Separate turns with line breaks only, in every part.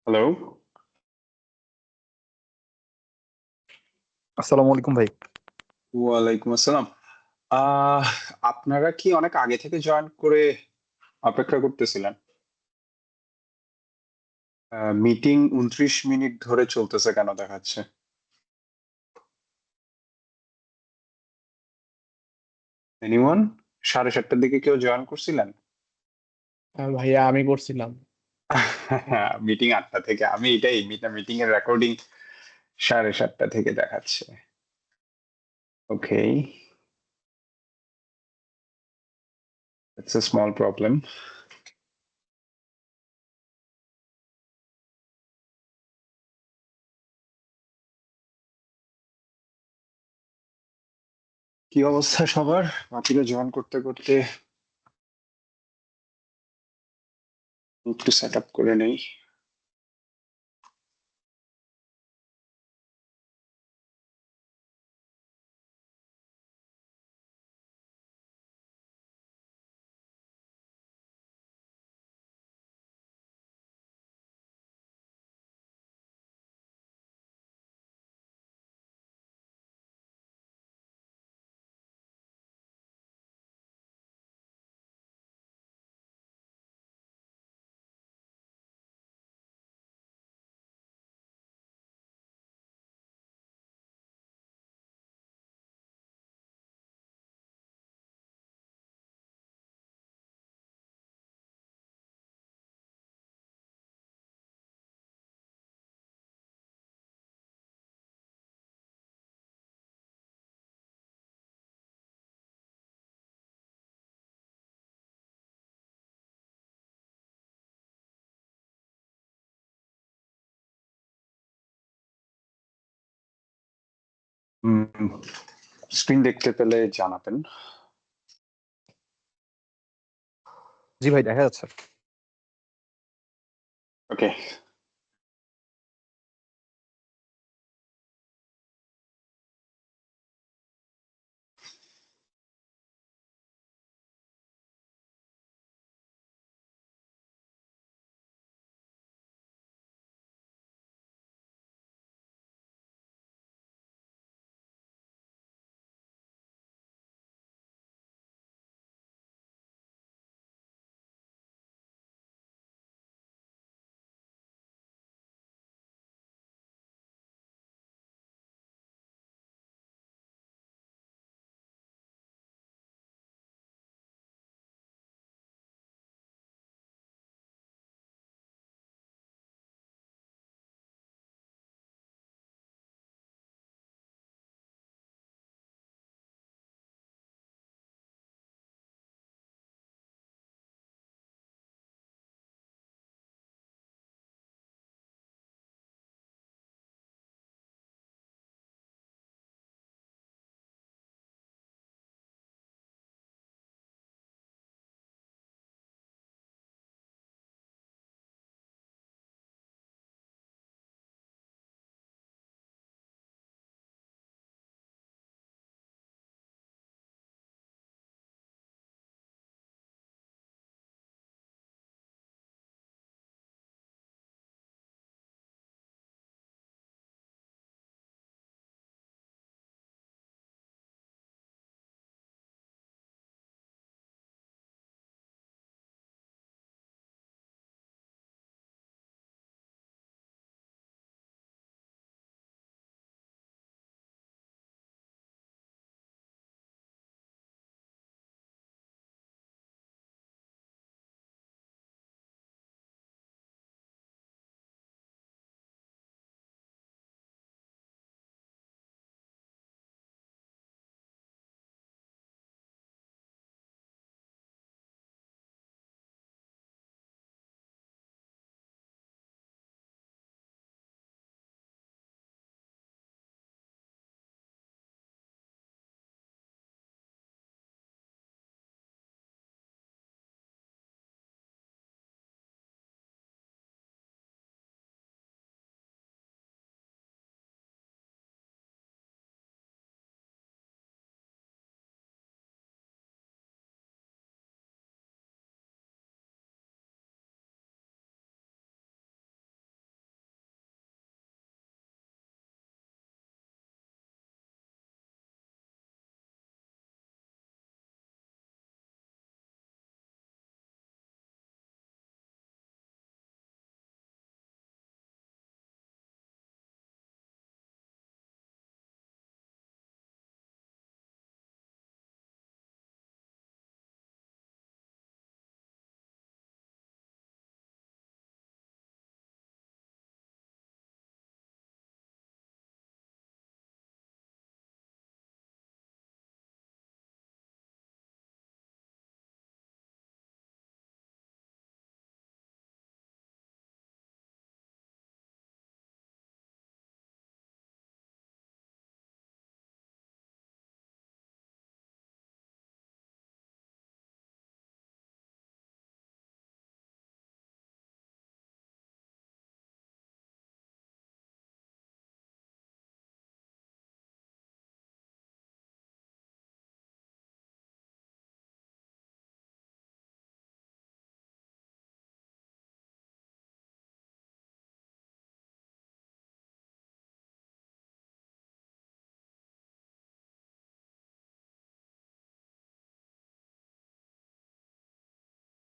Hello.
আসসালামু আলাইকুম ভাই।
ওয়ালাইকুম আসসালাম। আহ আপনারা কি অনেক আগে থেকে জয়েন করে অপেক্ষা করতেছিলেন? মিটিং 29 মিনিট ধরে চলতেছে কেন দেখাচ্ছে? এনিওয়ান? 7:30টার দিকে কেউ জয়েন করছিলেন?
ভাইয়া আমি করছিলাম।
মিটিং 8টা থেকে, আমি এটাই মিটিং এর রেকর্ডিং 7:30টা থেকে দেখাচ্ছে। ওকে, ইটস এ স্মল প্রবলেম। কি অবস্থা সবার? বাকিরা জয়েন করতে করতে একটু সেট আপ করে নেই। স্ক্রিন দেখতে পেলে জানাবেন।
জি ভাই, দেখা যাচ্ছে।
ওকে।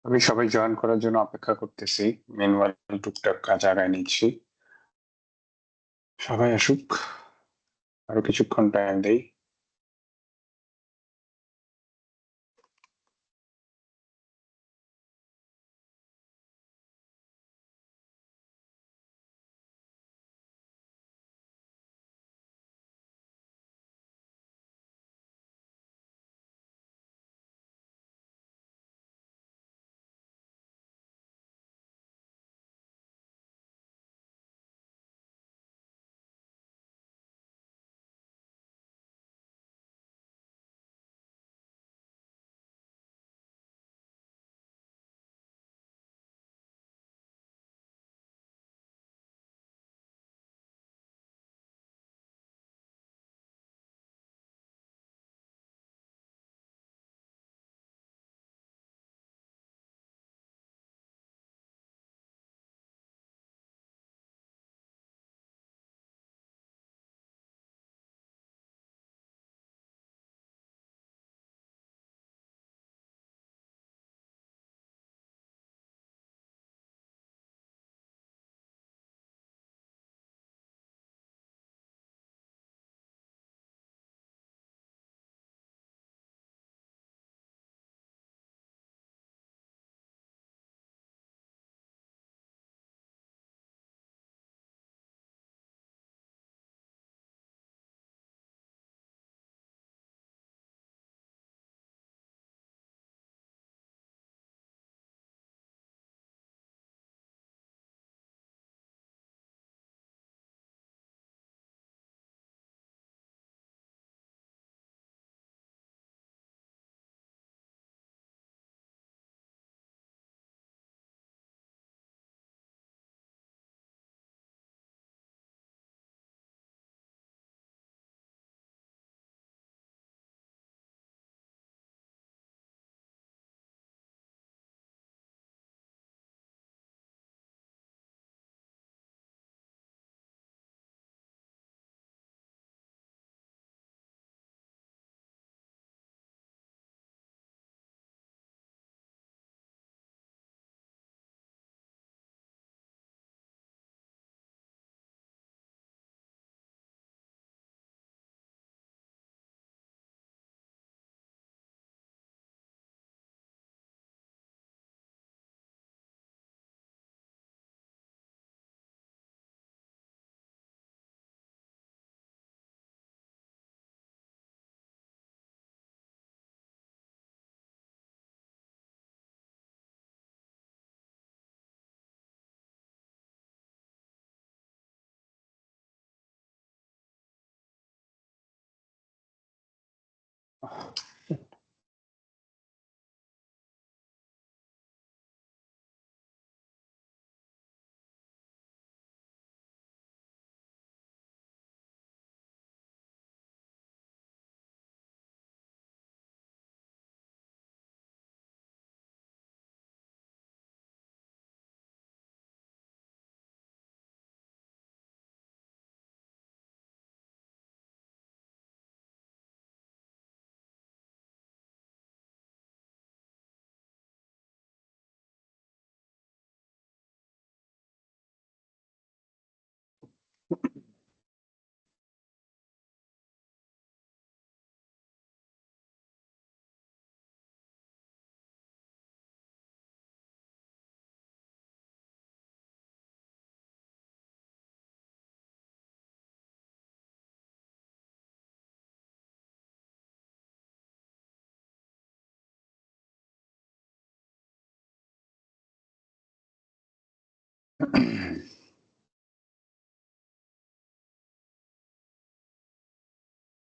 আমি সবাই জয়েন করার জন্য অপেক্ষা করতেছি। মিনওয়াইল টুকটাক কাজ আগায় নিচ্ছি। সবাই আসুক, আরো কিছুক্ষণ টাইম দেই।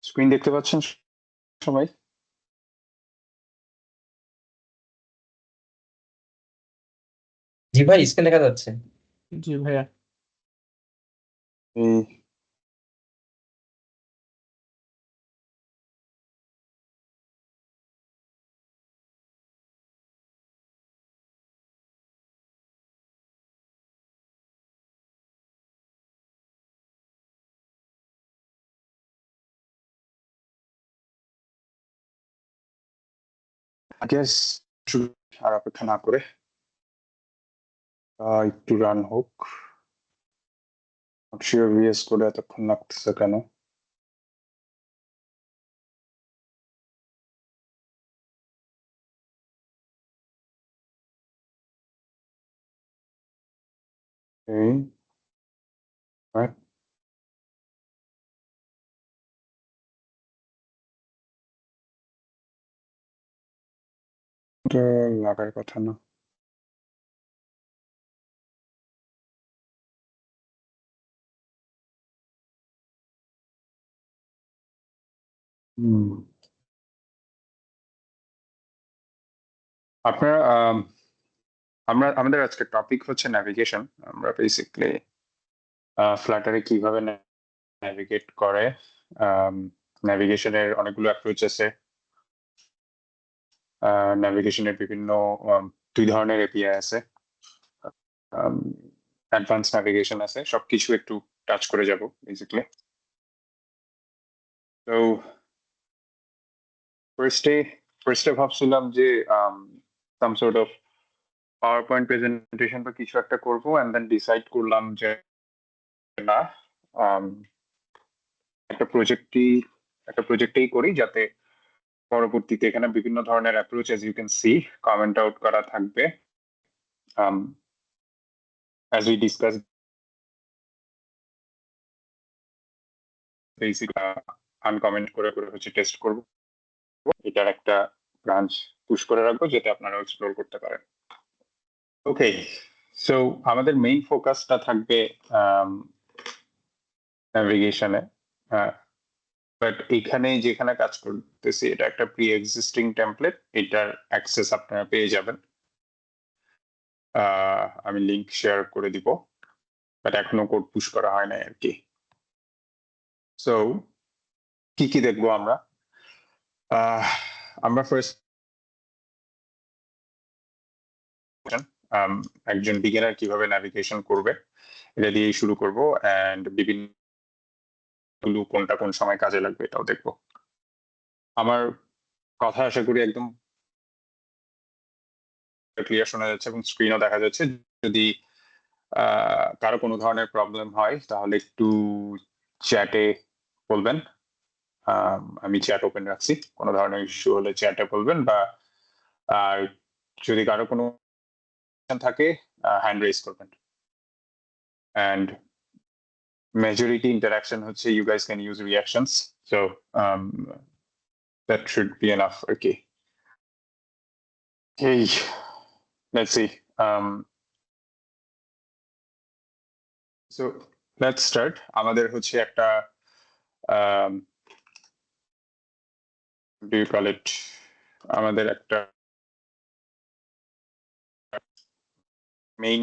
স্ক্রিন দেখতে পাচ্ছেন সবাই?
জি ভাই, স্ক্রিন দেখা যাচ্ছে।
জি ভাইয়া।
এই I guess আর অপেক্ষা না করে একটু রান হোক। শিওর ভিএস কোডে এতক্ষণ লাগতেছে কেন? Okay. Right. এটা লাগার কথা না। হুম। আপনারা আমাদের আজকে টপিক হচ্ছে ন্যাভিগেশন। আমরা বেসিক্যালি ফ্লাটারে কিভাবে ন্যাভিগেট করে, ন্যাভিগেশনের অনেকগুলো অ্যাপ্রোচ আছে। ন্যাভিগেশনের বিভিন্ন দুই ধরনের এপিআই আছে, অ্যাডভান্স ন্যাভিগেশন আছে, সবকিছু একটু টাচ করে যাব বেসিক্যালি। তো ফার্স্টে ভাবছিলাম যে some sort of power point presentation বা কিছু একটা করবো, এন্ড দেন ডিসাইড করলাম যে না, একটা প্রজেক্টেই করি, যাতে পরবর্তীতে এখানে বিভিন্ন ধরনের approach as you can see comment out করা থাকবে। as we discussed basic uncomment করে করে হচ্ছে টেস্ট করব। এটার একটা ব্রাঞ্চ পুশ করে রাখবো যাতে আপনারা এক্সপ্লোর করতে পারেন। ওকে, সো আমাদের মেইন ফোকাসটা থাকবে ন্যাভিগেশনে, বাট এখানে যেখানে কাজ করতেছি এটা একটা প্রি এক্সিস্টিং টেমপ্লেট, এটার অ্যাক্সেস আপনারা পেয়ে যাবেন। আমি লিংক শেয়ার করে দিব, বাট এখনো কোড পুশ করা হয় নাই আর কি। সো কি কি দেখবো আমরা? আমরা ফার্স্ট একজন বিগিনার কিভাবে ন্যাভিগেশন করবে এটা দিয়েই শুরু করব, এন্ড বিভিন্ন কোনটা কোন সময় কাজে লাগবে এটাও দেখবো। আমার কথা আশা করি একদম ক্লিয়ার শোনা যাচ্ছে এবং স্ক্রিনও দেখা যাচ্ছে। যদি কারো কোনো ধরনের প্রবলেম হয় তাহলে একটু চ্যাটে বলবেন। আমি চ্যাট ওপেন রাখছি, কোনো ধরনের ইস্যু হলে চ্যাটে বলবেন, বা আর যদি কারো কোনো থাকে হ্যান্ড রেজ করবেন। and majority interaction হচ্ছে you guys can use reactions, so that should be enough. Okay, hey, let's see. So let's start. আমাদের হচ্ছে একটা do you call it, আমাদের একটা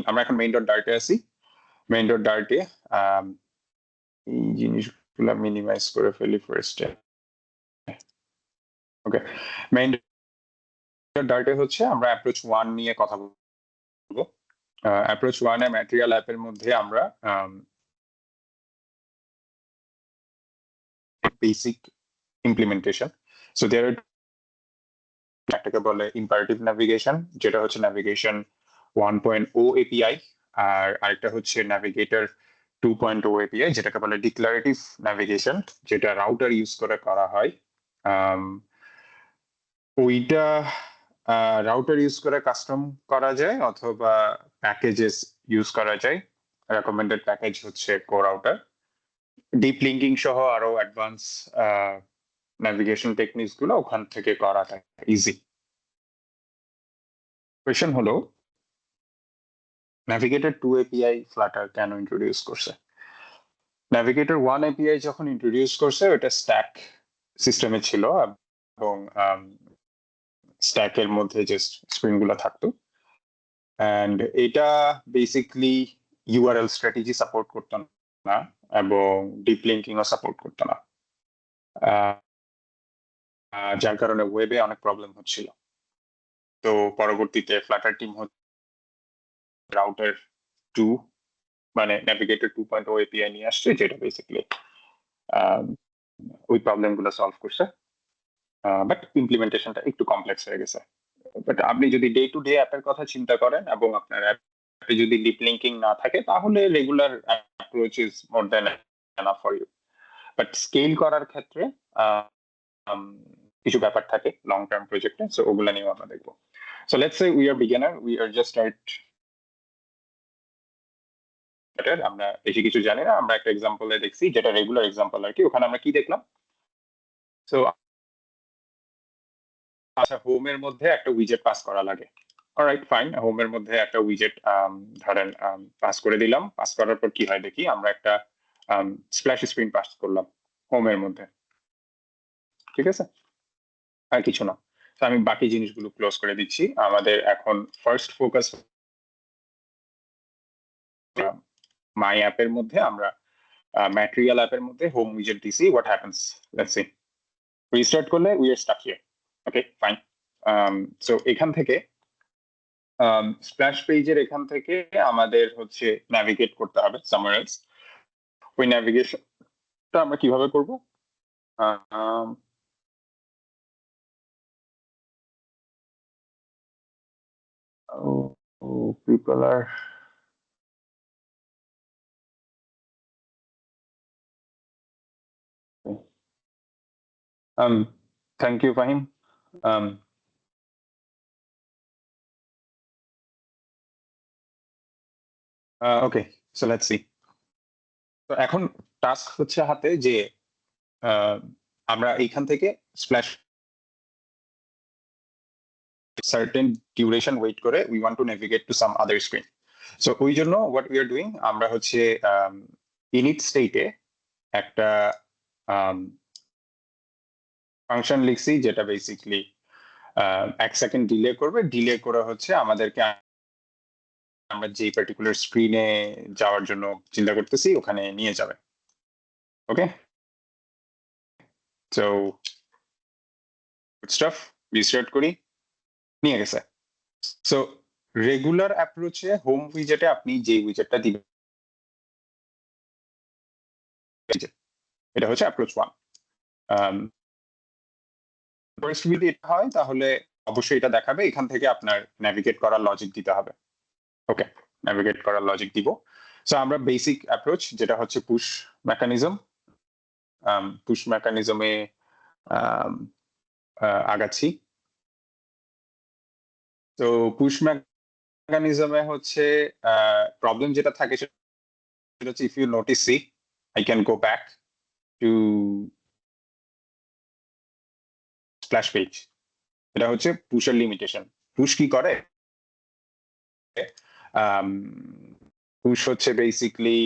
আমরা এখন মেইন ডট ডার্টে আছি। মেইন ডট ডার্টে এই জিনিসগুলো মিনিমাইজ করে ফেলি ফার্স্টে। ওকে, মেইন ডট ডার্টে হচ্ছে আমরা অ্যাপ্রোচ 1 নিয়ে কথা বলবো। অ্যাপ্রোচ 1 এ ম্যাটেরিয়াল অ্যাপের মধ্যে আমরা বেসিক ইমপ্লিমেন্টেশন। সো দেয়ার একটাকে বলে ইম্পারেটিভ ন্যাভিগেশন, যেটা হচ্ছে ন্যাভিগেশন 1.0 এপিআই, আর আরেকটা হচ্ছে ন্যাভিগেটর 2.0 এপিআই, যেটাকে বলে ডিক্লারেটিভ ন্যাভিগেশন, যেটা রাউটার ইউজ করে করা হয়। ওইটা রাউটার ইউজ করে কাস্টম করা যায় অথবা প্যাকেজেস ইউজ করা যায়। রেকমেন্ডেড প্যাকেজ হচ্ছে কো রাউটার। ডিপ লিঙ্কিং সহ আরো অ্যাডভান্স ন্যাভিগেশন টেকনিক্স গুলো ওখান থেকে করাটা ইজি। কোয়েশ্চেন হলো, ন্যাভিগেটর 2 এপিআই ফ্লাটার কেন ইন্ট্রোডিউস করছে? ন্যাভিগেটর 1 এপিআই যখন ইন্ট্রোডিউস করছে ওটা স্ট্যাক সিস্টেমে ছিল, এবং স্ট্যাকের মধ্যে জাস্ট স্ক্রিন গুলো থাকতো, এন্ড এটা বেসিক্যালি ইউআরএল স্ট্র্যাটেজি সাপোর্ট করতো না এবং ডিপ লিঙ্কিং ও সাপোর্ট করতো না, যার কারণে ওয়েবে অনেক প্রবলেম হচ্ছিল। তো পরবর্তীতে ফ্লাটার টিম রাউটার 2 মানে ন্যাভিগেটর 2.0 এপিআই নিয়ে আসছে, যেটা বেসিক্যালি ওই প্রবলেম গুলো সলভ করছে, বাট ইমপ্লিমেন্টেশনটা একটু কমপ্লেক্স হয়ে গেছে। বাট আপনি যদি ডে টু ডে অ্যাপের কথা চিন্তা করেন এবং আপনার অ্যাপে যদি ডিপ লিঙ্কিং না থাকে তাহলে regular approach is more than enough for you. But scale করার ক্ষেত্রে কিছু ব্যাপার থাকে লং টার্ম প্রজেক্টে, সো ওগুলো নিয়েও আমরা দেখবো। So let's say we are beginner, we are just start, আমরা বেশি কিছু জানি না, আমরা একটা এক্সাম্পলে দেখছি যেটা রেগুলার এক্সাম্পল আর কি। ওখানে আমরা কি দেখলাম? সো আচ্ছা, হোমের মধ্যে একটা উইজেট পাস করা লাগে। অলরাইট ফাইন, হোমের মধ্যে একটা উইজেট ধরেন পাস করে দিলাম। পাস করার পর কি হয় দেখি, আমরা একটা স্প্ল্যাশ স্ক্রিন পাস করলাম হোমের মধ্যে, ঠিক আছে, আর কিছু না। তো আমি বাকি জিনিসগুলো ক্লোজ করে দিচ্ছি। আমাদের এখন ফার্স্ট ফোকাস মাই অ্যাপের মধ্যে, আমরা ম্যাটেরিয়াল অ্যাপের মধ্যে হোম উইজেট দিছি। What happens, let's see. Restart করলে we are stuck here. Okay fine. So এখান থেকে স্প্ল্যাশ পেজের এখান থেকে আমাদের হচ্ছে ন্যাভিগেট করতে হবে সামওয়্যার এলস। ওই ন্যাভিগেশনটা আমরা কিভাবে করব? People are thank you Fahim. Okay, so let's see. তো এখন টাস্ক হচ্ছে হাতে যে আমরা এইখান থেকে স্প্ল্যাশ সার্টেন ডিউরেশন ওয়েট করে we want to navigate to some other screen. So ওই জন্য হোয়াট উই আর ডুইং, আমরা হচ্ছে ইনিট স্টেটে একটা ফাংশন লিখছি যেটা বেসিকলি 1 সেকেন্ড ডিলে করবে। ডিলে করে হচ্ছে আমাদেরকে আমরা যে পার্টিকুলার স্ক্রিনে যাওয়ার জন্য চিন্তা করতেছি ওখানে নিয়ে যাবে। ওকে, সো গুড স্টাফ, রিস্টার্ট করি, নিয়ে গেছে। সো রেগুলার অ্যাপ্রোচে হোম উইজেটে আপনি যে উইজেটটা দিবেন, এটা হচ্ছে অ্যাপ্রোচ 1। ফার্স্ট যদি এটা হয় তাহলে অবশ্যই এটা দেখাবে, এখান থেকে আপনার ন্যাভিগেট করার লজিক দিতে হবে। ওকে, ন্যাভিগেট করার লজিক দিব। সো আমরা বেসিক অ্যাপ্রোচ যেটা হচ্ছে পুশ মেকানিজম, পুশ মেকানিজমে আগাচ্ছি। তো পুশ মেকানিজমে হচ্ছে প্রবলেম যেটা থাকে সেটা হচ্ছে, if you notice see, I can go back to splash page. এটা হচ্ছে পুশের লিমিটেশন। পুশ কি করে, পুশ হচ্ছে বেসিকলি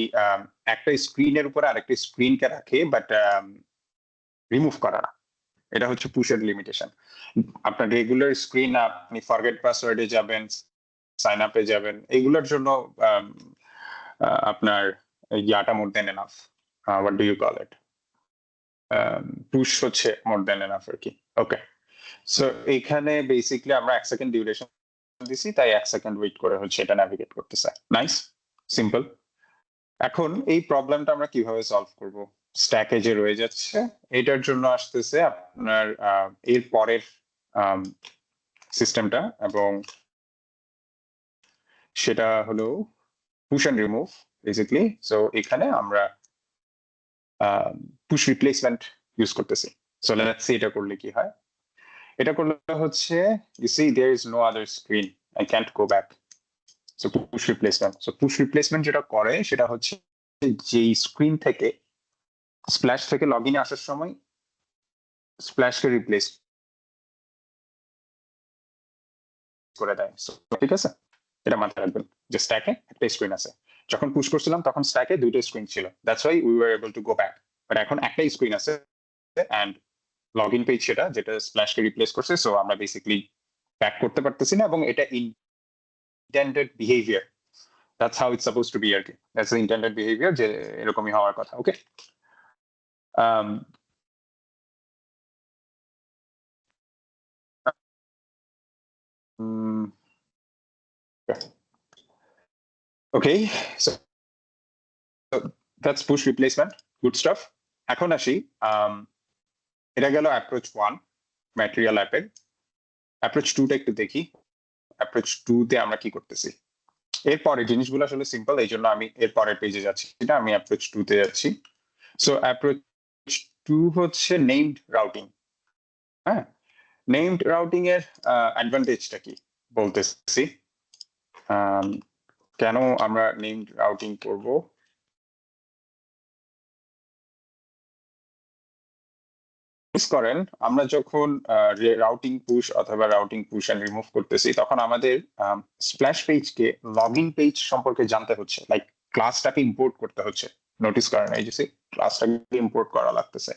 একটা স্ক্রিনের উপর আরেকটা স্ক্রিনকে রাখে, বাট রিমুভ করা না। এটা হচ্ছে পুশের লিমিটেশন। আপনার রেগুলার স্ক্রিন, আপনি ফরগেট পাসওয়ার্ডে যাবেন, সাইন আপে যাবেন, এগুলোর জন্য আপনার ইয়াটা more than enough. What do you call it, push হচ্ছে মোর দেন এনাফ আর কি। ওকে, সো এখানে বেসিকলি আমরা 1 সেকেন্ড ডিউরেশন দিছি, তাই 1 সেকেন্ড ওয়েট করে হচ্ছে এটা ন্যাভিগেট করতেছে। Nice, simple. এখন এই প্রবলেমটা আমরা কিভাবে সলভ করব? স্ট্যাকে যে রয়ে যাচ্ছে এটার জন্য আসতেছে আপনার এর পরের সিস্টেমটা, এবং সেটা হলো push and remove basically. So এখানে আমরা পুশ রিপ্লেসমেন্ট ইউজ করতেছি। সো লেটস সি এটা করলে কি হয়। এটা করলে হচ্ছে, you see there is no other screen, I can't go back. So push replacement, so push replacement যেটা করে সেটা হচ্ছে যেই স্ক্রিন থেকে স্প্ল্যাশ থেকে লগ ইনে আসার সময় স্প্ল্যাশকে রিপ্লেস করে দেয়। ঠিক আছে, এটা মাথায় রাখবেন যে স্ট্যাকে একটা স্ক্রিন আছে। যখন পুশ করছিলাম তখন স্ট্যাকে দুইটা স্ক্রিন ছিল, that's why we were able to go back. But এখন একটাই স্ক্রিন আছে এন্ড লগ ইন পেজ সেটা যেটা স্প্ল্যাশকে রিপ্লেস করছে, সো আমরা বেসিক্যালি ব্যাক করতে পারতেছি না, এবং এটা intended behaviour. That's how it's suppose to be আর কি, দ্যাটস দ্য ইন্টেন্ডেড বিহেভিয়ার, যে এরকমই হওয়ার কথা। ওকে, okay, so that's push replacement, good stuff. এখন আসি, এটা গেল অ্যাপ্রোচ 1 ম্যাটেরিয়াল অ্যাপের। অ্যাপ্রোচ 2টা একটু দেখি। অ্যাপ্রোচ 2তে আমরা কি করতেছি। এরপরে জিনিসগুলো আসলে সিম্পল, এই জন্য আমি এর পরের পেজে যাচ্ছি না, আমি অ্যাপ্রোচ 2তে যাচ্ছি। সো অ্যাপ্রোচ 2 হচ্ছে নেমড রাউটিং। হ্যাঁ, নেমড রাউটিং এর অ্যাডভান্টেজটা কি বলতেছি। কেন আমরা নেমড রাউটিং করব। করেন আমরা যখন রাউটিং পুশ অথবা রাউটিং পুশ এন্ড রিমুভ করতেছি, তখন আমাদের স্প্ল্যাশ পেজকে লগইন পেজ সম্পর্কে জানতে হচ্ছে, লাইক ক্লাসটাকে ইম্পোর্ট করতে হচ্ছে। নোটিস করেন এই যে ক্লাসটাকে ইম্পোর্ট করা লাগতেছে।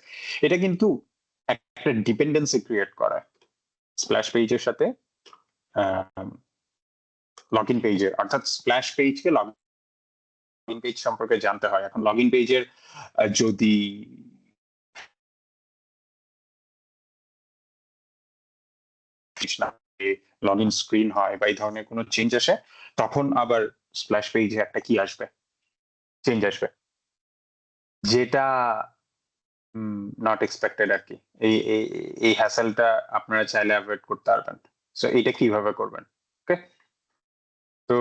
এটা কিন্তু একটা ডিপেন্ডেন্সি ক্রিয়েট করে স্প্ল্যাশ পেজের সাথে লগইন পেজের, অর্থাৎ স্প্ল্যাশ পেজকে লগইন পেজ সম্পর্কে জানতে হয়। এখন লগইন পেজের যদি লগ ইন স্ক্রিন হয় বা এই ধরনের কোনো চেঞ্জ আসে, তখন আবার স্প্ল্যাশ পেজে একটা কি আসবে, চেঞ্জ আসবে, যেটা নট এক্সপেক্টেড আর কি। এই হ্যাসেলটা আপনারা চাইলে অ্যাভয়েড করতে পারবেন। সো এটা কিভাবে করবেন, ওকে। তো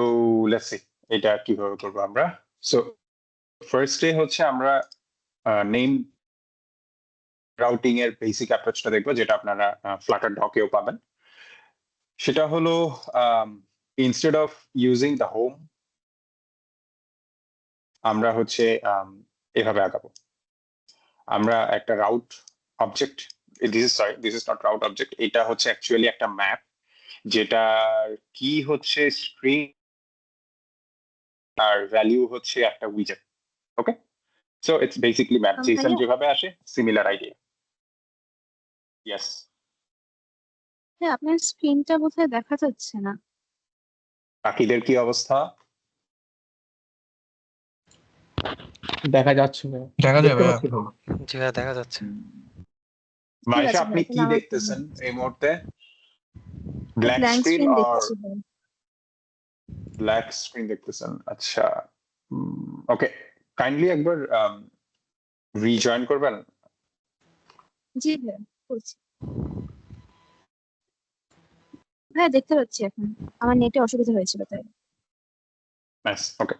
লেটস সি এটা কিভাবে করবো আমরা। সো ফার্স্টে হচ্ছে আমরা নেম রাউটিং এর বেসিক অ্যাপ্রোচটা দেখবো, যেটা আপনারা ফ্লাটার ডকেও পাবেন। সেটা হলো instead of using the home, আমরা হচ্ছে এভাবে আগাবো। আমরা একটা route object, this is not route object, এটা হচ্ছে অ্যাকচুয়ালি একটা ম্যাপ, যেটা কি হচ্ছে স্ট্রিং আর ভ্যালু হচ্ছে একটা উইজেট। Okay, so it's basically map. JSON
ভাইয়া,
যেভাবে আসে সিমিলার আইডিয়া। ইয়েস,
হ্যাঁ আপনার স্ক্রিনটা বোধহয় দেখা যাচ্ছে না।
বাকিদের কি অবস্থা?
দেখা যাচ্ছে না।
দেখা
দেখতে
যাবে।
পাচ্ছি ভাই।
জি ভাইয়া দেখা যাচ্ছে।
ঠিক
মাইশা,
আছে
আপনি
ভাই,
কি
তাহলে আমার
দেখতেছেন এই মুহূর্তে? ব্ল্যাক
ব্ল্যাঙ্ক
স্ক্রিন
স্ক্রিন
আর
দেখছি ভাই।
ব্ল্যাক স্ক্রিন দেখতেছেন? আচ্ছা, ওকে, কাইন্ডলি একবার রিজয়েন করবেন।
জি ভাই, করছি। হ্যাঁ দেখতে পাচ্ছি এখন, আমার নেটে অসুবিধা হয়েছিল তাই।
Nice. Okay.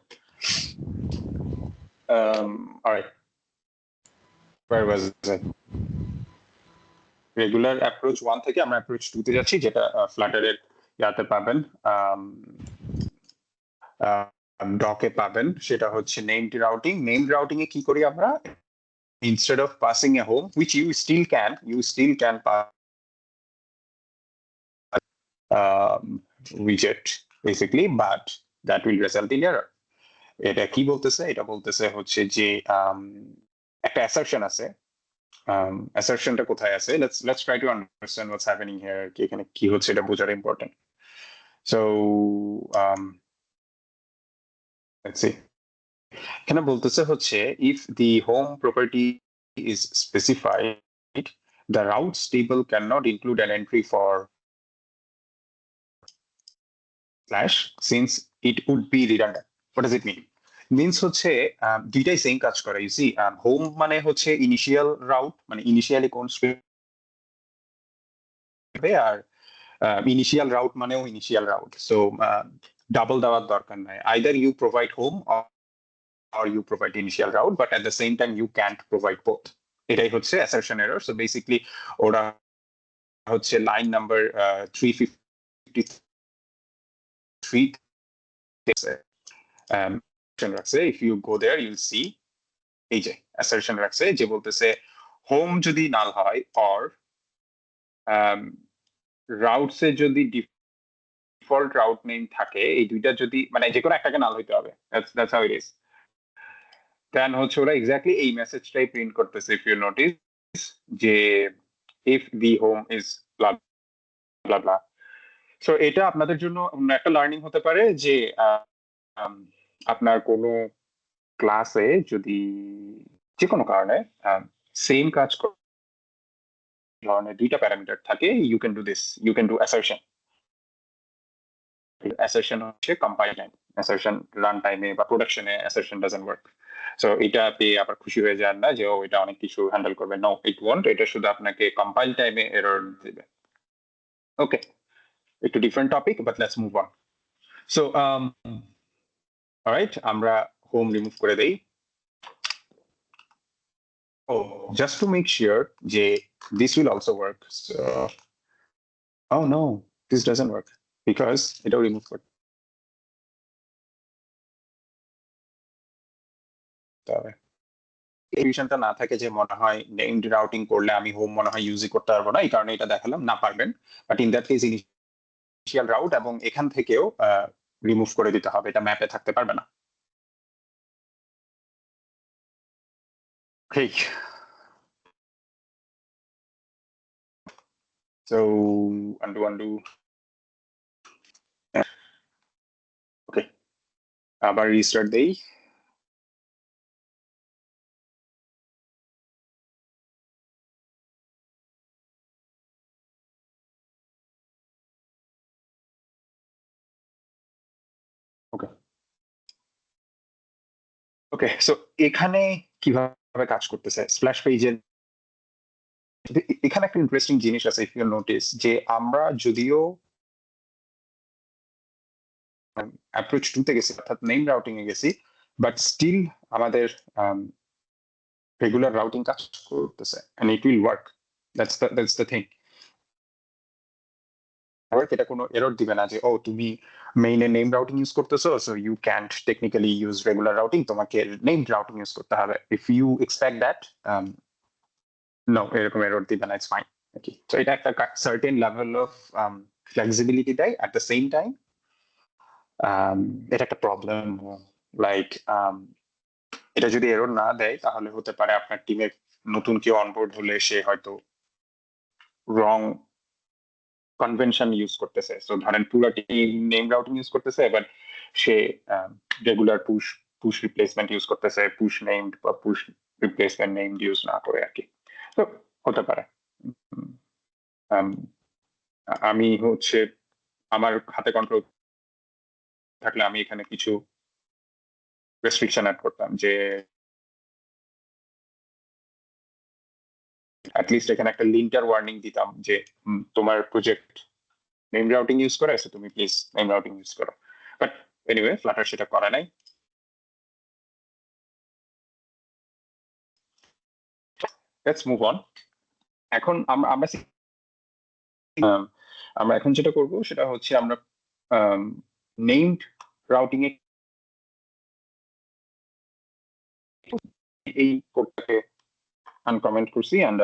All right. Where was it? Regular approach 1 থেকে আমরা অ্যাপ্রোচ 2 তে যাচ্ছি, যেটা ফ্লাটারের ইয়াতে পাবেন, ডকে পাবেন। সেটা হচ্ছে নেমড রাউটিং। নেমড রাউটিং এ কি করি আমরা, instead of passing a home, which you still can pass widget basically, but that will result in error. এটা কি বলতেছে, এটা বলতেছে হচ্ছে যে একটা অ্যাসারশন আছে। অ্যাসারশনটা কোথায় আছে, let's try to understand what's happening here, কি এখানে কি হচ্ছে এটা বোঝাটা ইম্পর্টেন্ট। সো let's see, এখানে বলতেছে হচ্ছে if the home property is specified, the routes table cannot include an entry for slash since it would be redundant. What does it mean? Means হচ্ছে দুইটাই সেম কাজ করে। ইউ সি, হোম মানে হচ্ছে initial route, মানে initially কোন strip, আর initial route মানেও ইনিশিয়াল রাউট। সো ডাবল দেওয়ার দরকার নাই, either you provide home or you provide initial route, but at the same time you can't provide both. এটাই হচ্ছে assertion error. So basically ওরা হচ্ছে লাইন নাম্বার 353 রাখছে। if you go there you'll see এই যে assertion রাখছে, যে বলতেছে হোম যদি নাল হয় or routes এ যদি ডিফল্ট রাউট নেম থাকে, এই দুইটা যদি মানে যে কোনো একটাকে নাল হইতে হবে। that's how it is. দেন হচ্ছে ওরা এক্স্যাক্টলি এই মেসেজটাই প্রিন্ট করতেছে, ইফ ইউ নোটিস, যে if the home is blah blah blah. So এটা আপনাদের জন্য একটা লার্নিং হতে পারে, যে আপনার কোনো ক্লাসে যদি যে কোনো কারণে সেম কাজ ধরনের দুইটা প্যারামিটার থাকে, you can do this, you can do assertion. Assertion হচ্ছে কম্পাইল টাইম, অ্যাসারশন রান টাইমে বা প্রোডাকশনে অ্যাসারশন ডাজন্ট ওয়ার্ক। সো এটা পেয়ে আবার খুশি হয়ে যান না যে ও এটা অনেক কিছু হ্যান্ডেল করবে, নো ইট ওয়ন্ট, এটা শুধু আপনাকে কম্পাইল টাইমে এরর দিবে। ওকে, একটু different topic, but let's move on. So alright, আমরা হোম রিমুভ করে দেই। Oh, just to make sure this will also work. So, oh no, this doesn't work because it'll remove করতে হবে। এই ভিশনটা না থাকে যে মনে হয় নেমড রাউটিং করলে আমি হোম মনে হয় ইউজই করতে পারবো না, এই কারণে এটা দেখালাম, না পারবেন। But in that case initial route এবং এখান থেকেও রিমুভ করে দিতে হবে, এটা ম্যাপে থাকতে পারবে না। Okay. So undo. Okay. আবার রিস্টার্ট দেই। ওকে ওকে, সো এখানে কিভাবে কাজ করতেছে স্প্ল্যাশ পেজের, এখানে একটা ইন্টারেস্টিং জিনিস আছে, ইফ ইউ নোটিস, যে আমরা যদিও অ্যাপ্রোচ 2 তে গেছি, অর্থাৎ নেম রাউটিং এ গেছি, বাট স্টিল আমাদের রেগুলার রাউটিং কাজ করতেছে, and it will work. That's the thing. এটা কোনো এরর দিবে না যে ও তুমি মেইনে নেম রাউটিং ইউজ করতেছো, so you can't technically use regular routing, তোমাকে নেমড রাউটিং ইউজ করতে হবে। If you expect that, no, এরকম এরর দিবে না, ইটস ফাইন। ওকে, সো এটা একটা সার্টেন লেভেল অফ ফ্লেক্সিবিলিটি দেয়। অ্যাট দ্য সেম টাইম এটা একটা প্রবলেম, লাইক এটা যদি এরর না দেয় তাহলে হতে পারে আপনার টিমে নতুন কেউ অনবোর্ড হলে সে হয়তো রং কনভেনশন ইউজ করতেছে। সো ধরেন পুরো টিম নেম রাউটিং ইউজ করতেছে, but say regular push replacement use করতেছে, পুশ নেমড বা পুশ রিপ্লেসমেন্ট নেমড ইউজ না করে আর কি। তো হতে পারে। আমি হচ্ছে আমার হাতে কন্ট্রোল থাকলে আমি এখানে কিছু রেস্ট্রিকশন অ্যাড করতাম, যে অ্যাটলিস্ট এখানে একটা লিন্টার ওয়ার্নিং দিতাম যে তোমার প্রজেক্ট নেম রাউটিং ইউজ করে, সো তুমি প্লিজ নেম রাউটিং ইউজ করো। বাট এনিওয়ে, ফ্লাটার সেটা করে নাই। Let's move on. এখন আমরা এখন যেটা করব সেটা হচ্ছে আমরা নেমড রাউটিং এ এই কোডটাকে আনকমেন্ট করছি, and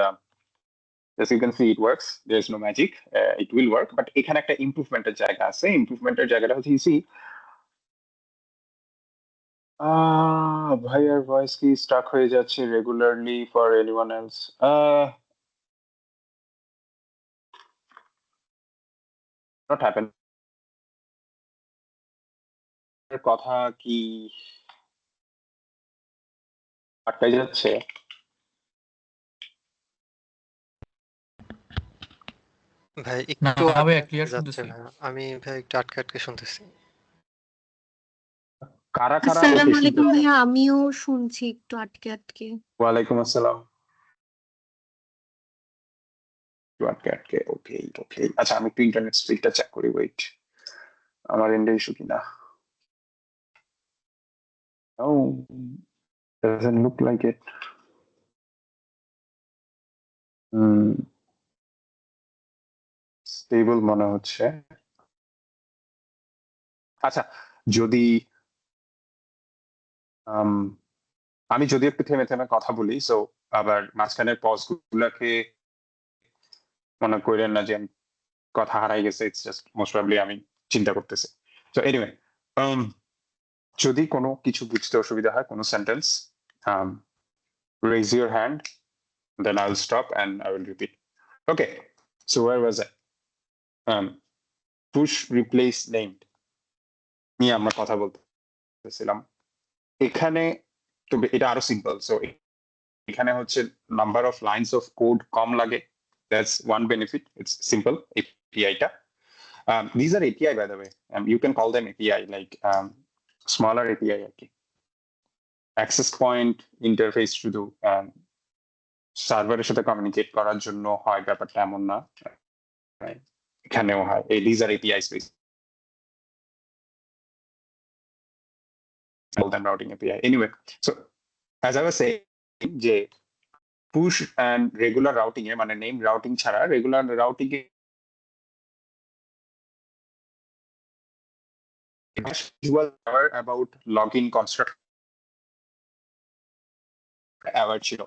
as you can see it works, there is no magic, it will work, but এখানে একটা ইমপ্রুভমেন্টের জায়গা আছে। ইমপ্রুভমেন্টের জায়গাটা হচ্ছে ইসি ভাইয়ার ভয়েস কি স্টাক হয়ে যাচ্ছে regularly for anyone else? Not happen. কথা কি আটকাই যাচ্ছে?
ভাই
না
একটু
ভাই,
আটকে
ক্লিয়ার
যাচ্ছে
শুনতেছি।
ভাই, আমি ভাই একটু আটকে আটকে শুনতেছি।
কারা কারা?
আসসালামু
ওকে,
আলাইকুম ভাইয়া, আমিও শুনছি একটু আটকে আটকে।
ওয়ালাইকুম আসসালাম। আটকে আটকে, ওকে ওকে। আচ্ছা, আমি একটু ইন্টারনেট স্পিডটা চেক করি, ওয়েট, আমার এন্ডে ইস্যু কিনা। Oh, doesn't look like it. Stable মনে হচ্ছে। আচ্ছা, যদি আমি যদি একটু থেমে থেমে কথা বলি, সো আবার মাঝখানের পজ গুলাকে মনে করেন না যে আমি কথা হারাই গেছে, ইটস জাস্ট মোস্ট প্রবাবলি আমি চিন্তা করতেছি। সো এনিওয়ে, যদি কোনো কিছু বুঝতে অসুবিধা হয়, কোনো sentence, raise your hand, then I'll stop and I will repeat. Okay, so where was I? Push replace named নিয়ে আমরা কথা বলতেছিলাম। এখানে তো এটা আরো সিম্পল। সো এখানে হচ্ছে number of lines of code কম লাগে, that's one benefit, it's simple এপিআইটা। these are API, by the way. You can call them API, like smaller API আর কি। অ্যাক্সেস পয়েন্ট ইন্টারফেস শুধু সার্ভারের সাথে কমিউনিকেট করার জন্য হয়, ব্যাপারটা এমন না। এখানেও হয় these are API space than routing API anyway. So as I was saying যে push and regular routing এ মানে name routing ছাড়া regular routing A as usual about login construct aware ছিল.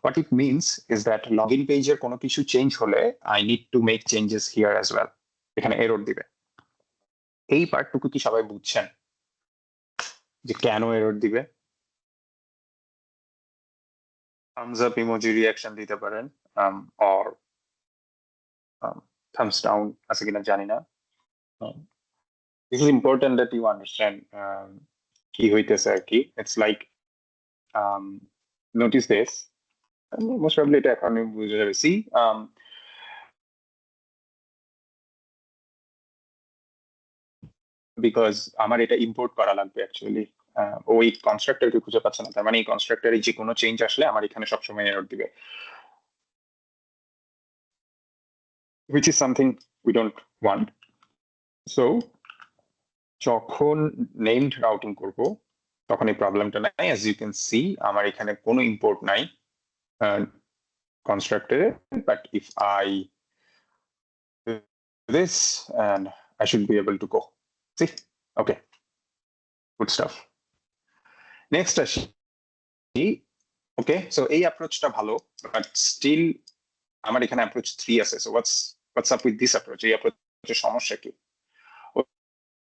What it means is that login page এর কোনো কিছু change হলে I need to make changes here as well. এখানে error দিবে. এই পার্টটুকু কি সবাই বুঝছেন যে কেন error দিবে? thumbs up emoji reaction দিতে পারেন or thumbs down আছে কিনা জানি না. This is important that you understand কি হইতেছে আর কি. It's like notice this. Most probably এটা এখন বুঝে যাবে. See because আমার এটা ইম্পোর্ট করা লাগবে অ্যাকচুয়ালি ওই কনস্ট্রাক্টরকে খুঁজে পাচ্ছে না, তার মানে এই কনস্ট্রাক্টরে যে কোনো চেঞ্জ আসলে আমার এখানে সবসময় এরর দিবে, which is something we don't want. So যখন নেমড রাউটিং করব তখন এই প্রবলেমটা নাই. as you can see আমার এখানে কোনো ইম্পোর্ট নাই কনস্ট্রাক্টরে, but if I do this and I should be able to go. See, okay, good stuff. Next আসি. Okay, so এই অ্যাপ্রোচটা ভালো, but still আমার এখানে অ্যাপ্রোচ 3 আছে. So what's up with this approach? এই অ্যাপ্রোচের সমস্যা কি?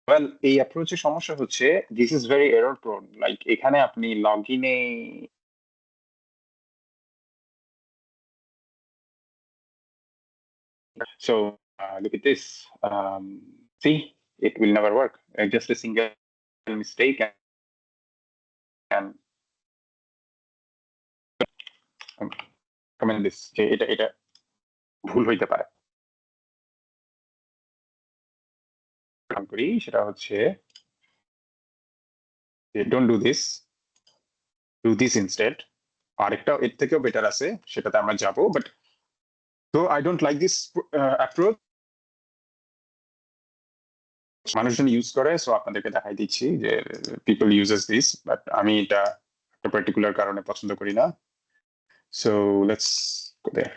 Well, এই অ্যাপ্রোচের সমস্যা হচ্ছে this is very error prone. Like এখানে আপনি লগইনে so look at this. See, it will never work. Just a single mistake and comment this যে এটা ভুল হইতে পারে. করি সেটা হচ্ছে don't do this, do this instead. আরেকটা এর থেকেও বেটার আছে, সেটাতে আমরা যাব, বাট তো I don't like this approach. মানুষজন ইউজ করে, সো আপনাদেরকে দেখাই দিচ্ছি যে people uses this, বাট আমি এটা একটা পার্টিকুলার কারণে পছন্দ করি না. সো লেটস গো দেয়ার.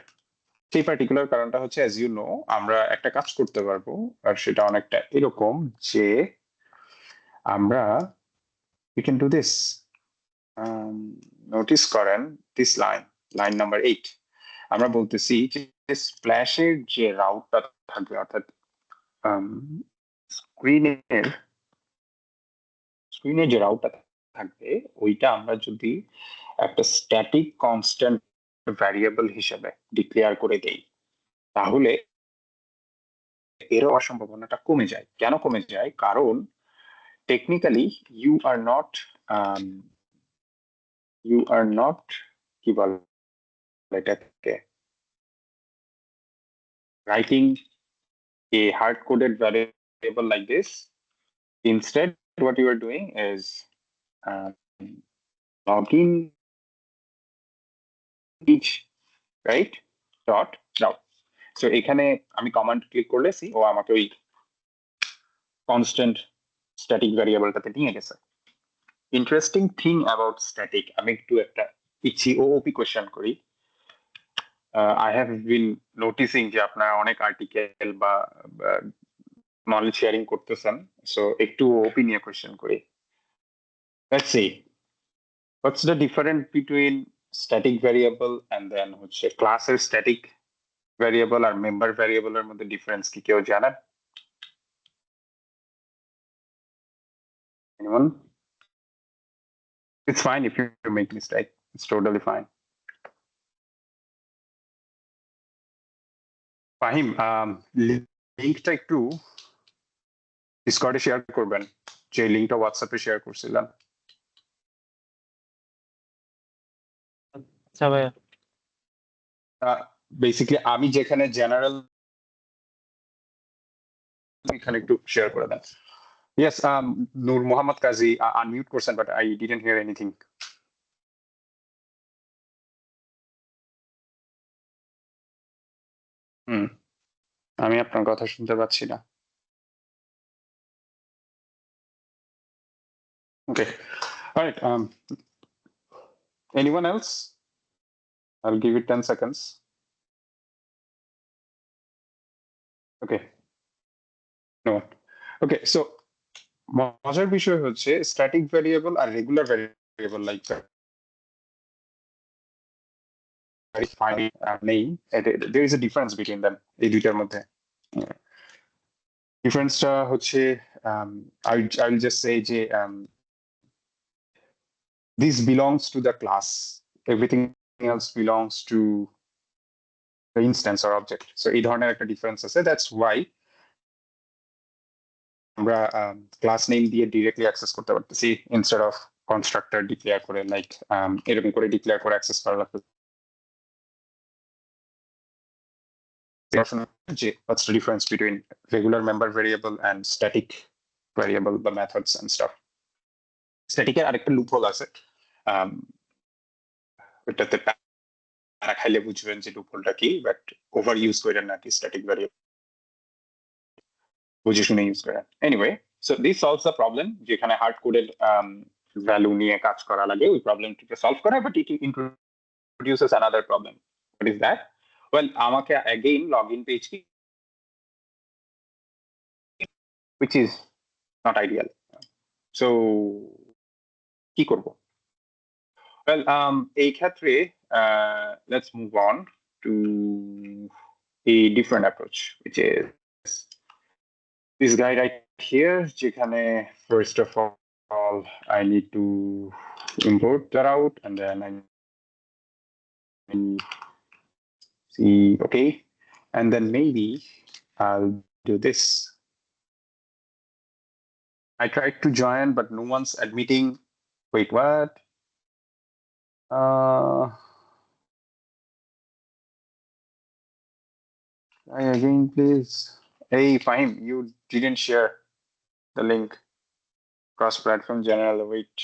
সেই পার্টিকুলার কারণটা হচ্ছে as you know আমরা একটা কাজ করতে পারবো, আর সেটা অনেকটা এরকম যে আমরা we can do this. Notice করেন this line number 8 আমরা বলতেছি যে স্প্ল্যাশের যে রাউটটা থাকবে, অর্থাৎ স্ক্রিনের যে রাউটটা থাকবে ওইটা আমরা যদি একটা স্ট্যাটিক কনস্ট্যান্ট ভ্যারিয়েবল হিসেবে ডিক্লেয়ার করে দেই তাহলে এর হওয়ার সম্ভাবনাটা কমে যায়. কেন কমে যায়? কারণ টেকনিক্যালি you are not কি বলে এটাকে writing a hard-coded variable like this. Instead, what you are doing is login each, right? Dot route. So এখানে আমি কমান্ড ক্লিক করলে সি ও আমাকে ওই কনস্ট্যান্ট স্ট্যাটিক ভ্যারিয়েবলটাতে নিয়ে গেছে. ইন্টারেস্টিং থিং অ্যাবাউট স্ট্যাটিক, আমি একটু একটা ইচ্ছি ওপি কোয়েশ্চেন করি. I have been noticing যে আপনারা অনেক আর্টিকেল বা নলেজ শেয়ারিং করতেছেন, সো একটু ওপি নিয়ে কোয়েশ্চেন করি. Let's see, what's the difference between static variable and then হচ্ছে ক্লাসের static variable আর মেম্বার ভ্যারিয়েবল এর মধ্যে ডিফারেন্স কি কেউ জানেন? Anyone? It's fine if you make mistake. It's totally fine. Fahim, লিংকটা একটু ডিসকর্ডে শেয়ার করবেন, যে লিংকটা হোয়াটসঅ্যাপে শেয়ার করছিলাম.
আচ্ছা ভাইয়া।
বেসিক্যালি আমি যেখানে জেনারেল এখানে একটু শেয়ার করে দেন. Yes, Noor Muhammad Kazi unmute person, but I didn't hear anything. আমি আপনার কথা শুনতে পাচ্ছি না। Okay. All right. Anyone else? I'll give it 10 seconds. Okay. No one. Okay. So মজার বিষয় হচ্ছে স্ট্যাটিক ভ্যারিয়েবল আর রেগুলার ভ্যারিয়েবল লাইক নেই। There is a difference between them এই দুইটার মধ্যে। ডিফারেন্সটা হচ্ছে I'll just say যে this belongs to the class, everything else belongs to the instance or object. So এই ধরনের একটা ডিফারেন্স আছে, that's why আমরা ক্লাস নেম দিয়ে ডিরেক্টলি অ্যাক্সেস করতে পারতেছি ইনস্টেড অফ কনস্ট্রাক্টর ডিক্লেয়ার করে, লাইক এরকম করে ডিক্লেয়ার করে অ্যাক্সেস করা লাগবে। What's the difference between regular member variable and static variable, the methods and stuff? Static এর আরেকটা লুপহোল আছে, ওটাতে তারা খাইলে বুঝবেন যে লুপহোলটা কি, বাট ওভার ইউজ করেন নাকি স্ট্যাটিক ভ্যারিয়েবল, বুঝে শুনে ইউজ করেন। Anyway, so this solves the problem, যেখানে হার্ড কোডেড ভ্যালু নিয়ে কাজ করা লাগে, ওই প্রবলেমটিকে সলভ করে, but it introduces another problem. What is that? Well, আমাকে again login page কি, which is not ideal. So কি করব? Well, এই ক্ষেত্রে let's move on to a different approach, which is this guy right here, যেখানে first of all I need to import that out, and then I see, okay, and then maybe I'll do this. I tried to join, but no one's admitting. Wait, what? Try again, please. Hey, fine, you didn't share the link. Cross-platform general. Wait.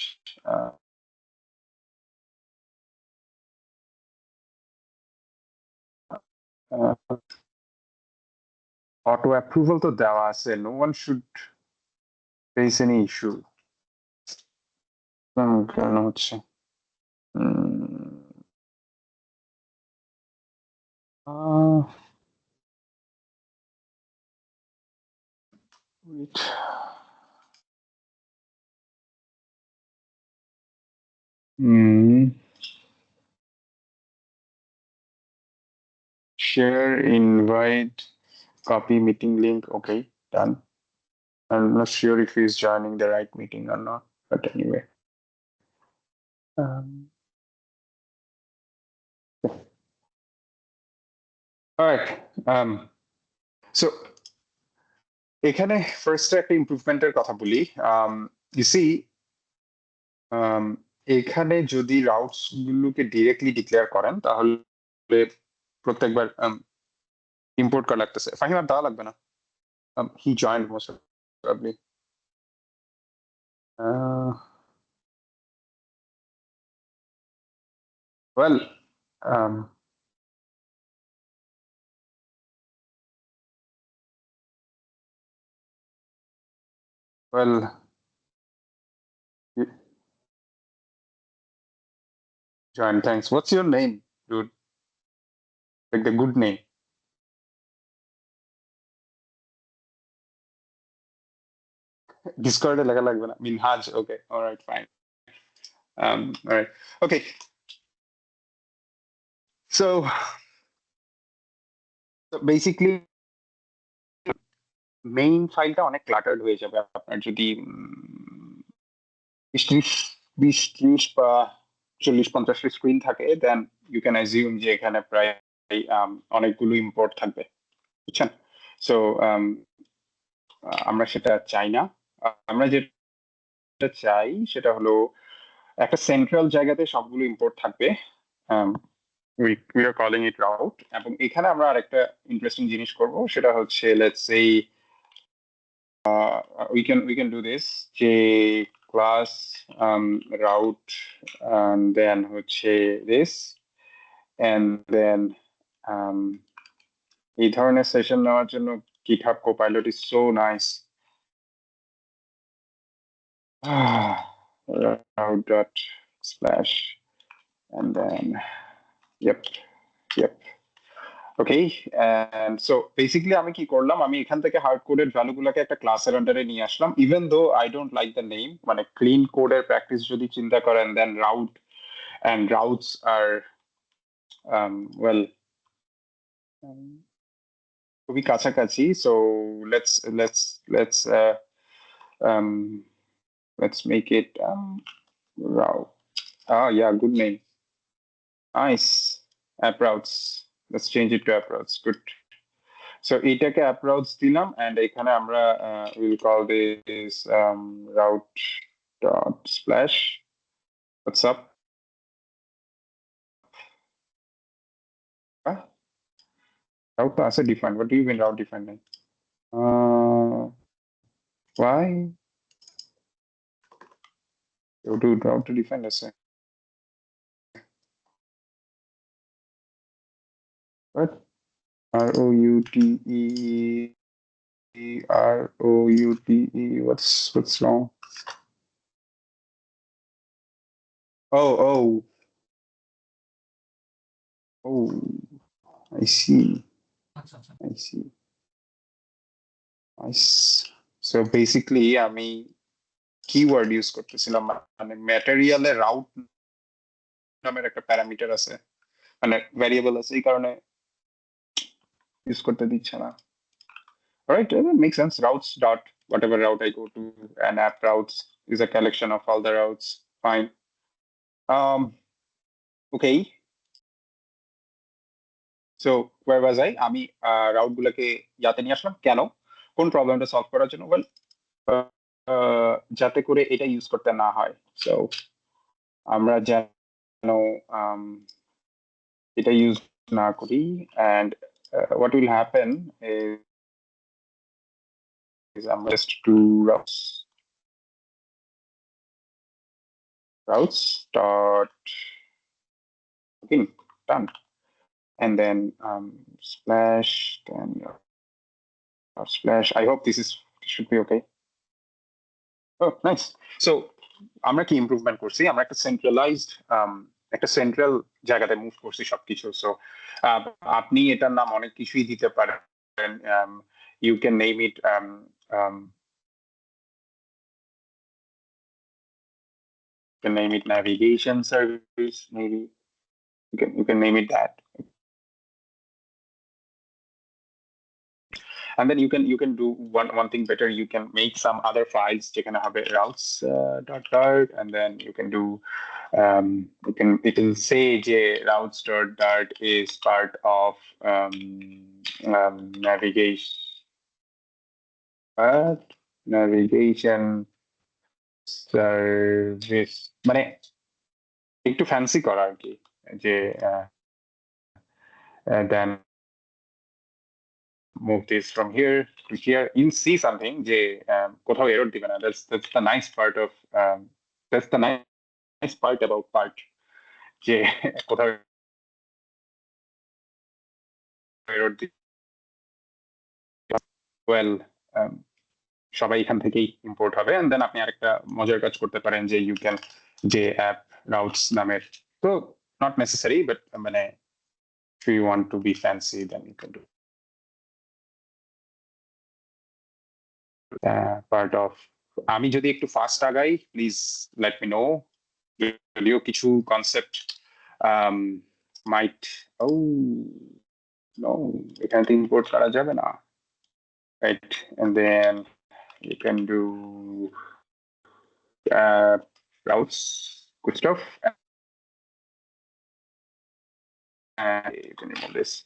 Auto approval to দেওয়া আছে, no one should face any issue. কেন হচ্ছে? Wait. Share invite, copy meeting link. Okay, done. I'm not sure if he's joining the right meeting or not, but anyway. All right. So এখানে first একটা ইমপ্রুভমেন্টের কথা বলি। You C, এখানে যদি routes গুলোকে directly declare করেন তাহলে প্রত্যেকবার ইম্পোর্ট করা লাগতেছে। ফাহিম আর দেওয়া লাগবে না, he joined most probably. Well, John, thanks. What's your name, dude? Like the good name. Discord লাগা লাগবে না, Minhaj. Okay, all right, fine. All right, okay. So basically main ফাইলটা অনেক ক্লাটার্ড হয়ে যাবে আপনার যদি 20-30 বা 40-50 স্ক্রিন থাকে, দেন ইউ ক্যান অ্যাজিউম যে এখানে প্রায় অনেকগুলো ইম্পোর্ট থাকবে, বুঝছেন? সো আমরা সেটা চাই না। আমরা যেটা চাই সেটা হলো একটা সেন্ট্রাল জায়গাতে সবগুলো ইম্পোর্ট থাকবে, we are calling it route, এবং এখানে আমরা আরেকটা ইন্টারেস্টিং জিনিস করব, সেটা হচ্ছে let's say we can do this যে class route and then হচ্ছে this, and then এই ধরনের সেশন নেওয়ার জন্য GitHub Copilot is so nice. Route.splash and then yep. Okay, and so basically আমি কি করলাম, আমি এখান থেকে হার্ড কোডের ভ্যালুগুলোকে একটা ক্লাসের আন্ডারে নিয়ে আসলাম, even though I don't like the name, মানে ক্লিন কোডের প্র্যাকটিস যদি চিন্তা করেন, then route and routes are well খুবই কাছাকাছি, so let's make it route. Yeah, good name. Nice. App routes. Let's change it to app routes. Good. So এটাকে app routes দিলাম, and এখানে আমরা we'll call this route dot splash. What's up? Route as a defined. What do you mean route defined? Why? You do route to define as a what? ROUTE. ROUTE. What's wrong? Oh. I see. Nice. So basically, আমি keyword use করতেছিলাম, মানে ম্যাটেরিয়ালে route নামের একটা parameter আছে, মানে variable আছে, এই কারণে ইউজ করতে দিচ্ছে না। Alright, that makes sense. Routes dot whatever route I go to, and app routes is a collection of all the routes. Fine. Okay. So where was I? আমি রাউট গুলোকে ইয়াতে নিয়ে আসলাম কেন, কোন প্রবলেমটা সলভ করার জন্য? ওয়েল, যাতে করে এটা ইউজ করতে না হয়। সো আমরা যেন এটা ইউজ না করি, and what will happen is I'm just do routes dot again done, and then splash, then splash. I hope this should be okay. Oh, nice. So আমরা কি ইমপ্রুভমেন্ট করছি, আমরা একটা সেন্ট্রালাইজড একটা সেন্ট্রাল জায়গাতে মুভ করছি সবকিছু। সো আপনি এটার নাম অনেক কিছুই দিতে পারেন, you can name it navigation service, maybe you can name it that, and then you can do one thing better. You can make some other files যেখানে হবে routes .dart, and then you can do it will say যে routes .dart is part of navigation service, মানে একটু fancy করা আর কি, যে then move this from here to here. You see something যে কোথাও এরর দিবে না। That's the nice part of that's the nice part about part, যে কোথাও এরর দিবে। ওয়েল, সবাই এখান থেকেই ইম্পোর্ট হবে, and then আপনি আরেকটা মজার কাজ করতে পারেন যে ইউ ক্যান যে অ্যাপ রাউটস নামের, তো নট নেসেসারি, বাট মানে if you want to be fancy then you can do part of. আমি যদি একটু ফাস্ট আগাই, প্লিজ লেট মি নো, যদিও কিছু কনসেপ্ট মাইট নো এখানে তো ইম্পোর্ট করা যাবে না, right? and then you can do routes, good stuff. And you can remove this.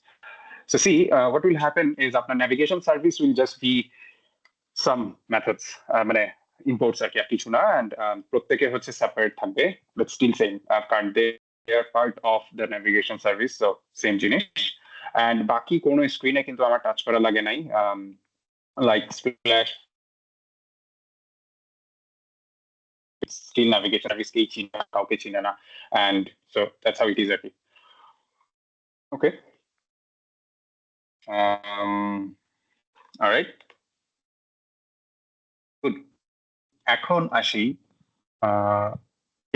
So see, what will happen is our navigation service will just be some methods, মানে imports আর কিছু না, and প্রত্যেকে হচ্ছে separate থাকবে, but still same, কারণ they are part of the navigation service, so same জিনিস। and বাকি কোনো স্ক্রিনে কিন্তু আমার টাচ করা লাগে নাই, like splash still navigation service কেই চিনে না, কাউকে চিনে না, and so that's how it is আর কি। Okay. Alright, good. এখন আসি,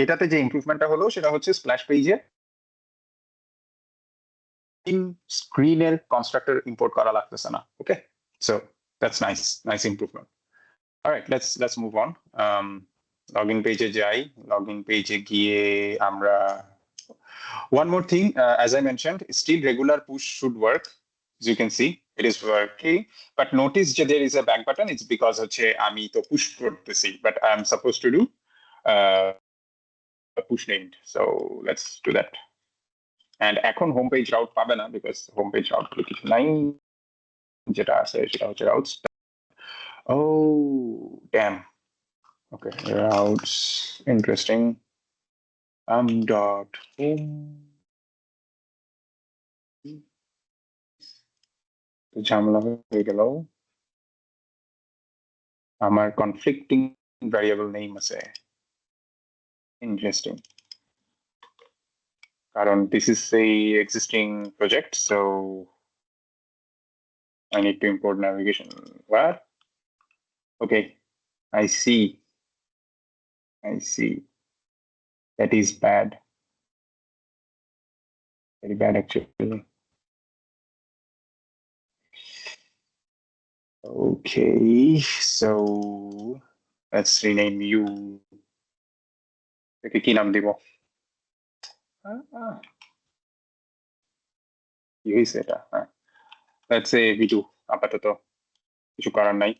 এটাতে যে ইমপ্রুভমেন্টটা হলো সেটা হচ্ছে স্প্ল্যাশ পেজে স্ক্রিনের কনস্ট্রাক্টর ইম্পোর্ট করা লাগতেছে না। Okay, so that's nice improvement. Alright, let's move on. Login পেজে যাই। লগইন পেজে গিয়ে আমরা one more thing, as I mentioned, still regular push should work. As you can see, it is working, but notice that there is a back button. It's because হচ্ছে আমি তো push করতেছি, but I'm supposed to do push named. So let's do that. And এখন home page route পাবে না because home page route গুলো কিছু নাই, যেটা আছে সেটা হচ্ছে routes. Oh damn. Okay, routes, interesting. Dot home. তো ঝামেলা হয়ে গেল, আমার কনফ্লিক্টিং ভ্যারিয়েবল নেম আছে। ইন্টারেস্টিং, কারণ this is a existing project, so I need to import navigation. What? Okay, I see. That is bad, very bad actually. Okay, so let's rename you. একে কি নাম দিব? কি হয়েছে এটা? let's say v2 আপাতত, কিছু করার নাই।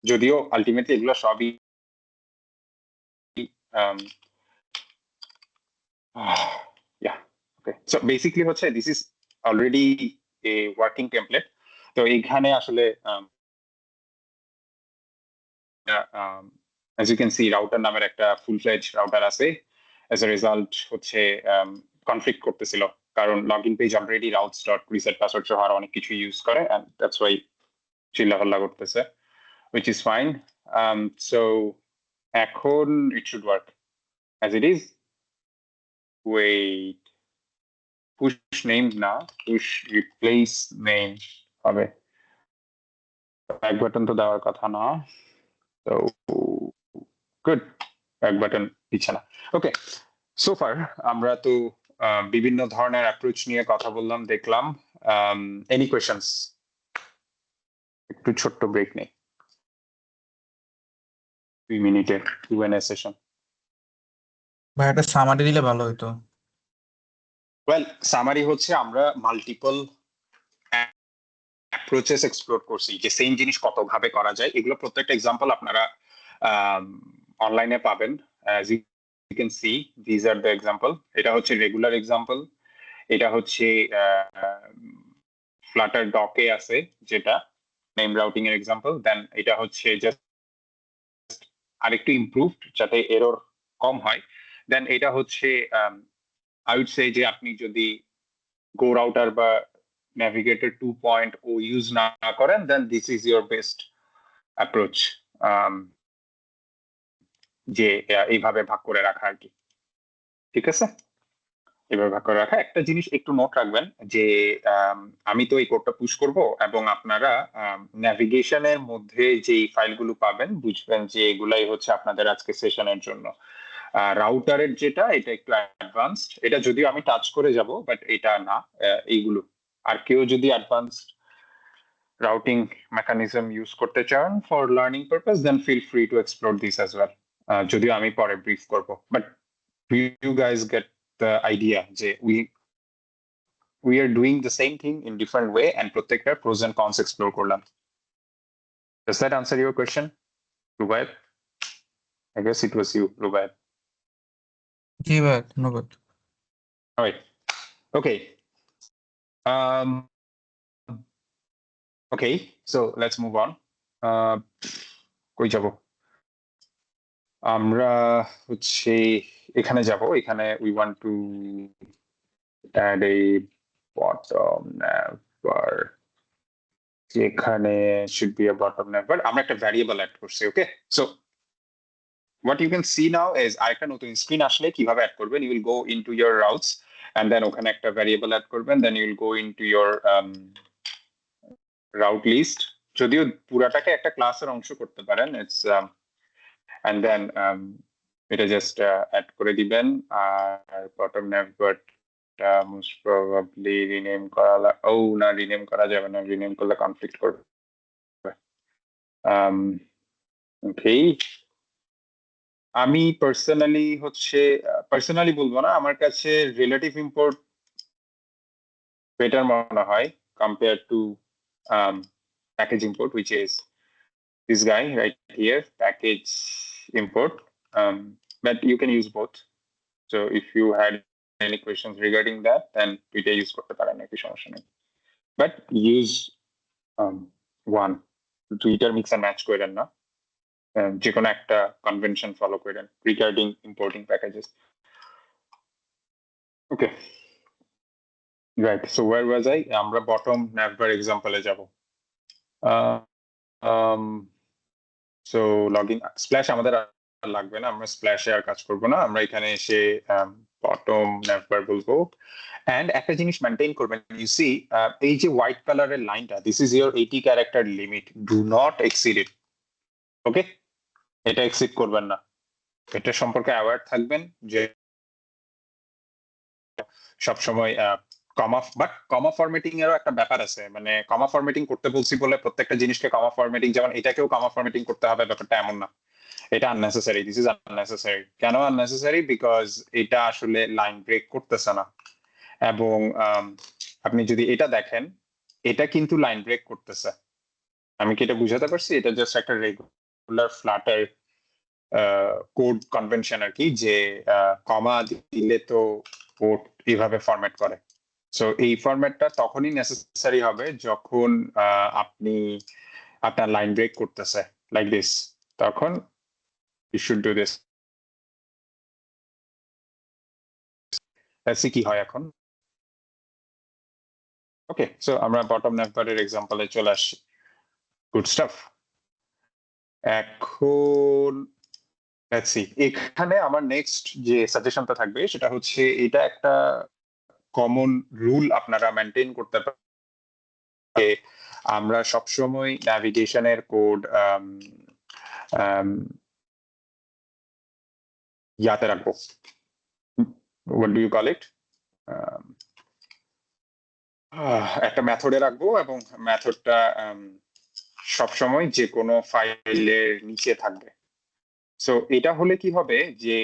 যদিও আলটিমেটলি এগুলো সবই yeah, okay, so basically হচ্ছে this is already a working template. তো এইখানে আসলে as you can see router নামের একটা full fledged router আছে। as a result হচ্ছে কনফ্লিক্ট করতেছিল, কারণ login page already routes.reset password সহ আর অনেক কিছু ইউজ করে, and that's why চিল্লাপাল্লা করতেছে, which is fine. So এখন it should work as it is. Wait, push name না, push replace name হবে। ব্যাক বাটন তো দেওয়ার কথা না, তো গুড, ব্যাক বাটন দিচ্ছে না। ওকে, সো ফার আমরা তো বিভিন্ন ধরনের অ্যাপ্রোচ নিয়ে কথা বললাম, দেখলাম। Any questions? একটু ছোট্ট ব্রেক নেই, 2 মিনিটের Q&A সেশন।
ভাই একটা সামারি দিলে ভালো হতো।
ওয়েল, সামারি হচ্ছে আমরা মাল্টিপল অ্যাপ্রোচেস এক্সপ্লোর করছি, যে সেম জিনিস কত ভাবে করা যায়, এগুলো প্রত্যেকটা এক্সাম্পল আপনারা অনলাইনে পাবেন। as you can see, these are the example. এটা হচ্ছে রেগুলার এক্সাম্পল, এটা হচ্ছে ফ্লাটার ডকে আছে যেটা নেম রাউটিং এর এক্সাম্পল, দেন এটা হচ্ছে জাস্ট আরেকটু ইমপ্রুভড যাতে এরর কম হয়, দেন এটা হচ্ছে আই উড সে যে আপনি যদি গো রাউটার বা Navigator 2.0 ইউজ না করেন, then this is your best approach, যে এইভাবে ভাগ করে রাখা আর কি। ঠিক আছে, এভাবে ভাগ করে রাখা। একটা জিনিস একটু নোট রাখবেন যে আমি তো এই কোডটা পুশ করব, এবং আপনারা ন্যাভিগেশনের মধ্যে যে ফাইলগুলো পাবেন বুঝবেন যে এগুলাই হচ্ছে আপনাদের আজকে সেশনের জন্য। রাউটারের যেটা, এটা একটু অ্যাডভান্সড, এটা যদিও আমি টাচ করে যাব, বাট এটা না, এইগুলো। আর কেউ যদি অ্যাডভান্সড রাউটিং মেকানিজম ইউজ করতে চান for learning purpose, then feel free to explore this as well, যদিও আমি পরে ব্রিফ করব। But you guys get the idea যে we are doing the same thing in different way, and প্রত্যেকটা pros and cons explore করলাম। Does that answer your question, Rubaib? I guess it was you, Rubaib.
জি ভাই, ধন্যবাদ।
All right, okay, okay, so let's move on. কই যাব? আমরা হচ্ছে এখানে যাব, এখানে we want to add a bottom navbar, যেখানে should be a bottom navbar, আমরা একটা ভ্যারিয়েবল অ্যাড করছি। ওকে, so what you can see now is আরেকটা নতুন স্ক্রিন আসলে কিভাবে অ্যাড করবেন, you will go into your routes and then ওখানে একটা ভ্যারিয়েবল অ্যাড করবেন, then you will go into your route list, যদিও পুরাটাকে একটা ক্লাসের অংশ করতে পারেন, it's and then এটা জাস্ট অ্যাড করে দিবেন। আর বটম নেভবার মোস্ট প্রবাবলি রিনেম করা না, রিনেম করা যাবে না, রিনেম করলে কনফ্লিক্ট করবে। ওকে, আমি পার্সোনালি বলবো না, আমার কাছে রিলেটিভ ইম্পোর্ট বেটার মনে হয় compare to package import, which is this guy right here, package import, but you can use both. So if you had any questions regarding that, then দুইটা use করতে পারেন, একই সমস্যা নেই, but use one, দুইটার mix and match করেন না, যে কোনো একটা কনভেনশন ফলো করেন regarding importing packages. Okay, right, so where was I? আমরা বটম ন্যাভবার এক্সাম্পলে যাব। সো লগইন স্প্ল্যাশ আমাদের আর লাগবে না, আমরা স্প্ল্যাশে আর কাজ করবো না, আমরা এখানে এসে বটম ন্যাভবার বলবো। এন্ড একটা জিনিস মেনটেন করবেন, ইউ সি এই যে হোয়াইট কালারের লাইনটা, this is your 80 character limit, do not exceed it. Okay, এটা এক্সিড করবেন না, এটা সম্পর্কে অ্যাওয়ার থাকবেন যে সবসময় কমা ফরম্যাটিং এরও একটা ব্যাপার আছে, মানে কমা ফরম্যাটিং করতে বলছি বলে প্রত্যেকটা জিনিসকে কমা ফরম্যাটিং, যেমন এটাকেও কমা ফরম্যাটিং করতে হবে, ব্যাপারটা এমন না, এটা আননেসেসারি, দিস ইজ আননেসেসারি। কেন আননেসেসারি? বিকজ এটা আসলে লাইন ব্রেক করতেছে না, এবং আপনি যদি এটা দেখেন, এটা কিন্তু লাইন ব্রেক করতেছে। আমি কি এটা বুঝাতে পারছি? এটা জাস্ট একটা রেগুলার ফ্লাটার কোড কনভেনশন আর কি, যে কমা দিলে তো কোড এইভাবে ফরম্যাট করে। সো এই ফরম্যাটটা তখনই নেসেসারি হবে যখন আপনার লাইন ব্রেক করতেছে লাইক দিস, তখন ইউ শুড ডু দিস। কি হয় এখন? ওকে, সো আমরা বটম ন্যাভবারের এক্সাম্পলে চলে আসছি। Good staff. এখন লেটস সি, এখানে আমার নেক্সট যে সাজেশনটা থাকবে সেটা হচ্ছে, এটা একটা কমন রুল আপনারা মেনটেন করতে পারেন, আমরা সবসময় ন্যাভিগেশনের কোড ইয়াতে রাখবো, what do you call it, একটা মেথডে রাখবো, এবং মেথডটা সবসময় যে কোনো ফাইলের নিচে থাকবে। সো এটা হলে কি হবে যে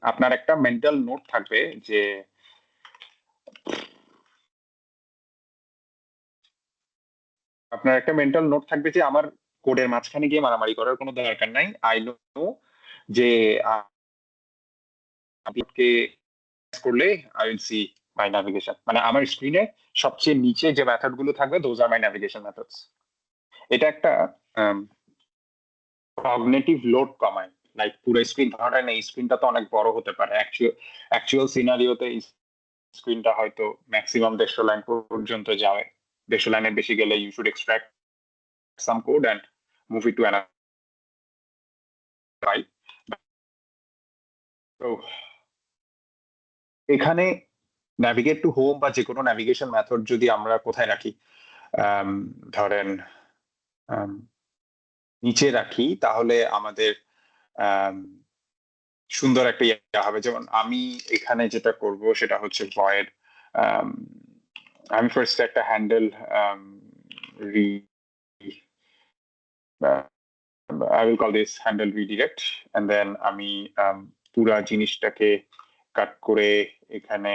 আপনার একটা মেন্টাল নোট থাকবে, যে আমার কোডের মাঝখানে গিয়ে মারামারি করার কোনো দরকার নাই। আই নো যে আপলোডকে করলে I will see my navigation, মানে আমার স্ক্রিনে সবচেয়ে নিচে যে মেথড গুলো থাকবে, those are my navigation methods. এটা একটা কগনিটিভ লোড কমায়, লাইক পুরো স্ক্রিন ধরাটা নেই, স্ক্রিনটা তো অনেক বড় হতে পারে, অ্যাকচুয়াল সিনারিওতে স্ক্রিনটা হয়তো ম্যাক্সিমাম 150 লাইন পর্যন্ত যাবে, 150 লাইনের বেশি গেলে you should extract some code and move it to another file. তো এখানে ন্যাভিগেট টু হোম বা যে কোনো ন্যাভিগেশন মেথড যদি আমরা কোথায় রাখি, ধরেন নিচে রাখি, তাহলে আমাদের সুন্দর একটা ইয়ে হবে। যেমন আমি এখানে যেটা করব সেটা হচ্ছে ভয়েড, আমি ফার্স্ট একটা handle I will call this handle redirect, and then আমি পুরা জিনিসটাকে কাট করে এখানে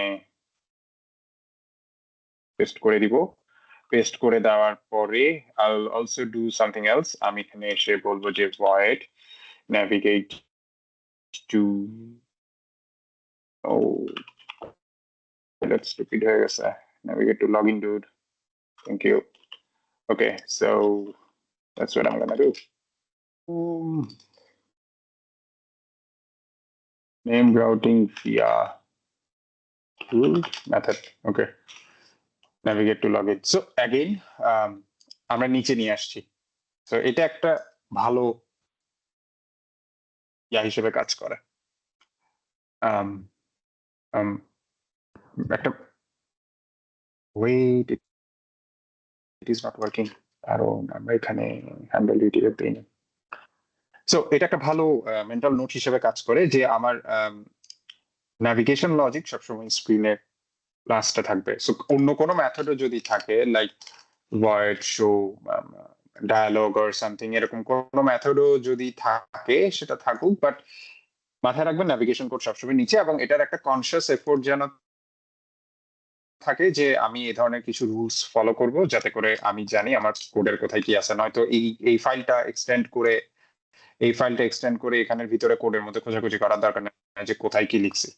পেস্ট করে দিব। পেস্ট করে দেওয়ার পরে I'll also do something else, আমি এখানে এসে বলবো যে void navigate to, oh that's stupid হয়ে গেছে, navigate to login dude, thank you. Okay, so that's what I'm gonna do. Name routing via method. Okay, navigate to login. So again আমরা নিচে নিয়ে আসছি। So এটা একটা ভালো হিসেবে কাজ করে। আম, আম, একটা wait, it is not working, কারণ আমরা এখানে হ্যান্ডেল ডিটেল দিই না। সো এটা একটা ভালো মেন্টাল নোট হিসেবে কাজ করে যে আমার ন্যাভিগেশন লজিক সবসময় স্ক্রিনের লাস্টে থাকবে। সো অন্য কোনো মেথডও যদি থাকে, like void show, dialog or something, এরকম কোনো মেথডও যদি থাকে সেটা থাকুক, বাট মাথায় রাখবেন ন্যাভিগেশন কোড সবসময় নিচে, এবং এটার একটা কনসিয়াস এফোর্ট যেন থাকে যে আমি এই ধরনের কিছু রুলস ফলো করব যাতে করে আমি জানি আমার কোডের কোথায় কি আছে। নয়তো এই ফাইলটা এক্সটেন্ড করে এখানের ভিতরে কোডের মধ্যে খোঁজাখুঁজি করার দরকার নেই যে কোথায় কি লিখছি।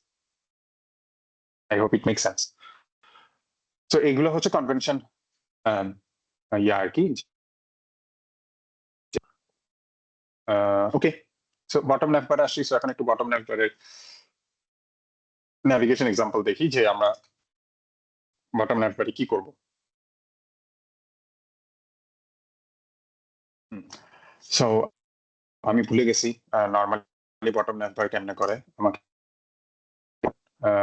I hope it make sense. তো এগুলো হচ্ছে কনভেনশন আর কি। ওকে, সো বটম ন্যাভবারে আসছি। সো এখন একটু বটম ন্যাভবারের ন্যাভিগেশন এক্সাম্পল দেখি যে আমরা বটম ন্যাভবারে কি করব। সো আমি ভুলে গেছি নর্মালি বটম ন্যাভবার কেমনে করে, আমাকে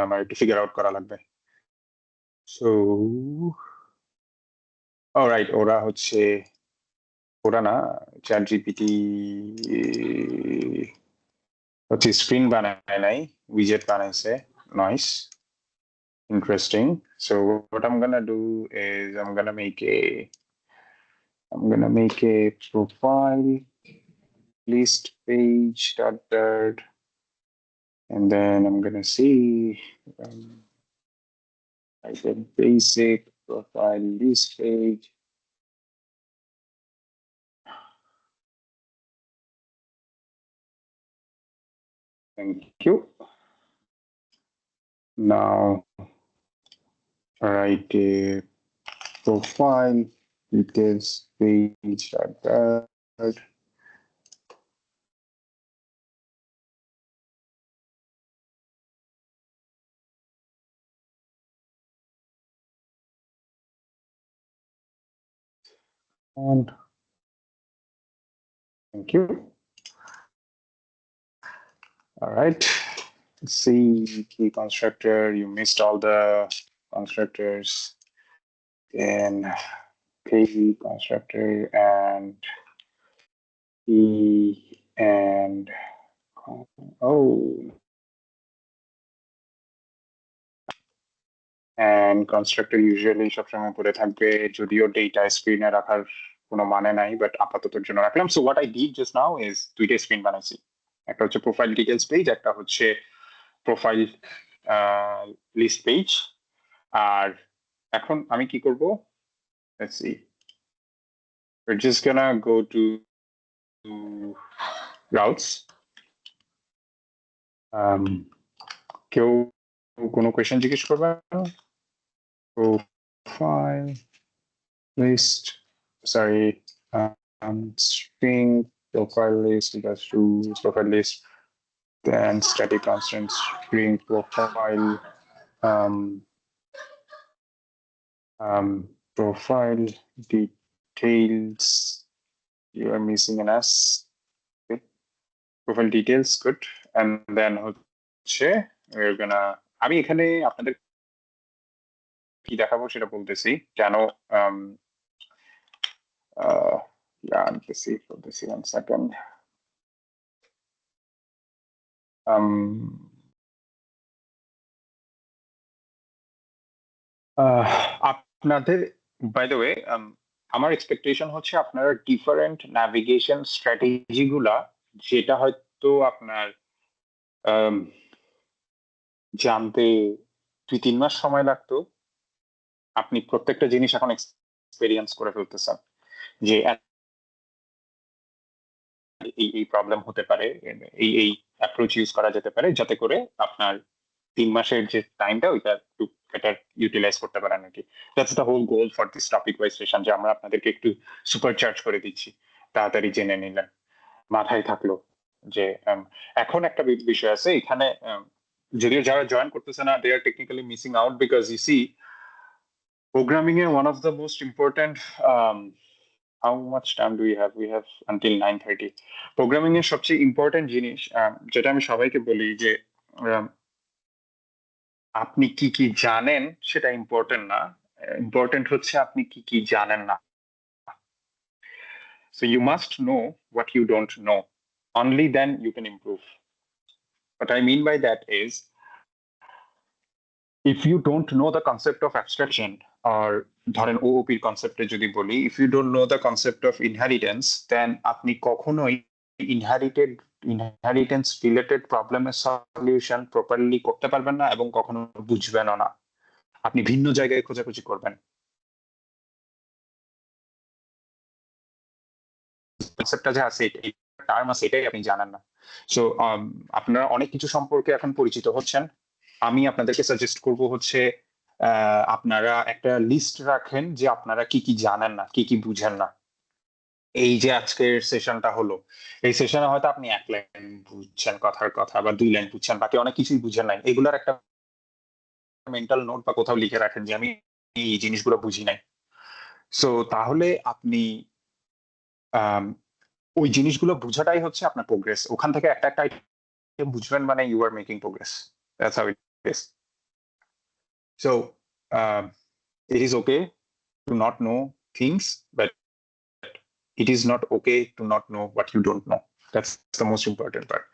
আমার একটু ফিগার আউট করা লাগবে। সো অলরাইট, ওরা না, চ্যাট জিপিটি হচ্ছে স্ক্রিন বানায় নাই, উইজেট বানাইছে। Nice, interesting. So what I'm gonna do is I'm gonna make a profile list page dot and then I'm gonna see I said basic profile list page. Thank you. Now write a profile details page dot on. Thank you. All right. Let's see key constructor. You missed all the constructors. Then key constructor and key and and constructor usually সবসময় পড়ে থাকবে, যদিও data স্ক্রিনে রাখার কোনো মানে নাই, but আপাততর জন্য রাখলাম। So what I did just now is দুইটা স্ক্রিন বানাইছি, একটা হচ্ছে প্রোফাইল ডিটেলস পেজ, একটা হচ্ছে প্রোফাইল লিস্ট পেজ। আর এখন আমি কি করব, let's see, we're just gonna go to routes. কেউ কোনো কোয়েশ্চেন জিজ্ঞেস করবে? Profile list, sorry, string profile list equals to profile list, then static constant string profile profile details. You are missing an S. Okay. Profile details, good. And then হচ্ছে we're gonna, আমি এখানে আপনাদের কি দেখাবো সেটা বলতেছি কেন। বলতেছি 1 second. আপনাদের বাই দ্য ওয়ে, আমার এক্সপেকটেশন হচ্ছে আপনারা ডিফারেন্ট ন্যাভিগেশন স্ট্র্যাটেজি গুলা, যেটা হয়তো আপনার জানতে 2-3 মাস সময় লাগতো, আপনি প্রত্যেকটা জিনিস এখন এক্সপেরিয়েন্স করে ফেলতেছেন যে এই প্রবলেম হতে পারে, এই অ্যাপ্রোচ ইউজ করা যেতে পারে, যাতে করে আপনার 3 মাসের যে টাইমটা ওইটা একটু বেটার ইউটিলাইজ করতে পারেন আর কি। That's the whole goal for this topic wise session, যে আমরা আপনাদেরকে একটু সুপার চার্জ করে দিচ্ছি, তাড়াতাড়ি জেনে নিলেন, মাথায় থাকলো যে এখন একটা বিষয় আছে এখানে, যদিও যারা জয়েন করতেছে না, they are technically missing out, because you see programming a one of the most important how much time do we have? We have until 9:30. Programming এর সবচেয়ে ইম্পর্টেন্ট জিনিস যেটা আমি সবাইকে বলি যে আম, আপনি কি কি জানেন সেটা ইম্পর্টেন্ট না, ইম্পর্টেন্ট হচ্ছে আপনি কি কি জানেন না। So you must know what you don't know. Only then you can improve. What I mean by that is, if you don't know the concept of abstraction, or ধরেন OOP এর কনসেপ্টে যদি বলি, if you don't know the concept of inheritance, then আপনি কখনোই inheritance related প্রবলেমের solution properly করতে পারবেন না এবং কখনো বুঝবেনও না। আপনি ভিন্ন জায়গায় খোঁজাখুঁজি করবেন। কনসেপ্টটা যে আছে, টার্ম আছে, এটাই আপনি জানেন না। সো আপনারা অনেক কিছু সম্পর্কে এখন পরিচিত হচ্ছেন। আমি আপনাদেরকে সাজেস্ট করব হচ্ছে আপনারা একটা লিস্ট রাখেন যে আপনারা কি কি জানেন না, কি কি বুঝেন না। এই যে আজকের সেশনটা হলো, এই সেশনে হয়তো আপনি 1 লাইন বুঝছেন কথার কথা, বা 2 লাইন বুঝছেন, বাকি অনেক কিছুই বুঝেন নাই। এগুলোর একটা মেন্টাল নোট বা কোথাও লিখে রাখেন যে আমি এই জিনিসগুলো বুঝি নাই। সো তাহলে আপনি ওই জিনিসগুলো বুঝাটাই হচ্ছে আপনার প্রোগ্রেস। ওখান থেকে একটা একটা আইটেম বুঝবেন মানে you are making progress. That's how it is. So it is okay to not know things, but it is not okay to not know what you don't know. That's the most important part.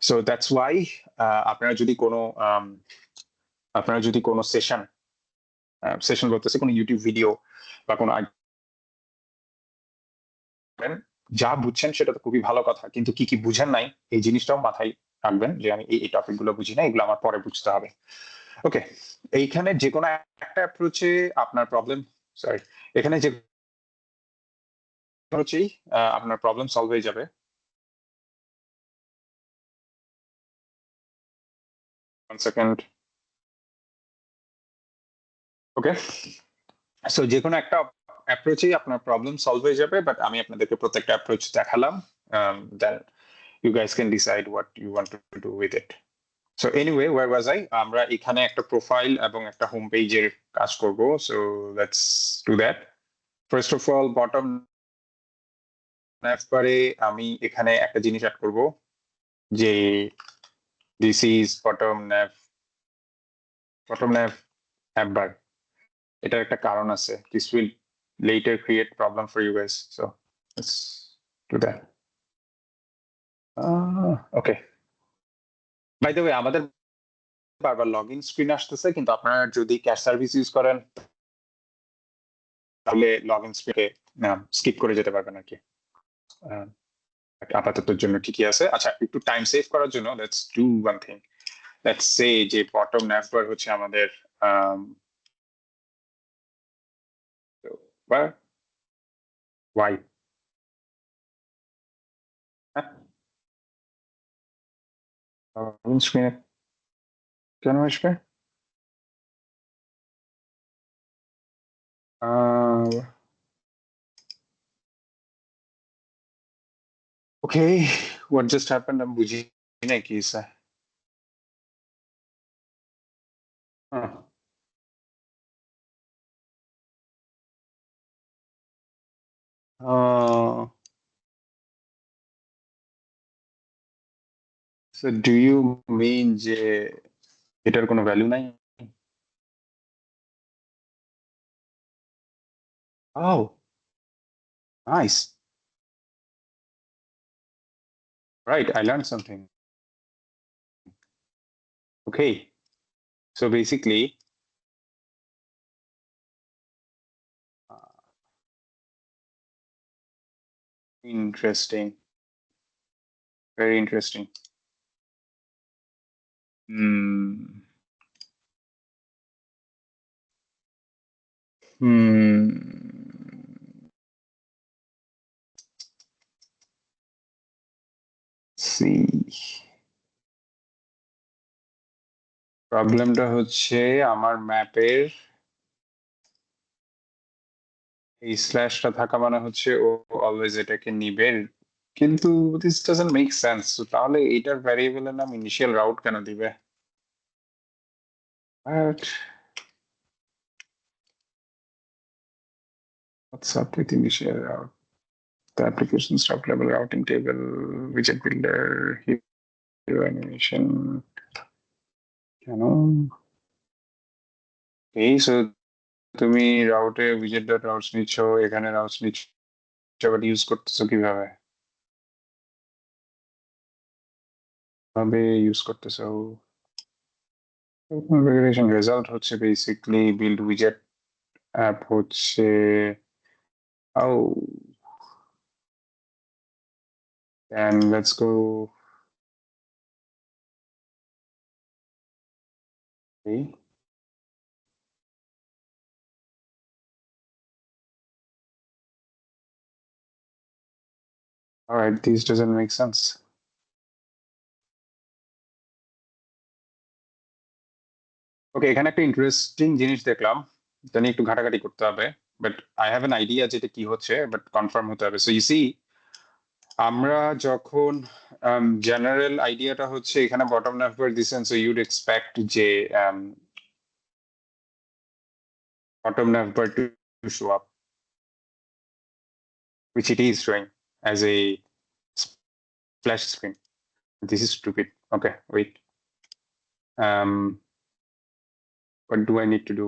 So that's why আপনারা যদি কোনো session বলতেছে কোনো YouTube video বা কোনো যা বুঝছেন সেটা তো খুবই ভালো কথা, কিন্তু কি কি বুঝেন নাই এই জিনিসটাও মাথায় রাখবেন যে আমি এই টপিক গুলো বুঝি না, এগুলো আমার পরে বুঝতে হবে। ওকে, এইখানে যে কোনো একটা অ্যাপ্রোচে আপনার প্রবলেম, সরি, এখানে যে অ্যাপ্রোচেই আপনার প্রবলেম সলভ হয়ে যাবে। One second. ওকে, সো যে কোনো একটা অ্যাপ্রোচেই আপনার প্রবলেম সলভ হয়ে যাবে, বাট আমি আপনাদেরকে প্রত্যেকটা অ্যাপ্রোচ দেখালাম। দেন you guys can decide what you want to do with it. So anyway, where was I? আমরা এখানে একটা প্রোফাইল এবং একটা হোম পেজের কাজ করব। So let's do that. First of all, bottom nav বারে আমি এখানে একটা জিনিস অ্যাড করব যে this is bottom nav nav bar. এটার একটা কারণ আছে। This will later create problem for you guys. So let's do that. Okay. By the way, আমাদের বারবার লগইন স্ক্রিন আসতেছে, কিন্তু আপনারা যদি ক্যাশ সার্ভিস ইউজ করেন তাহলে লগইন স্ক্রিনে স্কিপ করে যেতে পারবেন আর কি। আপাততর জন্য ঠিকই আছে। আচ্ছা, একটু টাইম সেভ করার জন্য let's do one thing. Let's say যে বটম nav বার হচ্ছে আমাদের ওয়াই, লগইন স্ক্রিনে কেন আসবে? ওকে, হোয়াট জাস্ট হ্যাপেন্ড আমি বুঝি না কি sir. So do you mean যে এটার কোনো ভ্যালু নাই? Oh, nice. Right, I learned something. Okay, so basically, interesting, very interesting. Hmm. See, প্রবলেমটা হচ্ছে আমার ম্যাপের এই স্ল্যাশটা থাকা মানে হচ্ছে ও অলওয়েজ এটাকে নিবে, কিন্তু দিস ডাজন্ট মেক সেন্স। তাহলে এটার ভ্যারিয়েবলের নাম ইনিশিয়াল রাউট কেন দিবে? But What's up with initial route? The application stock level routing table, widget builder, hero animation. কেন? এই সো তুমি রাউটে widget ডট routes নিচ্ছ, এখানে routes নিচ্ছ, আবার ইউজ করতেছো কিভাবে? ভাবে ইউজ করতেছো? কনফিগারেশন রেজাল্ট হচ্ছে বেসিক্যালি বিল্ড উইজেট অ্যাপ হচ্ছে ও and let's go okay. All right, this doesn't make sense. ওকে, এখানে একটা ইন্টারেস্টিং জিনিস দেখলাম, এটা নিয়ে একটু ঘাটাঘাটি করতে হবে, but I have an idea যেটা কি হচ্ছে, বাট কনফার্ম হতে হবে। সো ইউ সি, আমরা যখন জেনারেল আইডিয়াটা হচ্ছে এখানে বটম নাম্বার দিছেন, সো ইউড এক্সপেক্ট যে bottom navbar to show up, which it is showing as a splash screen. This is stupid. Okay, wait. What do I need to do?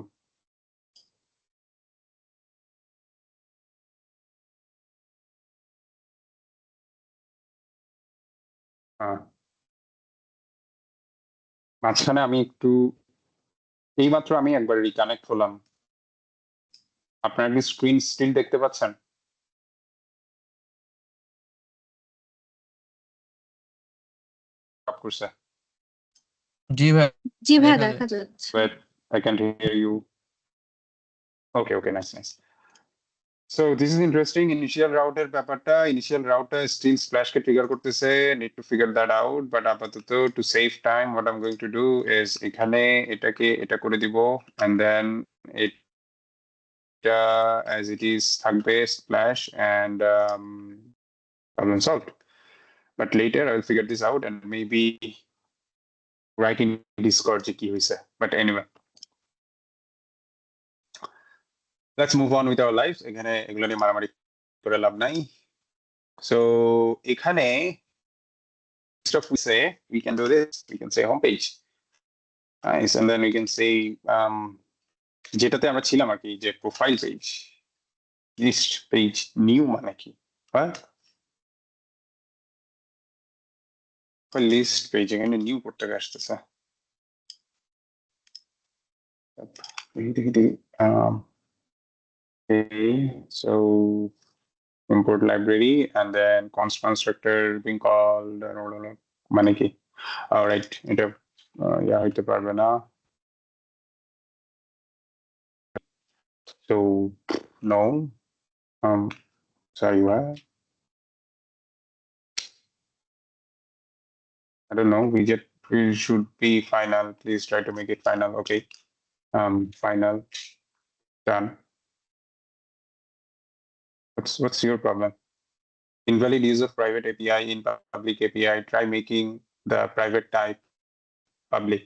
মাঝখানে আমি একটু এইমাত্র আমি একবার রিকানেক্ট হলাম। আপনারা কি স্ক্রিন স্টিল দেখতে পাচ্ছেন? অফ করছে।
জি ভাই
জি ভাইয়া
দেখা
দেখা যাচ্ছে।
But I can't hear you. Okay, nice. So this is interesting. Initial router ব্যাপারটা, initial router still splash কে trigger করতেছে, need to figure that out. But আপাতত to save time, what I'm going to do is এখানে এটাকে এটা করে দিব, and then এটা as it is থাকবে splash, and problem solved. But later I'll figure this out and maybe write in Discord যে কি হয়েছে. But anyway, let's move on with our lives. এখানে এগুলো নিয়ে মারামারি করে লাভ নাই। So এখানে stuff we say, we can do this, we can say homepage. Nice, and then we can say যেটাতে আমরা ছিলাম আর কি, যে profile page, list page, new মানে কি? লিস্ট পেজ, এখানে নিউ করতে আসতেছে। Okay, so import library and then const constructor being called মানে কি? All right, এটা হইতে পারবে না। So no, sorry, what? I don't know. We should be final. Please try to make it final. Okay. Final. Done. What's your problem? Invalid use of private API in public API. Try making the private type public.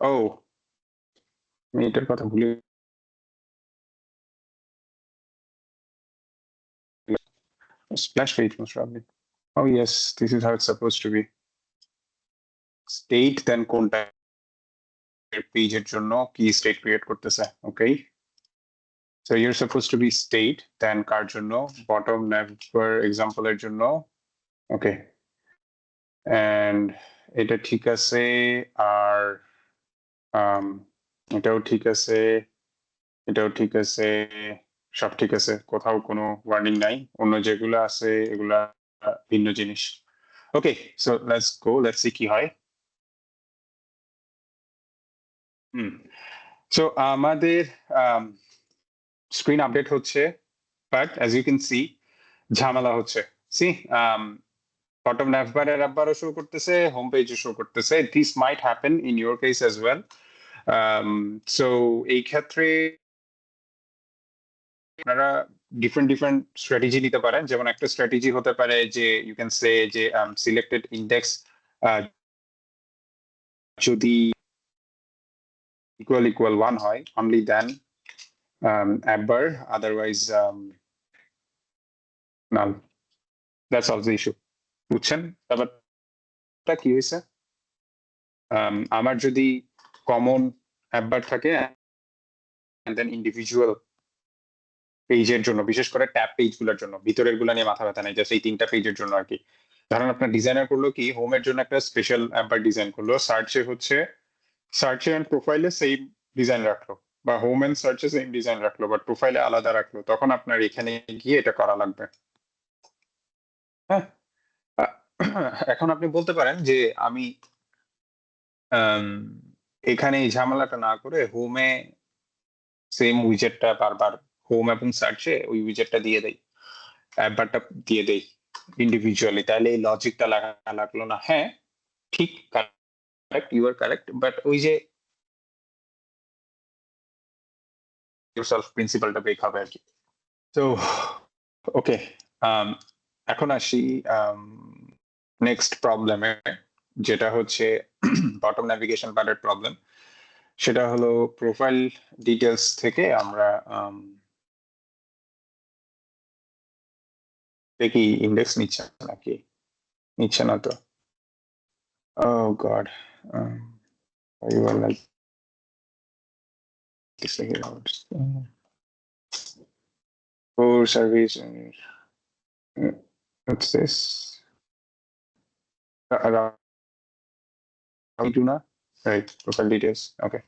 Oh, আমি এটার কথা ভুলে splash page most probably. Oh yes, this is how it's supposed to be. State then contact page এর জন্য কি state create করতেছে, okay? So you're supposed to be state then কার জন্য, bottom navbar example এর জন্য, okay? And এটা ঠিক আছে, আর এটাও ঠিক আছে, এটাও ঠিক আছে, সব ঠিক আছে, কোথাও কোনো ওয়ার্নিং নাই। অন্য যেগুলো আছে এগুলা ভিন্ন জিনিস। Okay, so let's go, let's see কি হয়। সো আমাদের স্ক্রিন আপডেট হচ্ছে, but as you can see ঝামেলা হচ্ছে। সি বটম ন্যাভবার এর আবারও শো করতেছে, হোম পেজও শো করতেছে। This might happen in your case as well. So এই ক্ষেত্রে আপনারা ডিফারেন্ট স্ট্র্যাটেজি নিতে পারেন। যেমন একটা স্ট্র্যাটেজি হতে পারে যে ইউ ক্যান সে যে সিলেক্টেড ইন্ডেক্স যদি equal 1 হয়, only then abbar, otherwise null. That solves the issue. বুঝছেন ব্যাপারটা কি হয়েছে? আমার যদি কমন abbar থাকে and then individual পেজের জন্য, বিশেষ করে ট্যাব পেজ গুলোর জন্য, ভিতরের গুলা নিয়ে মাথা ব্যথা নাই, জাস্ট এই 3টা পেজের জন্য আর কি। ধরেন আপনার ডিজাইনার করলো কি, হোমের জন্য একটা স্পেশাল অ্যাম্পার ডিজাইন করলো, সার্চে এন্ড প্রোফাইলে সেম ডিজাইন রাখলো, বা হোম এন্ড সার্চে সেম ডিজাইন রাখলো, বাট প্রোফাইলে আলাদা রাখলো, তখন আপনার এখানে গিয়ে এটা করা লাগবে। হ্যাঁ, এখন আপনি বলতে পারেন যে আমি এখানে এই ঝামেলাটা না করে হোমে সেম উইজেটটা বারবার, হোম এবং সার্চে ওই উইজেটটা দিয়ে দেই, অ্যাম্পারটা দিয়ে দেই ইন্ডিভিজুয়ালি, তাহলে এই লজিকটা লাগলো না। হ্যাঁ ঠিক, correct, you are correct, but ওই যে yourself প্রিন্সিপালটা ব্রেক হবে আর কি। তো ওকে, এখন আসি নেক্সট প্রবলেমে, যেটা হচ্ছে বটম ন্যাভিগেশন বারের প্রবলেম। সেটা হলো প্রোফাইল ডিটেলস থেকে আমরা দেখি ইন্ডেক্স নিচ্ছে নাকি নিচ্ছে না তো। Oh God, you are like this again. For service, what's this? How do not? Right, profile details. Okay.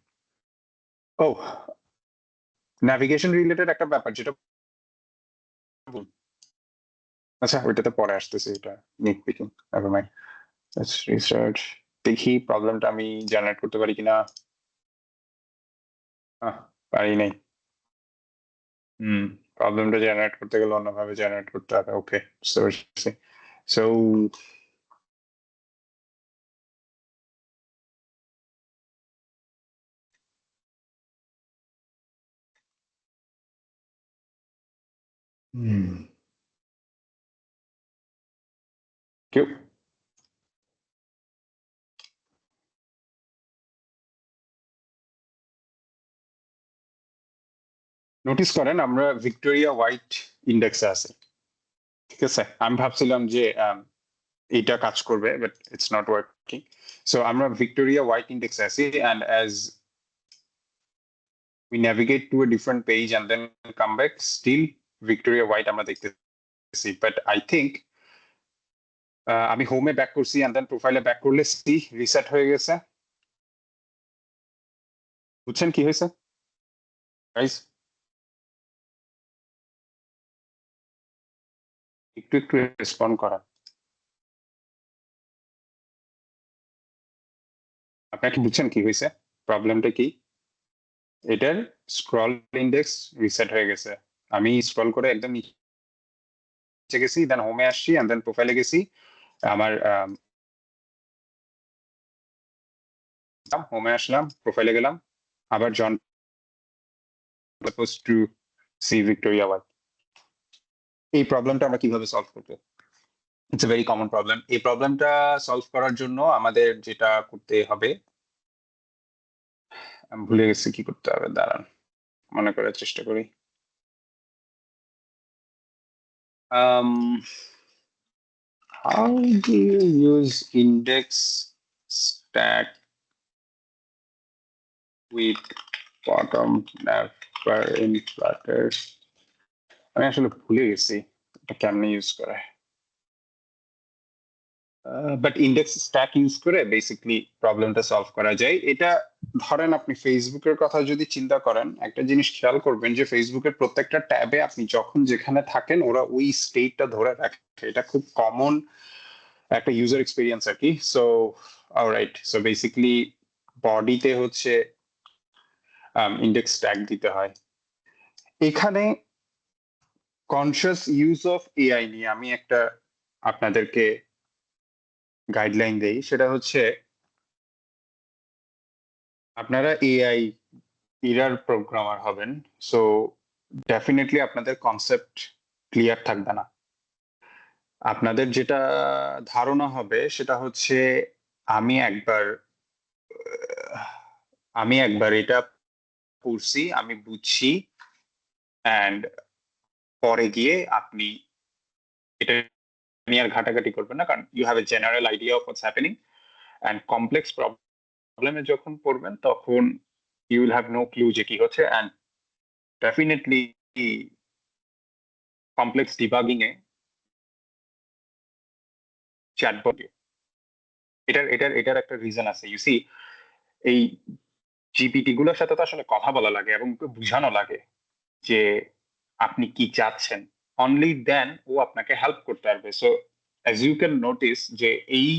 Oh, navigation related একটা ব্যাপার যেটা, আচ্ছা ওইটাতে পরে আসতেছে, এটা nitpicking, never mind. Let's research. দেখি প্রবলেমটা আমি জেনারেট করতে পারি কিনা। পারি নাই। প্রবলেমটা জেনারেট করতে গেলে অন্যভাবে জেনারেট করতে হবে। ওকে, বুঝতে পারছি। সো কেউ নোটিস করেন আমরা ভিক্টোরিয়া হোয়াইট ইন্ডেক্সে আছি, ঠিক আছে? আমি ভাবছিলাম যে এটা কাজ করবে, but it's not working. So আমরা ভিক্টোরিয়া হোয়াইট ইন্ডেক্সে আছি, and as we navigate to a different page and then come back, still Victoria White আমরা দেখতেছি, but I think আমি হোমে ব্যাক করছি and then প্রোফাইলে ব্যাক করলে সি রিসেট হয়ে গেছে। বুঝছেন কি হয়েছে গাইস? একটু রেসপন্ড করা, আপনারা কি বুঝছেন কি হয়েছে, প্রবলেমটা কি? এটার স্ক্রল ইন্ডেক্স রিসেট হয়ে গেছে। আমি স্ক্রল করে একদম নিচে গেছি, দেন হোমে আসছি, এন্ড দেন প্রোফাইলে গেছি, আমার হোমে আসলাম, প্রোফাইলে গেলাম, আবার জন supposed to see Victoria White। এই প্রবলেমটা আমরা কিভাবে সলভ করব? It's a very common problem. এই প্রবলেমটা সলভ করার জন্য আমাদের যেটা করতে হবে, আমি ভুলে গেছি কি করতে হবে, দাঁড়ান মনে করার চেষ্টা করি। How do you use index stack with bottom navbar in Flutter? আমি আসলে ভুলে গেছি এটা কেমনে ইউজ করে, বাট ইন্ডেক্স স্ট্যাক ইউজ করে বেসিক্যালি প্রবলেমটা সলভ করা যায়। এটা ধরেন আপনি ফেসবুকের কথা যদি চিন্তা করেন, একটা জিনিস খেয়াল করবেন যে ফেসবুকের প্রত্যেকটা ট্যাবে আপনি যখন যেখানে থাকেন ওরা ওই স্টেটটা ধরে রাখে, এটা খুব কমন একটা ইউজার এক্সপিরিয়েন্স আর কি। সো অলরাইট, সো বেসিক্যালি বডিতে হচ্ছে ইন্ডেক্স ট্যাগ দিতে হয়। এখানে কনসিয়াস ইউজ অফ এআই নিয়ে আমি একটা আপনাদেরকে গাইডলাইন দেই, সেটা হচ্ছে আপনারা এআই এরার প্রোগ্রামার হবেন, সো ডেফিনেটলি আপনাদের কনসেপ্ট ক্লিয়ার থাকবে না। আপনাদের যেটা ধারণা হবে সেটা হচ্ছে আমি একবার আমি একবার এটা পড়ছি, আমি বুঝছি, অ্যান্ড পরে গিয়ে আপনি এটা নিয়ে আর ঘাটাঘাটি করবেন না, কারণ you have a general idea of what's happening. And complex প্রবলেমে যখন পড়বেন তখন you will have no clue যে কি হচ্ছে। And definitely complex debugging a chatbot, এটার একটা রিজন আছে। ইউ সি, এই জিপিটি গুলোর সাথে তো আসলে কথা বলা লাগে এবং ওকে বুঝানো লাগে যে আপনি কি চাচ্ছেন, অনলি দেন ও আপনাকে হেল্প করতে পারবে। So as you can notice যে এই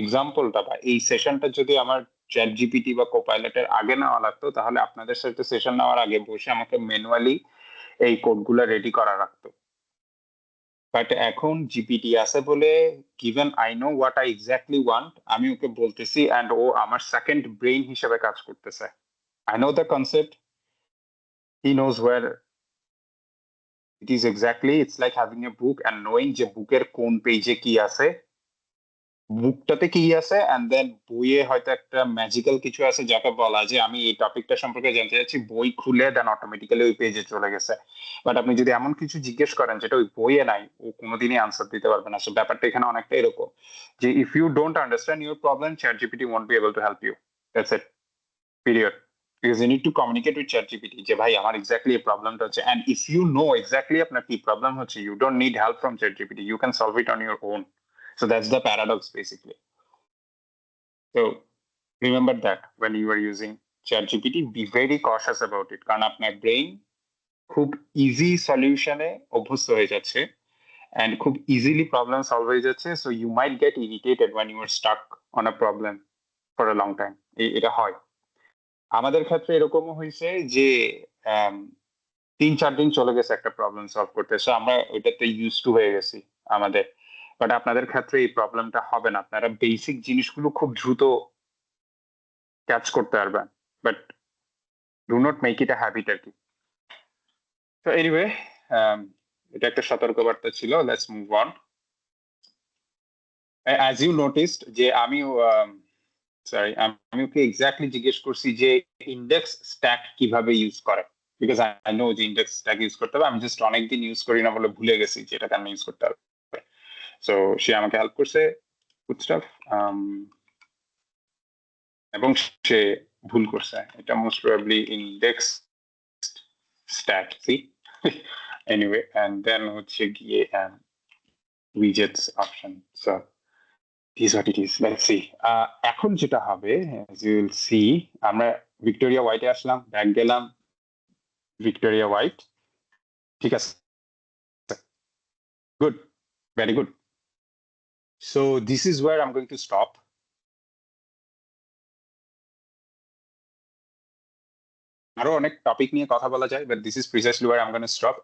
এক্সাম্পলটা বা এই সেশনটা যদি আমার চ্যাট জিপিটি বা কোপাইলটের আগে নেওয়া লাগতো, তাহলে আপনাদের সাথে সেশন নেওয়ার আগে বসে আমাকে ম্যানুয়ালি এই কোডগুলো রেডি করা রাখতো। বাট এখন জিপিটি আছে বলে, given I know what I exactly want, আমি ওকে বলতেছি অ্যান্ড ও আমার সেকেন্ড ব্রেইন হিসেবে কাজ করতেছে। I know the concept, he knows where it is exactly, it's like having a book and knowing যে বুকের কোন পেজে কি আছে, বুকটাতে কি আছে, এন্ড দেন বইয়ে হয়তো একটা ম্যাজিক্যাল কিছু আছে যাকে বলা যে আমি এই টপিকটা সম্পর্কে জানতে চাচ্ছি, বই খুলে দেন অটোমেটিক্যালি ওই পেজে চলে গেছে। বাট আপনি যদি এমন কিছু জিজ্ঞেস করেন যেটা ওই বইয়ে নাই, ও কোনোদিনই আনসার দিতে পারবে না। সো ব্যাপারটা এখানে অনেকটা এরকম যে if you don't understand your problem, ChatGPT won't be able to help you. That's it, period. Because you need to communicate with ChatGPT যে ভাই আমার এক্স্যাক্টলি এই প্রবলেমটা হচ্ছে, and if you know exactly আপনার কি প্রবলেম হচ্ছে, you don't need help from ChatGPT, you can solve it on your own. So that's the paradox basically. So remember that when you are using ChatGPT, be very cautious about it, কারণ আপনার brain খুব easy সলিউশনে অভ্যস্ত হয়ে যাচ্ছে and খুব easily problem solve হয়ে যাচ্ছে। So you might get irritated when you are stuck on a problem for a long time. এটা হয়। আমাদের ক্ষেত্রে এরকমও হয়েছে যে 3-4 দিন চলে গেছে একটা প্রবলেম সলভ করতে, সো আমরা ওইটাতে ইউজ টু হয়ে গেছি আমাদের। বাট আপনাদের ক্ষেত্রে এই প্রবলেমটা হবে না, আপনারা বেসিক জিনিসগুলো খুব দ্রুত ক্যাচ করতে পারবেন, but do not make it a habit আর কি। তো এনিওয়ে, এটা একটা সতর্কবার্তা ছিল। Let's move on. As you noticed যে আমিও আমি ওকে এক্স্যাক্টলি জিজ্ঞেস করছি যে ইন্ডেক্স স্ট্যাক কিভাবে ইউজ করে, বিকজ আই নো যে ইন্ডেক্স স্ট্যাক ইউজ করতে হবে, আমি জাস্ট অনেকদিন ইউজ করি না বলে ভুলে গেছি যে এটা কেন ইউজ করতে হবে। সো সে আমাকে হেল্প করছে গুড স্টাফ, এবং সে ভুল করছে, এটা most probably index stack see anyway, and then হচ্ছে গিয়ে widgets option. So is what it is. Let's see. এখন যেটা হবে, as you will see, আমরা ভিক্টোরিয়া হোয়াইটে আসলাম, ব্যাক গেলাম ভিক্টোরিয়া হোয়াইট, ঠিক আছে, good, very good. So this is where I am going to stop. আরো অনেক টপিক নিয়ে কথা বলা যায়, but this is precisely where I am gonna stop.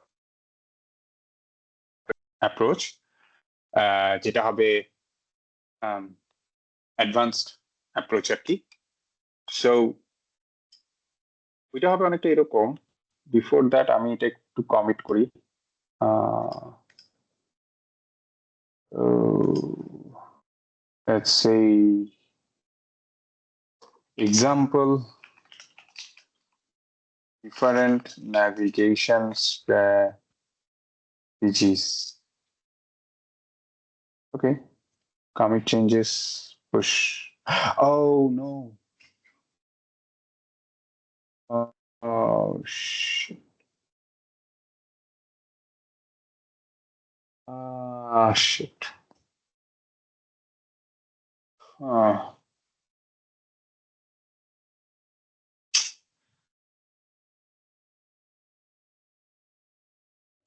Approach যেটা হবে অ্যাডভান্সড অ্যাপ্রোচ আর কি। সো ওইটা হবে অনেকটা এরকম। বিফোর দ্যাট আমি এটা একটু কমিট করি। Let's say example, different navigation strategies. Okay, commit changes, push. Oh no. Oh shit. Ah shit. Ah.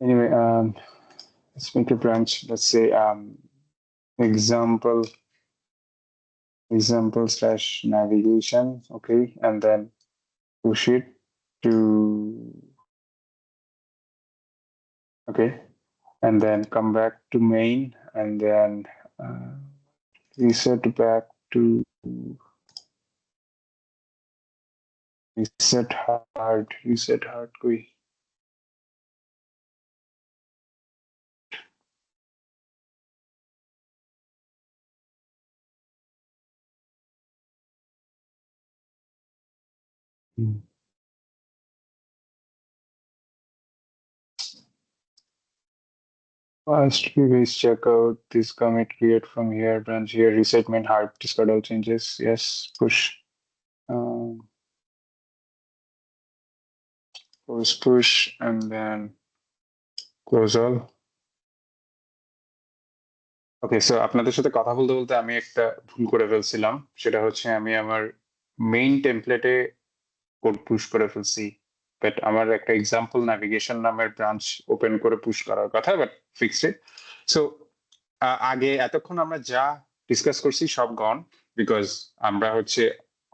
Anyway, let's make a branch. Let's say example slash navigation. Okay, and then push it to, okay, and then come back to main, and then reset back to reset hard koi First previous checkout, this commit create from here, branch here, resetment, hard discard all changes. Yes, push. Push, and then close all. Okay, so আপনাদের সাথে কথা বলতে বলতে আমি একটা ভুল করে ফেলছিলাম। সেটা হচ্ছে আমি আমার মেইন টেমপ্লেটে কোড পুশ করে ফেলছি, বাট আমার একটা এক্সাম্পল ন্যাভিগেশন নামের ব্রাঞ্চ ওপেন করে পুশ করার কথা, বাট ফিক্সড ইট। সো আগে এতক্ষণ আমরা যা ডিসকাস করছি সব গন, বিকজ আমরা হচ্ছে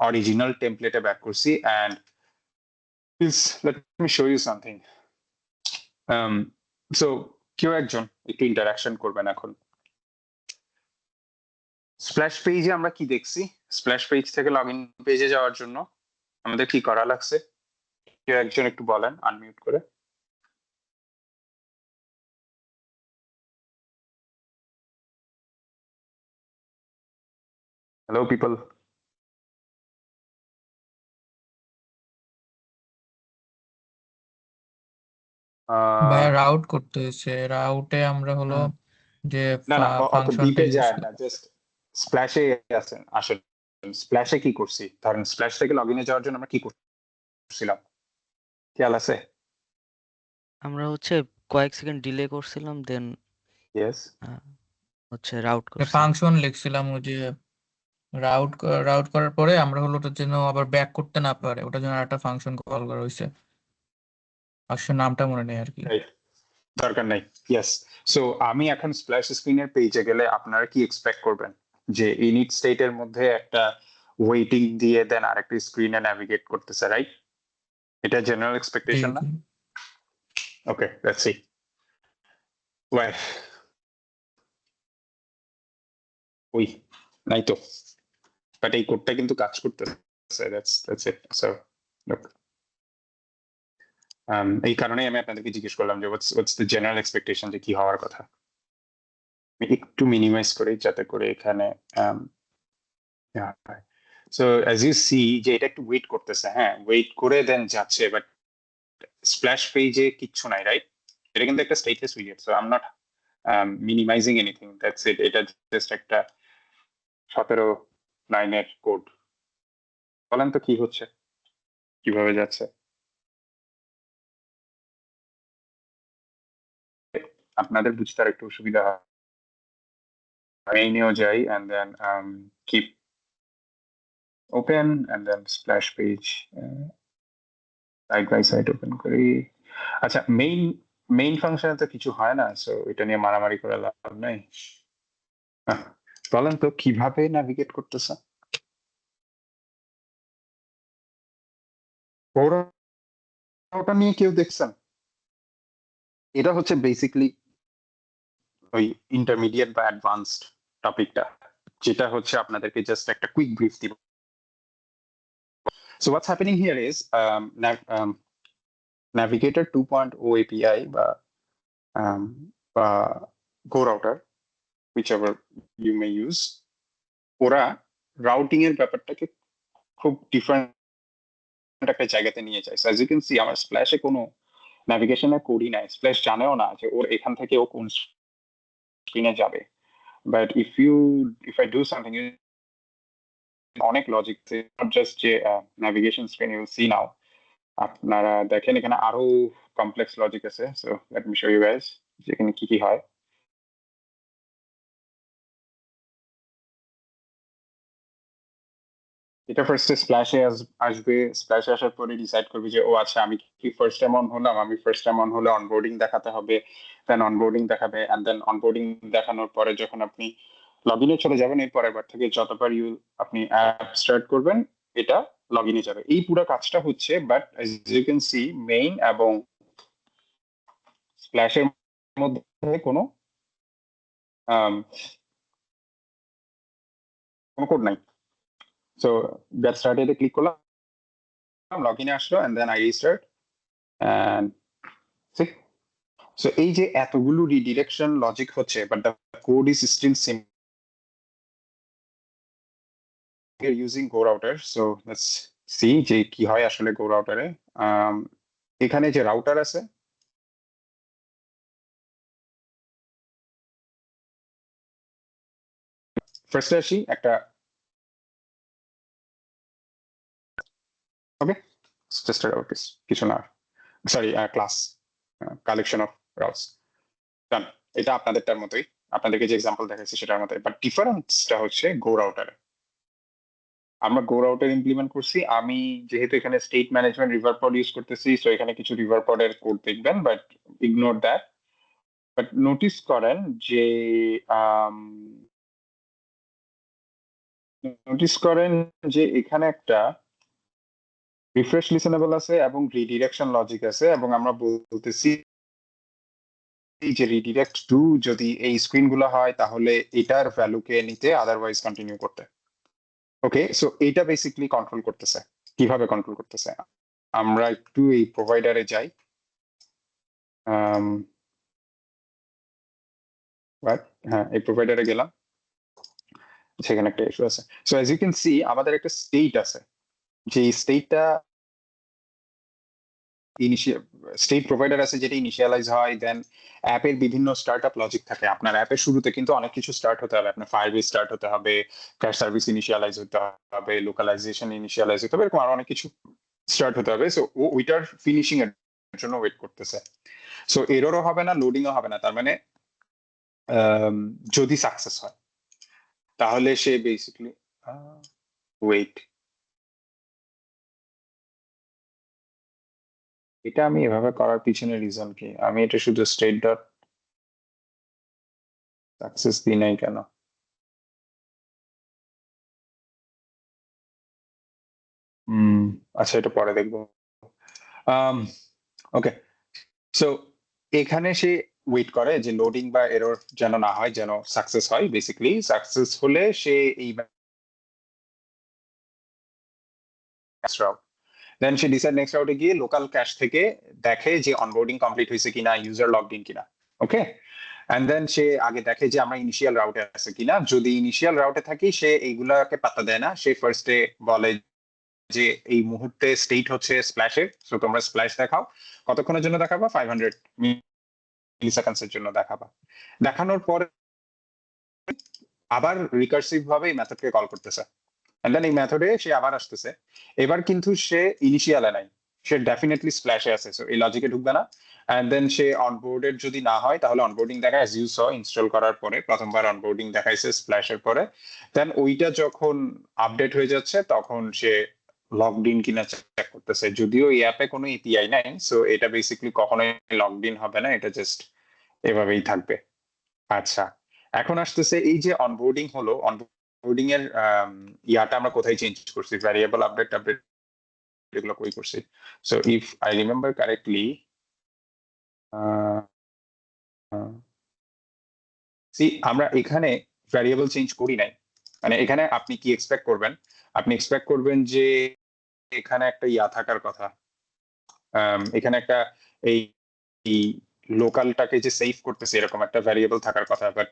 অরিজিনাল টেমপ্লেটে ব্যাক করছি। And please let me show you something. So কেউ একজন একটু ইন্টারাকশন করবেন এখন। স্প্ল্যাশ পেজে আমরা কি দেখছি? স্প্ল্যাশ পেজ থেকে লগ ইন পেজে যাওয়ার জন্য আমাদের কি করা লাগছে? কেউ একজন একটু বলেন আনমিউট করে। Hello people.
ভাইয়া রাউট করতে হয়েছে, রাউটে আমরা হলো যে
না না, অত
ফাংশনটা
ডিপে
ইউজ
যায় না, জাস্ট স্প্ল্যাশে আছেন আসলে। স্প্ল্যাশে কি করছি? ধরেন স্প্ল্যাশ থেকে লগ ইনে যাওয়ার জন্য আমরা কি করছিলাম খেয়াল আছে?
আমরা হচ্ছে কয়েক সেকেন্ড ডিলে করছিলাম, দেন
ইয়েস,
হচ্ছে রাউট করছিলাম।
ফাংশন লিখছিলাম, ওই যে রাউট করার পরে আমরা হলো ওটার জন্য আবার ব্যাক করতে না পারে, ওটার জন্য একটা ফাংশন কল করা হয়েছে। ফাংশন নামটা মনে নেই আর কি।
দরকার নাই। ইয়েস, সো আমি এখন স্প্ল্যাশ স্ক্রিনের পেজে গেলে আপনারা কি এক্সপেক্ট করবেন? যে ইনিট স্টেটের মধ্যে একটা ওয়েটিং দিয়ে দেন আরেকটা স্ক্রিনে ন্যাভিগেট করতেছে, রাইট? এটা জেনারেল এক্সপেকটেশন না? ওকে, লেটস সি ওয়াই। ওই নাই তো, বাট এই কোডটা কিন্তু কাজ করতেছে। That's it. সো লুক, এই কারণেই আমি আপনাদেরকে জিজ্ঞেস করলাম যে হোয়াটস দ্য জেনারেল এক্সপেকটেশন, যে কি হওয়ার কথা। আমি একটু মিনিমাইজ করি যাতে করে এখানে সো অ্যাজ ইউ সি যে এটা একটু ওয়েট করতেছে, হ্যাঁ ওয়েট করে দেন যাচ্ছে, বাট স্প্ল্যাশ পেজে কিচ্ছু নাই, রাইট? এটা কিন্তু একটা স্টেটলেস উইজেট, so I am not minimising anything, that's it. এটা জাস্ট একটা 17 লাইনের কোড। বলেন তো কি হচ্ছে, কিভাবে যাচ্ছে? আপনাদের বুঝতে আর একটু সুবিধা হয়। মেইনেও যাই and then keep open and then splash page side by side open করি। আচ্ছা, মেইন ফাংশনে তো কিছু হয় না, সো এটা নিয়ে মারামারি করে লাভ নাই। বলেন তো কিভাবে ন্যাভিগেট করতেছে? ওটা নিয়ে কেউ দেখছেন? এটা হচ্ছে বেসিক্যালি ওই ইন্টারমিডিয়েট বা অ্যাডভান্সড টপিকটা, যেটা হচ্ছে আপনাদেরকে জাস্ট একটা কুইক ব্রিফ দিব। So what's happening here is Navigator 2.0 API বা Go Router, whichever you may use, ওরা রাউটিং এর ব্যাপারটাকে খুব ডিফারেন্ট একটা জায়গাতে নিয়ে যায়। So as you can see, আমার স্প্ল্যাশে কোনো ন্যাভিগেশনের কোডই নাই, স্প্ল্যাশ জানেও না যে ওর এখান থেকে ও কোন স্ক্রিনে যাবে। But if I do something, অনেক লজিক, নট জাস্ট যে navigation screen you see now, আপনারা দেখেন এখানে আরো কমপ্লেক্স লজিক আছে। So let me show you guys যেখানে কি কি হয়। এটা ফার্স্টে স্প্ল্যাশে আসবে, স্প্ল্যাশে আসার পরে ডিসাইড করবে যে ও আচ্ছা আমি কি ফার্স্ট টাইম অন হলাম, আমি ফার্স্ট টাইম অন হলে অনবোর্ডিং দেখাতে হবে, দেন অনবোর্ডিং দেখাবে, এন্ড দেন অনবোর্ডিং দেখানোর পরে যখন আপনি লগ ইনে চলে যাবেন, এই পরের বার থেকে যতবার আপনি অ্যাপ স্টার্ট করবেন এটা লগ ইনে যাবে। এই পুরো কাজটা হচ্ছে, but as you can see main এবং স্প্ল্যাশের মধ্যে কোনো কোড নাই। সো গেট স্টার্টেড ক্লিক করলাম, লগ ইনে আসলো, and then I restart and see. So এই যে এতগুলো রিডিরেকশন লজিক হচ্ছে, but the code is still simple using Go Router. So let's see যে কি হয় আসলে গো রাউটারে। এখানে যে রাউটার আছে, ফার্স্টে আসি একটা, ওকে, জাস্ট রাউটার্স, কিছু না, sorry class collection of routes, done. এটা আপনাদেরটার মতোই, আপনাদেরকে যে এক্সাম্পল দেখাচ্ছি সেটার মতোই, বাট ডিফারেন্সটা হচ্ছে গো রাউটারে। আমরা গো রাউটার ইমপ্লিমেন্ট করছি, আমি যেহেতু এখানে স্টেট ম্যানেজমেন্ট রিভার পড ইউজ করতেছি, সো এখানে কিছু রিভার পডের কোড দেখবেন, but ignore that. But notice করেন যে এখানে একটা রিফ্রেশ লিসেনেবল আছে এবং রিডিরেকশন লজিক আছে, এবং আমরা বলতেছি যে রিডিরেক্ট টু যদি এই স্ক্রিন গুলো হয় তাহলে এটার ভ্যালুকে নিতে, আদারওয়াইজ কন্টিনিউ করতে। ওকে, সো এটা বেসিক্যালি কন্ট্রোল করতেছে। কিভাবে কন্ট্রোল করতেছে, আমরা একটু এই প্রোভাইডারে যাই। হ্যাঁ, এই প্রোভাইডারে গেলাম, সেখানে একটা ইস্যু আছে। So as you can see আমাদের একটা স্টেট আছে, যে স্টেটটা স্টেট প্রোভাইডার আছে যেটা ইনিশিয়ালাইজ হয়, দেন অ্যাপের বিভিন্ন স্টার্টআপ লজিক থাকে। আপনার অ্যাপের শুরুতে কিন্তু অনেক কিছু স্টার্ট হতে হবে, আপনার ফায়ারবেস স্টার্ট হতে হবে, ক্যাশ সার্ভিস ইনিশিয়ালাইজ হতে হবে, লোকালাইজেশন ইনিশিয়ালাইজ হতে হবে, এরকম আরো অনেক কিছু স্টার্ট হতে হবে। সো ওইটার ফিনিশিং এর জন্য ওয়েট করতেছে। সো এররও হবে না, লোডিংও হবে না, তার মানে যদি সাকসেস হয় তাহলে সে বেসিক্যালি ওয়েট, এটা আমি এভাবে করার পিছনে রিজন কি, আমি এটা শুধু স্টেট ডট সাকসেস দিই নাই কেন? আচ্ছা, এটা পরে দেখবো। ওকে, সো এখানে সে ওয়েট করে যে লোডিং বা এরর যেন না হয়, যেন সাকসেস হয়। বেসিক্যালি সাকসেস হলে সে এই রাউট, দেন সে ডিসাইড নেক্সট রাউটে গিয়ে লোকাল ক্যাশ থেকে দেখে যে অনবোর্ডিং কমপ্লিট হয়েছে কিনা, ইউজার লগড ইন কিনা। ওকে, এন্ড দেন সে আগে দেখে যে আমরা ইনিশিয়াল রাউটে আছে কিনা। যদি ইনিশিয়াল রাউটে থাকি সে এইগুলাকে পাত্তা দেয় না, সে ফার্স্টে বলে যে এই মুহূর্তে স্টেট হচ্ছে স্প্ল্যাশের, সো তোমরা স্প্ল্যাশ দেখাও। কতক্ষণের জন্য দেখাবা? 500 মিলি সেকেন্ডসের জন্য দেখাবা। দেখানোর পরে আবার রিকার্সিভ ভাবে এই মেথডকে কল করতেছে, এন্ড দেন এই মেথডে সে আবার আসতেছে। এবার কিন্তু সে ইনিশিয়ালে নাই, সে ডেফিনেটলি স্প্ল্যাশে আছে, সো এই লজিকে ঢুকবে না। এন্ড দেন সে অনবোর্ডেড যদি না হয় তাহলে অনবোর্ডিং দেখায়, অ্যাজ ইউ স ইনস্টল করার পরে প্রথমবার অনবোর্ডিং দেখাইছে স্প্ল্যাশের পরে, দেন ওইটা যখন আপডেট হয়ে যাচ্ছে তখন সে লগড ইন কিনা চেক করতেছে। যদিও এই অ্যাপে কোনো এপিআই নাই, সো এটা বেসিক্যালি কখনোই লগড ইন হবে না, এটা জাস্ট এভাবেই থাকবে। আচ্ছা, এখন আসতেছে এই যে অনবোর্ডিং হলো, অনবোর্ডিং এর ইয়াটা আমরা কোথায় চেঞ্জ করছি, ভ্যারিয়েবল আপডেট আপডেট এগুলো কই করছি। So if I remember correctly, আমরা এখানে ভ্যারিয়েবল চেঞ্জ করি নাই। মানে এখানে আপনি কি এক্সপেক্ট করবেন, আপনি এক্সপেক্ট করবেন যে এখানে একটা ইয়া থাকার কথা, এখানে একটা এই লোকালটাকে যে সেভ করতেছে এরকম একটা ভ্যারিয়েবল থাকার কথা, বাট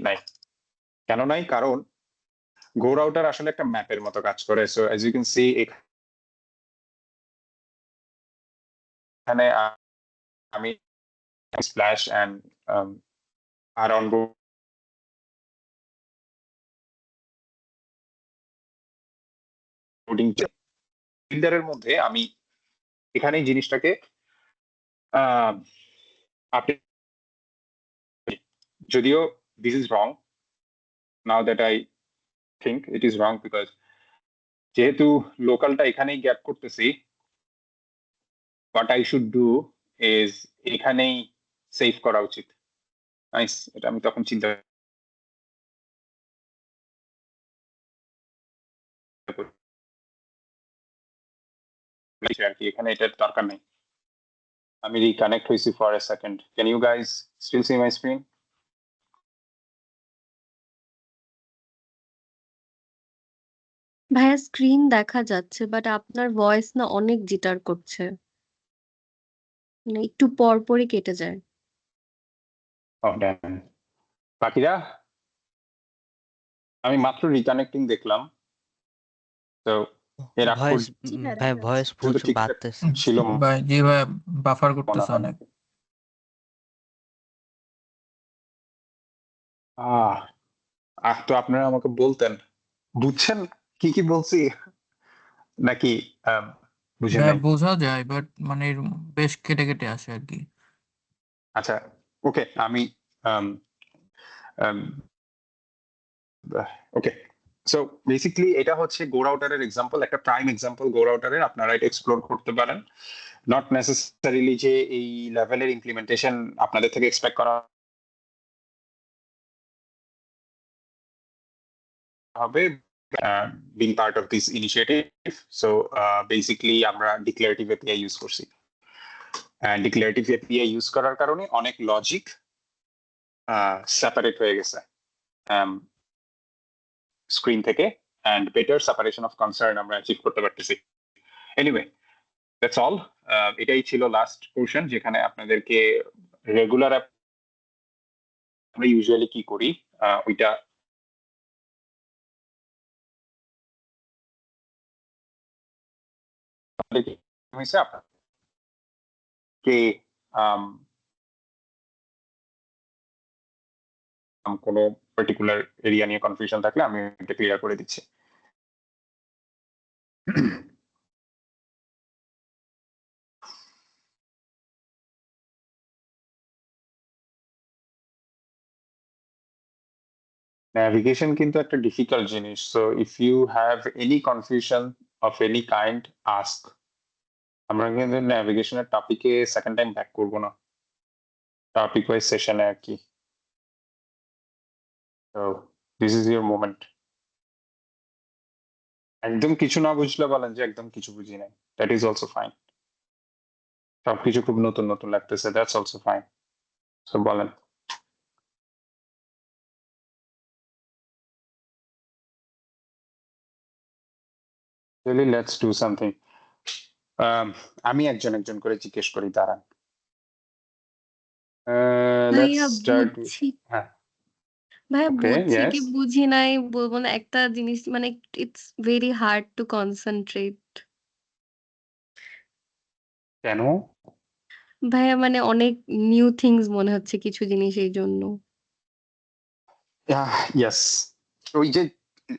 নাই। কেন নাই? কারণ গো রাউটার আসলে একটা ম্যাপের মতো কাজ করে। So as you can see এখানে আমি স্প্ল্যাশ এন্ড আর অনবোর্ডিং বিল্ডারের মধ্যে আমি এখানে এই জিনিসটাকে আপডেট, যদিও this is wrong, now that I think it is wrong, because যেহেতু লোকালটা এখানেই গ্যাপ করতেছি, what I should do is এখানেই সেভ করা উচিত। নাইস, এটা আমি তখন চিন্তা করি আর কি, এখানে এটার দরকার নেই। আমি রিকানেক্ট হয়েছি for a second, can you guys still see my screen?
ভাইয়া স্ক্রিন দেখা যাচ্ছে বাট আপনার ভয়েস না অনেক জিটার করছে, মানে একটু পর পরই কেটে যায়।
ও ড্যাম, বাকিরা আমি মাত্র রিকানেক্টিং দেখলাম, তো এর আগ
ভয়েস
জি ভাই
ভাই
দেখা
ভয়েস
যাচ্ছে।
পর্যন্ত
প্রচুর
ঠিকঠাক
বাড়তেছে।
ছিল
ভাই জি ভাই বাফার
মনে
করতেছে
হয়
অনেক।
নাকি? আহ তো আপনারা আমাকে বলতেন, বুঝছেন কি কি বলছি নাকি বুঝেন
ভাই
নাই?
বোঝা যায় বাট মানে বেশ কেটে কেটে আসে আর কি।
আচ্ছা, ওকে, আমি ওকে, সো বেসিক্যালি এটা হচ্ছে গো রাউটারের এক্সাম্পল, একটা প্রাইম এক্সাম্পল গো রাউটারের। আপনারা এটা এক্সপ্লোর করতে পারেন, নট নেসেসারিলি যে এই লেভেলের ইমপ্লিমেন্টেশন আপনাদের থেকে এক্সপেক্ট করা হবে being part of this initiative. So basically আমরা ডিক্লারেটিভ এপিআই ইউজ করছি, ডিক্লারেটিভ এপিআই ইউজ করার কারণে অনেক লজিক সেপারেট হয়ে গেছে স্ক্রিন থেকে, and better separation of concern আমরা অ্যাচিভ করতে পারতেছি। Anyway, that's all. এটাই ছিল লাস্ট পোর্শন, যেখানে আপনাদেরকে রেগুলার আমরা ইউজুয়ালি কি করি ওইটা হয়েছে আপনাকে কোনো পার্টিকুলার এরিয়া নিয়ে কনফিউশন থাকলে আমি এটা ক্লিয়ার করে দিচ্ছি। ন্যাভিগেশন কিন্তু একটা ডিফিকাল্ট জিনিস, so if you have any confusion of any kind ask. আমরা কিন্তু ন্যাভিগেশনের টপিকে সেকেন্ড টাইম ব্যাক করবো না, টপিক ওয়াইজ সেশনে আর কি। তো দিস ইজ ইউর মোমেন্ট। একদম কিছু না বুঝলে বলেন যে একদম কিছু বুঝি নাই, দ্যাট ইজ অলসো ফাইন। সবকিছু খুব নতুন নতুন লাগতেছে, দ্যাটস অলসো ফাইন। সো বলেন। Really let's do something. আমি একজন একজন করে জিজ্ঞেস করি, দাঁড়ান। লেটস
ভাইয়া
স্টার্ট।
বুঝছি,
হ্যাঁ,
ভাইয়া
ওকে,
বুঝছি কি
ইয়েস।
বুঝি নাই বলবো না, একটা জিনিস মানে it's very hard to concentrate.
কেন?
ভাইয়া মানে অনেক নিউ থিংস মনে হচ্ছে কিছু জিনিস, এই জন্য।
ইয়েস, ওই যে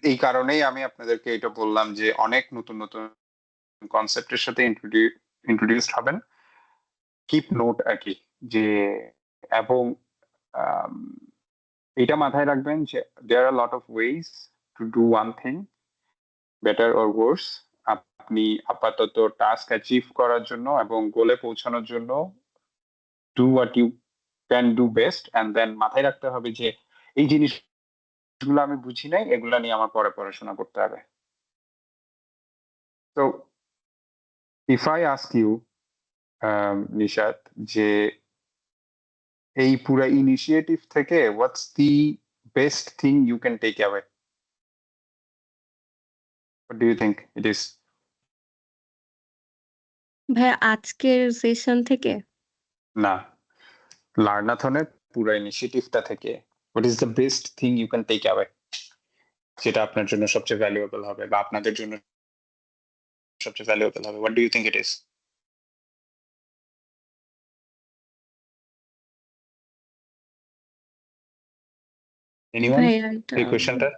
এই কারণেই আমি আপনাদেরকে এটা বললাম যে অনেক নতুন নতুন কনসেপ্টের সাথে ইন্ট্রোডিউসড হবেন। কিপ নোট আর কি, যে এবং আম, এটা মাথায় রাখবেন যে there are lot of ways to do one thing better or worse. আপনি আপাতত টাস্ক অ্যাচিভ করার জন্য এবং গোলে পৌঁছানোর জন্য do what you can do best, and then মাথায় রাখতে হবে যে এই জিনিসগুলো আমি বুঝি নাই, এগুলা নিয়ে আমার পরে পড়াশোনা করতে হবে। তো if I ask you Nishat, যে এই পুরো ইনিশিয়েটিভ থেকে what's the best thing you can take away, what do you think it is?
ভাইয়া আজকের সেশন থেকে
না, লার্নাথনের পুরো ইনিশিয়েটিভটা থেকে what is the best thing you can take away, যেটা আপনার জন্য সবচেয়ে ভ্যালুয়েবল হবে বা আপনাদের জন্য সবচেয়ে ভ্যালুয়েবল হবে, what do you think it is? Anyone
ভাইয়া এটা
এই কোয়েশ্চেনটা?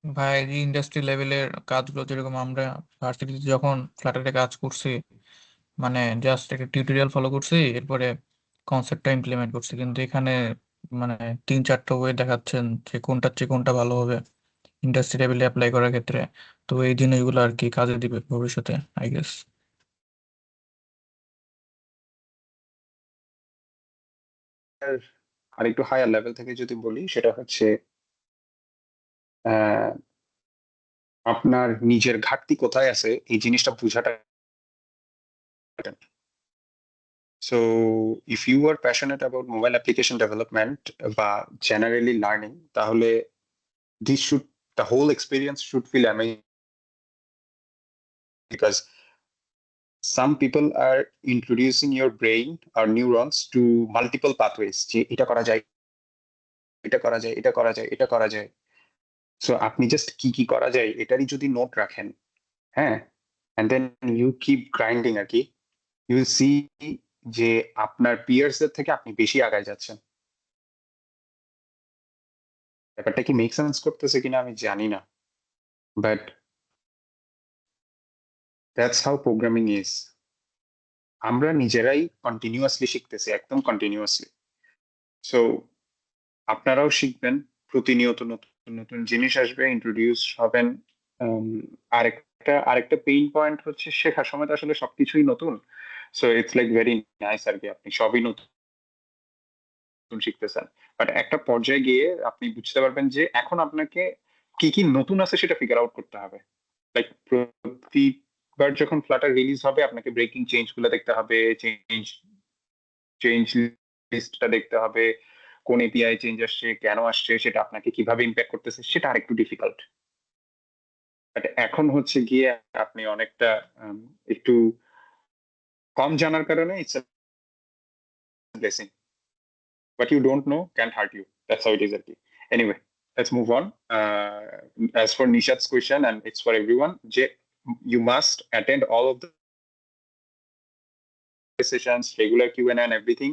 ভাই ইন্ডাস্ট্রি লেভেলের কাজগুলো যেরকম আমরা ভার্সিটিতে যখন ফ্ল্যাটারে কাজ করছি, মানে জাস্ট একটা টিউটোরিয়াল ফলো করছি, এরপরে কনসেপ্টটা ইমপ্লিমেন্ট করছি, কিন্তু এখানে মানে 3-4টা ওয়ে দেখাচ্ছেন যে কোনটার চেয়ে কোনটা ভালো হবে ইন্ডাস্ট্রি লেভেলে অ্যাপ্লাই করার ক্ষেত্রে। তো এই জিনিসগুলো আর কি কাজে দিবে ভবিষ্যতে, আই গেস।
আর একটু হায়ার লেভেল থেকে যদি বলি, সেটা হচ্ছে আহ, আপনার নিজের ঘাটতি কোথায় আছে এই জিনিসটা বোঝাটা। So if you are passionate about mobile application development বা জেনারেলি লার্নিং, তাহলে this should the whole experience should feel amazing, because some people are introducing your brain or neurons to multiple pathways, যে এটা করা যায় এটা করা যায়, এটা করা যায়, এটা করা যায়। সো আপনি জাস্ট কি কি করা যায় এটারই যদি নোট রাখেন, হ্যাঁ, and then you keep grinding আর কি, ইউ সি যে আপনার পিয়ার্সদের থেকে আপনি বেশি আগায় যাচ্ছেন। ব্যাপারটা কি মেক সেন্স করতেছে কিনা আমি জানি না, but that's how programming is. আমরা নিজেরাই কন্টিনিউয়াসলি শিখতেছি, একদম কন্টিনিউয়াসলি। সো আপনারাও শিখবেন, প্রতিনিয়ত নতুন নতুন জিনিস আসবে, ইন্ট্রোডিউস হবেন। আরেকটা পেইন পয়েন্ট হচ্ছে শেখার সময় তো আসলে সবকিছুই নতুন, so it's like very nice আর কি, আপনি সবই নতুন শিখতেছেন, বাট একটা পর্যায়ে গিয়ে আপনি বুঝতে পারবেন যে এখন আপনাকে কি কি নতুন আছে সেটা ফিগার আউট করতে হবে। লাইক প্রতিবার যখন ফ্লাটার রিলিজ হবে আপনাকে ব্রেকিং চেঞ্জ গুলো দেখতে হবে, চেঞ্জ লিস্টটা দেখতে হবে, কোন এপিআই চেঞ্জ আসছে, কেন আসছে, সেটা আপনাকে কিভাবে ইম্প্যাক্ট করতেছে, সেটা আরেকটু ডিফিকাল্ট। বাট এখন হচ্ছে গিয়ে আপনি অনেকটা একটু কম জানার কারণে it's a blessing. What you don't know can't hurt you. That's how it is, Arki. Anyway, let's move on. As for Nishat's question, and it's for everyone, you must attend all of the sessions, regular Q&A and everything.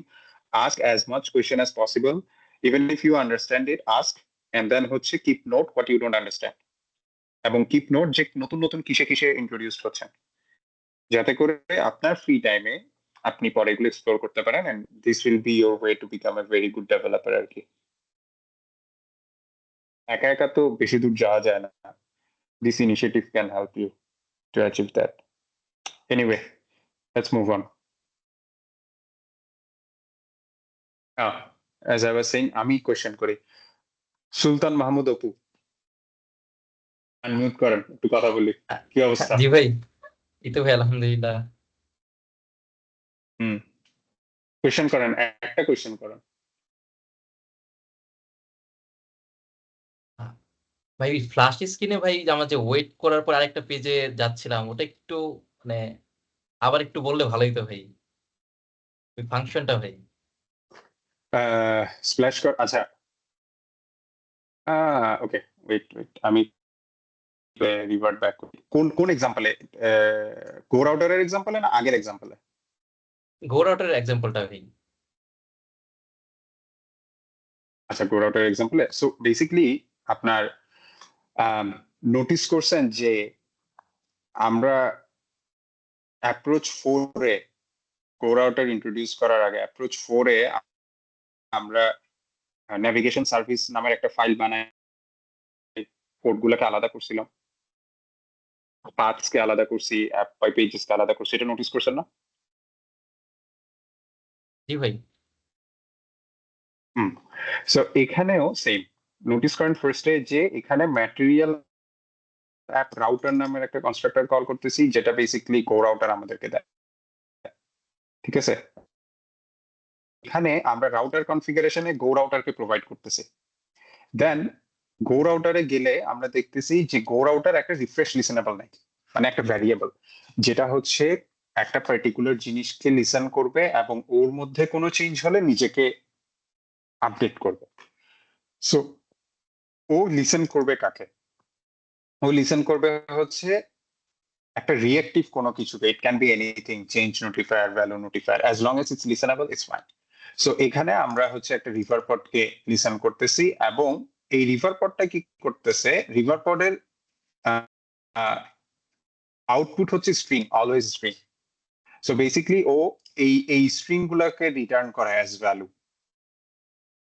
Ask as much question as possible. Even if you understand it, ask. And then হচ্ছে keep note what you don't understand. এবং keep note যে নতুন নতুন কিসে কিসে introduce হচ্ছেন, যাতে করে আপনার ফ্রি টাইমে আপনি পরে এগুলো এক্সপ্লোর করতে পারেন, and this will be your way to become a very good developer আর কি। একা একা তো বেশি দূর যাওয়া যায় না। This initiative can help you to achieve that. Anyway, let's move on. As I was saying, আমি কোয়েশ্চেন করি। সুলতান মাহমুদ অপু, আনমিউট করেন, একটু কথা বলি। কি অবস্থা?
জি ভাই, এই তো ভাই আলহামদুলিল্লাহ।
কোয়েশ্চেন করেন, একটা কোয়েশ্চেন করেন।
ভাই ফ্ল্যাশ স্ক্রিনে ভাই আমার যে ওয়েট করার পর আরেকটা পেজে যাচ্ছিলাম, ওটা একটু মানে আবার একটু বললে ভালোই তো ভাই, ওই ফাংশনটা ভাই।
স্প্ল্যাশ কর, আচ্ছা। ওকে, ওয়েট, আমি রিভার্ট ব্যাক করি। কোন এক্সাম্পলে? গো রাউটারের এক্সাম্পলে না আগের এক্সাম্পলে?
গো রাউটারের এক্সাম্পলটা ভাই।
আচ্ছা, গো রাউটারের এক্সাম্পলে। সো বেসিক্যালি আপনার নোটিস করছেন যে আমরা অ্যাপ্রোচ 4-এ গো রাউটার ইন্ট্রোডিউস করার আগে অ্যাপ্রোচ 4-এ আমরা নেভিগেশন সার্ভিস নামের একটা ফাইল বানাই, কোড গুলোকে আলাদা করছিলাম, পাথসকে আলাদা করছি, অ্যাপ বাই পেজেসকে আলাদা করছি, এটা নোটিস করছেন না?
জি ভাই।
সো এখানেও সেম নোটিস করেন ফার্স্টে যে এখানে ম্যাটেরিয়াল অ্যাপ রাউটার নামের একটা কনস্ট্রাক্টর কল করতেছি, যেটা বেসিক্যালি গো রাউটার আমাদেরকে দেয়। ঠিক আছে, এখানে আমরা রাউটার কনফিগারেশনে গো রাউটারকে প্রোভাইড করতেছি। দেন গো রাউটারে গেলে আমরা দেখতেছি যে গো রাউটার একটা রিফ্রেশ লিসেনেবল নাই, মানে একটা ভ্যারিয়েবল যেটা হচ্ছে একটা পার্টিকুলার জিনিসকে লিসেন করবে এবং ওর মধ্যে কোনো চেঞ্জ হলে নিজেকে আপডেট করবে। সো ও লিসেন করবে কাকে? ও লিসেন করবে হচ্ছে একটা রিয়েক্টিভ কোনো কিছুকে, it can be anything, change notifier, value notifier, as long as it's listenable it's fine. So এখানে আমরা হচ্ছে একটা রিভার পডকে লিসেন করতেছি, এবং এই রিভার পডটা কি করতেছে, রিভার পডের আউটপুট হচ্ছে string, always string. So basically ও এই স্ট্রিং গুলাকে রিটার্ন করে অ্যাজ ভ্যালু।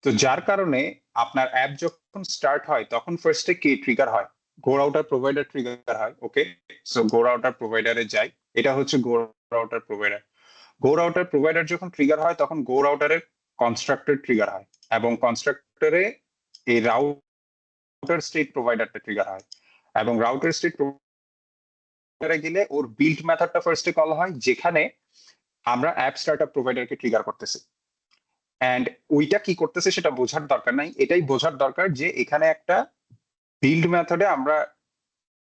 তো যার কারণে আপনার অ্যাপ যখন স্টার্ট হয় তখন ফার্স্টে কে ট্রিগার হয়? গো রাউটার প্রোভাইডার ট্রিগার হয়। ওকে, সো গো রাউটার প্রোভাইডারে যাই, এটা হচ্ছে গো রাউটার প্রোভাইডার। গো রাউটার প্রোভাইডার যখন ট্রিগার হয় তখন গো রাউটারের কনস্ট্রাক্টর ট্রিগার হয়, এবং কনস্ট্রাক্টরে এই রাউটার স্টেট প্রোভাইডারটা ট্রিগার হয়, এবং রাউটার স্টেট প্রোভাইডারে গেলে ওর বিল্ড মেথডটা ফার্স্টে কল হয়, যেখানে আমরা অ্যাপ স্টার্টআপ প্রোভাইডারকে ট্রিগার করতেছি। অ্যান্ড ওইটা কি করতেছে সেটা বোঝার দরকার নাই, এটাই বোঝার দরকার যে এখানে একটা বিল্ড মেথডে আমরা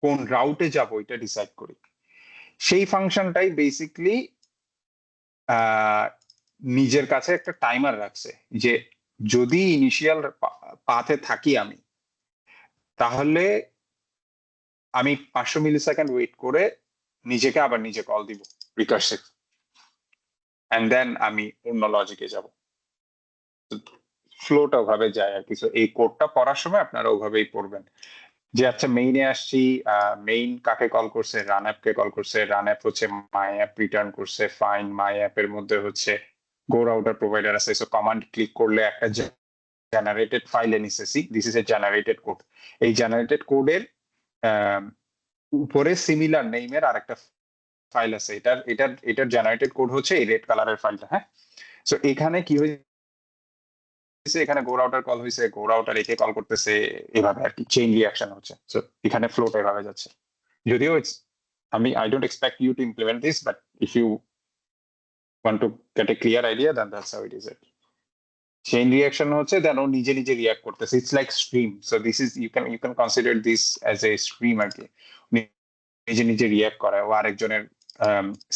কোন রাউটে যাব এটা ডিসাইড করি। সেই ফাংশনটাই বেসিক্যালি নিজের কাছে একটা টাইমার রাখছে, যে যদি ইনিশিয়াল পাথে থাকি আমি, তাহলে আমি 500 মিলিসেকেন্ড ওয়েট করে নিজেকে আবার নিজে কল দিব রিকার্সিভ, এন্ড দেন আমি অন্য লজিকে যাব। ফ্লোটা ওভাবে যায় আর কি। So এই কোডটা পড়ার সময় আপনারা ওভাবেই পড়বেন যে আচ্ছা মেইনে আসছি, মেইন কাকে কল করছে, রান অ্যাপ কে কল করছে, রান অ্যাপ হচ্ছে মাই অ্যাপ রিটার্ন করছে, ফাইন মাই অ্যাপের মধ্যে হচ্ছে গো রাউটার প্রোভাইডার আছে। সো কমান্ড ক্লিক করলে একটা জেনারেটেড ফাইলে নিচ্ছে, C this is a generated code. এই জেনারেটেড কোডের উপরে সিমিলার নেইমের আরেকটা ফাইল আছে, এটার জেনারেটেড কোড হচ্ছে এই রেড কালারের ফাইলটা। হ্যাঁ, সো এখানে কি হয়েছে, এখানে গো রাউটার কল হয়েছে, গো রাউটার একে কল করতেছে, এভাবে আর কি চেইন রিঅ্যাকশন হচ্ছে। সো এখানে ফ্লোটা এভাবে যাচ্ছে। যদিও I don't expect you to implement this, but if you want to get a clear idea, then that's how it is. Chain reaction হচ্ছে দেন ও নিজে নিজে রিঅ্যাক্ট করতেছে, it's like stream. So this is you can consider this as a stream আর কি। নিজে নিজে react করে, ও আরেকজনের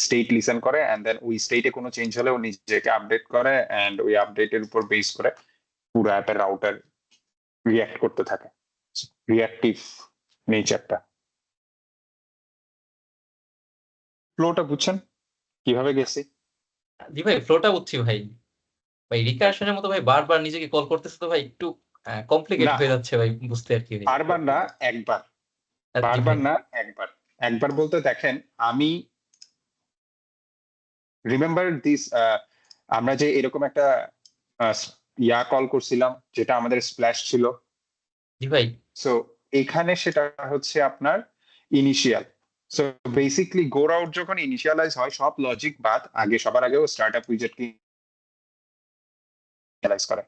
স্টেট লিসেন করে, এন্ড দেন ওই স্টেটে কোনো চেঞ্জ হলে ও নিজেকে আপডেট করে, এন্ড ওই আপডেটের উপর বেস করে পুরো অ্যাপের রাউটার রিঅ্যাক্ট করতে থাকে। রিঅ্যাক্টিভ নেচারটা। ফ্লোটা বুঝছেন কিভাবে গেছি?
জি ভাই, ফ্লোটা বুঝছি ভাই। ভাই রিকার্শনের মতো ভাই বারবার নিজেকে কল করতেছে তো ভাই একটু কমপ্লিকেট
না।
হয়ে যাচ্ছে ভাই বুঝতে আর কি ভাই।
বারবার না, একবার।
জি
বারবার
ভাই।
না, একবার। একবার বলতে দেখেন, আমি রিমেম্বার দিস, আমরা যে এরকম একটা কল করছিলাম যেটা আমাদের স্প্ল্যাশ ছিল।
জি ভাই।
সো এখানে সেটা হচ্ছে আপনার ইনিশিয়াল। সো বেসিক্যালি গো রাউট যখন ইনিশিয়ালাইজ হয়, সব লজিক বাদ, সবার আগে ও স্টার্টআপ উইজেটকে ইনিশিয়ালাইজ করে।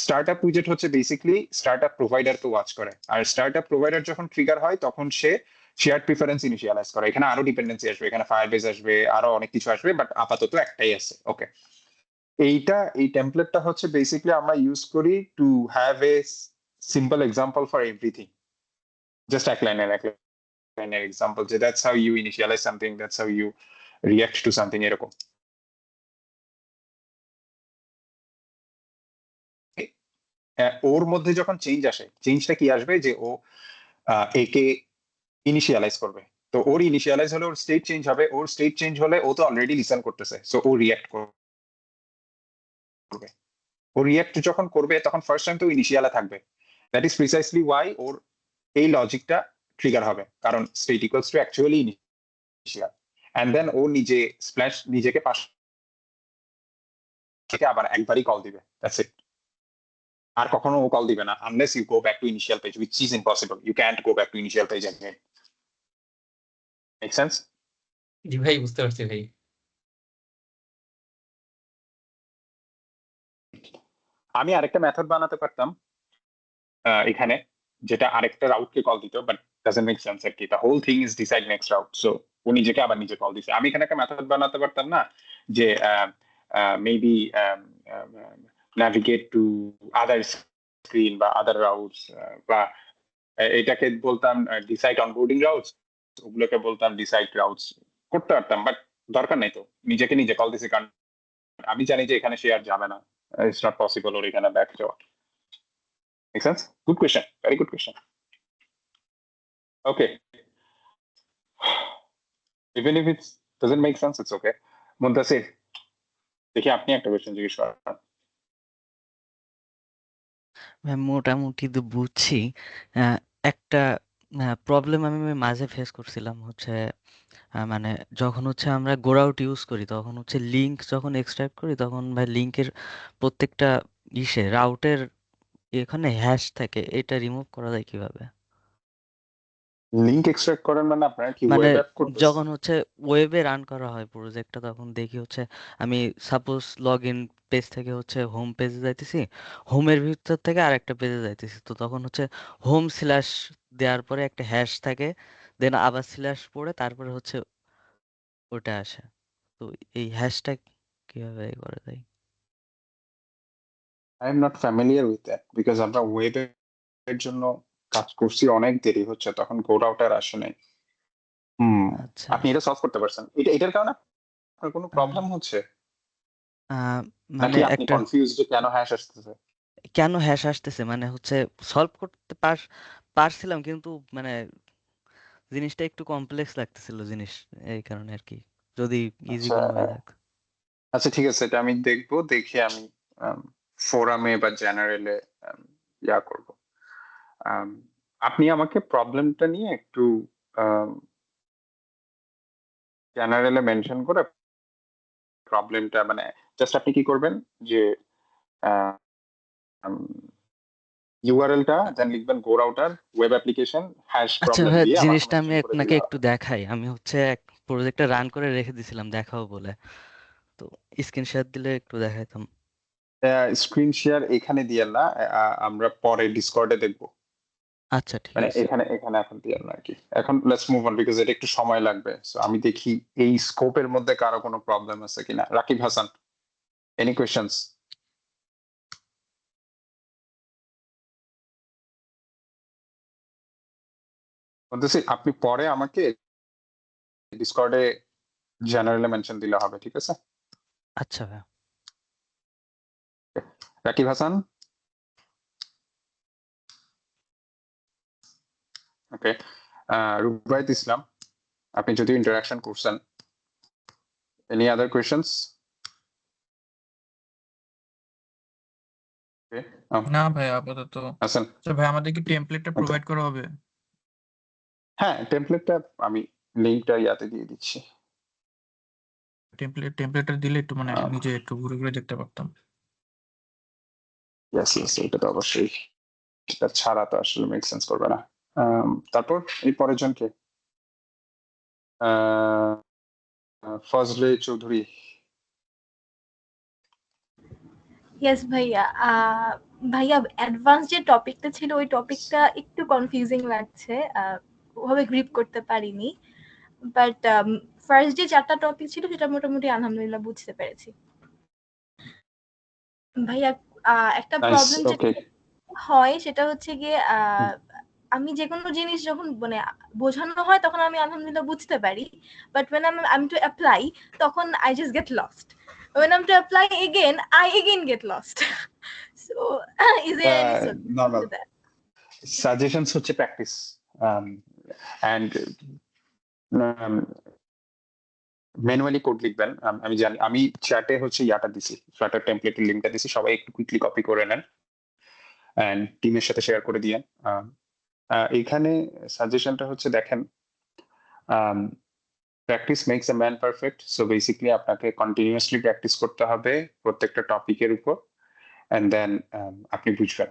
স্টার্টআপ উইজেট হচ্ছে বেসিক্যালি স্টার্টআপ প্রোভাইডারকে ওয়াচ করে, আর স্টার্টআপ প্রোভাইডার যখন ট্রিগার হয় তখন সে শেয়ার্ড প্রিফারেন্স ইনিশিয়ালাইজ করে। এখানে আরো ডিপেন্ডেন্সি আসবে, এখানে ফায়ারবেস আসবে, আরো অনেক কিছু আসবে, বাট আপাতত একটাই আছে। ওকে, এই টেমপ্লেটটা হচ্ছে বেসিক্যালি আমরা ইউজ করি to have a simple example for everything. Just এক লাইনের এক্সাম্পল, যে that's how you initialise something, that's how you react to something, এরকম। ওর মধ্যে যখন চেঞ্জ আসে, চেঞ্জটা কি আসবে, যে ও একে ইনিশিয়ালাইজ করবে। তো ওর ইনিশিয়ালাইজ হলে ওর স্টেট চেঞ্জ হবে, ওর স্টেট চেঞ্জ হলে ও তো অলরেডি লিসেন করতেছে, সো ও রিঅ্যাক্ট করবে। ও রিঅ্যাক্ট যখন করবে তখন ফার্স্ট টাইম তো ইনিশিয়ালে থাকবে। দ্যাট ইজ প্রিসাইসলি ওয়াই ওর এই লজিকটা ট্রিগার হবে, কারণ state equals to actually initial, and then ও নিজেকে পাশ থেকে আবার একবারই কল দিবে, দ্যাটস ইট। আর কখনো ও কল দিবে না unless you go back to initial page, which is impossible. You can't go back to initial page again. Make sense?
জি ভাই, বুঝতে পারছি ভাই।
আমি আরেকটা মেথড বানাতে পারতাম এখানে, যেটা আরেকটা রাউটকে কল দিত, বাট ডাজন্ট মেক সেন্স আর কি। The whole thing is decide next route. So ও নিজেকে আবার নিজে কল দিছে। আমি এখানে একটা মেথড বানাতে পারতাম না, যে maybe navigate to other screen বা আদার রাউটস, বা এটাকে বলতাম ডিসাইড অনবোর্ডিং রাউটস, ওগুলোকে বলতাম ডিসাইড রাউটস, করতে পারতাম, বাট দরকার নেই তো। নিজেকে নিজে কল দিছি কারণ আমি জানি যে এখানে সে আর যাবে না, ইটস নট পসিবল ওর এখানে ব্যাক যাওয়া। Make sense? Good question. Very good question. Okay. Even if it doesn't make sense, it's okay. Muntasir, দেখি আপনি একটা কোয়েশ্চেন জিজ্ঞেস করেন।
ভাই মোটামুটি তো বুঝছি। একটা প্রবলেম আমি মাঝে ফেস করছিলাম হচ্ছে, মানে যখন হচ্ছে আমরা গো রাউট ইউজ করি তখন হচ্ছে লিঙ্ক যখন এক্সট্রাক্ট করি তখন ভাই লিঙ্কের প্রত্যেকটা রাউটের এখানে হ্যাশ থাকে, এটা রিমুভ করা যায় কিভাবে?
লিংক এক্সট্রাক্ট করেন মানে আপনার কি
মানে
ওয়েব অ্যাপ করতেছেন?
যখন হচ্ছে ওয়েবে রান করা হয় প্রজেক্টটা তখন দেখি হচ্ছে আমি সাপোজ লগ ইন পেজ থেকে হচ্ছে হোম পেজে যাইতেছি, হোমের ভিতর থেকে আরেকটা পেজে যাইতেছি, তো তখন হচ্ছে হোম স্ল্যাশ দেওয়ার পরে একটা হ্যাশ থাকে, দেন আবার স্ল্যাশ পড়ে তারপরে হচ্ছে ওটা আসে। তো এই হ্যাশট্যাগ কিভাবে করা যায়?
I am not familiar with that, because আমরা ওয়েবের জন্য কাজ করছি, অনেক দেরি হচ্ছে, তখন গো রাউটার আসে নাই।
আচ্ছা,
আপনি এটা সলভ করতে পারছেন? এটার কারণে আপনার কোনো প্রবলেম হচ্ছে,
মানে
নাকি আপনি
একটা
কনফিউজড যে কেন হ্যাশ আসতেছে?
কেন হ্যাশ আসতেছে মানে হচ্ছে সলভ করতে পারছিলাম, কিন্তু মানে জিনিসটা একটু কমপ্লেক্স লাগতেছিল জিনিস, এই কারণে আর কি, যদি ইজি
আচ্ছা
কোনো ওয়ে থাকতো।
আচ্ছা ঠিক আছে, এটা আমি দেখবো, দেখে আমি ফোরামে বা জেনারেলে ইয়া করব। আম, আপনি আমাকে প্রবলেমটা নিয়ে একটু জেনারেলে মেনশন করে প্রবলেমটা মানে জাস্ট আপনি কি করবেন যে ইউআরএলটা দেন লিখবেন গো রাউটার ওয়েব অ্যাপ্লিকেশন হ্যাশ
আচ্ছা
প্রবলেম
ভাইয়া,
দিয়ে আমাকে
জিনিসটা আমি
মেনশন করে
আপনাকে
দিলে
একটু
হবে।
দেখাই। আমি হচ্ছে এক প্রজেক্টটা রান করে রেখে দিছিলাম দেখাও বলে, তো স্ক্রিন শেয়ার দিলে একটু দেখাইতাম।
স্ক্রিন শেয়ার এখানে দিয়ে না, আমরা পরে ডিসকর্ডে দেখবো।
আচ্ছা ঠিক
মানে
আছে।
এখানে এখানে এখন দিয়ে না আর কি। এখন লেটস মুভ অন বিকজ এটা একটু সময় লাগবে, সো আমি দেখি এই স্কোপের মধ্যে কারো কোনো প্রবলেম আছে কিনা। Rakib Hasan, any questions? বলতেছি আপনি পরে আমাকে ডিসকর্ডে জেনারেলে মেনশন দিলে হবে, ঠিক আছে?
আচ্ছা ভাইয়া।
রাকিব হাসান, ওকে। রুবাইত ইসলাম, আপনি যদিও ইন্টারাকশন করছেন, এনি আদার কোয়েশ্চেন্স?
না ভাই আপাতত।
হাসান,
আচ্ছা ভাই, আমাদের কি টেমপ্লেটটা
আচ্ছা
প্রোভাইড করা হবে?
হ্যাঁ, টেমপ্লেটটা আমি লিঙ্কটা ইয়াতে দিয়ে দিচ্ছি।
টেমপ্লেটটা দিলে একটু মানে
আহ,
নিজে একটু ঘুরে ঘুরে দেখতে পারতাম।
yes yes, এটা তো অবশ্যই, এটা ছাড়া তো আসলে মেক সেন্স করবে না। তারপর এই পরের জনকে ফজলে চৌধুরী।
ইয়েস ভাইয়া। ভাইয়া অ্যাডভান্স যে টপিকটা ছিল ওই টপিকটা একটু কনফিউজিং লাগছে, ওভাবে গ্রিপ করতে পারিনি। বাট ফার্স্ট যে 4টা টপিক ছিল সেটা মোটামুটি আলহামদুলিল্লাহ বুঝতে পেরেছি। ভাইয়া একটা
নাইস,
প্রবলেম যেটা
ওকে।
হয় সেটা হচ্ছে গিয়ে আমি যেকোনো জিনিস যখন মানে বোঝানো হয় তখন আমি আলহামদুলিল্লাহ বুঝতে পারি, but when I'm to apply তখন I just get lost. When I'm to apply again, I again get lost. So is there any solution
normal
to that?
Suggestions হচ্ছে প্র্যাকটিস অ্যান্ড ম্যানুয়ালি কোড লিখবেন। আমি জানি, আমি চ্যাটে হচ্ছে ইয়াটা দিছি, Flutter টেমপ্লেটের লিঙ্কটা দিছি, সবাই একটু কুইকলি কপি করে নেন অ্যান্ড টিমের সাথে শেয়ার করে দিয়েন। এখানে সাজেশনটা হচ্ছে দেখেন, practice makes a man perfect. So basically আপনাকে কন্টিনিউয়াসলি প্র্যাকটিস করতে হবে প্রত্যেকটা টপিকের উপর, অ্যান্ড দেন আপনি বুঝবেন।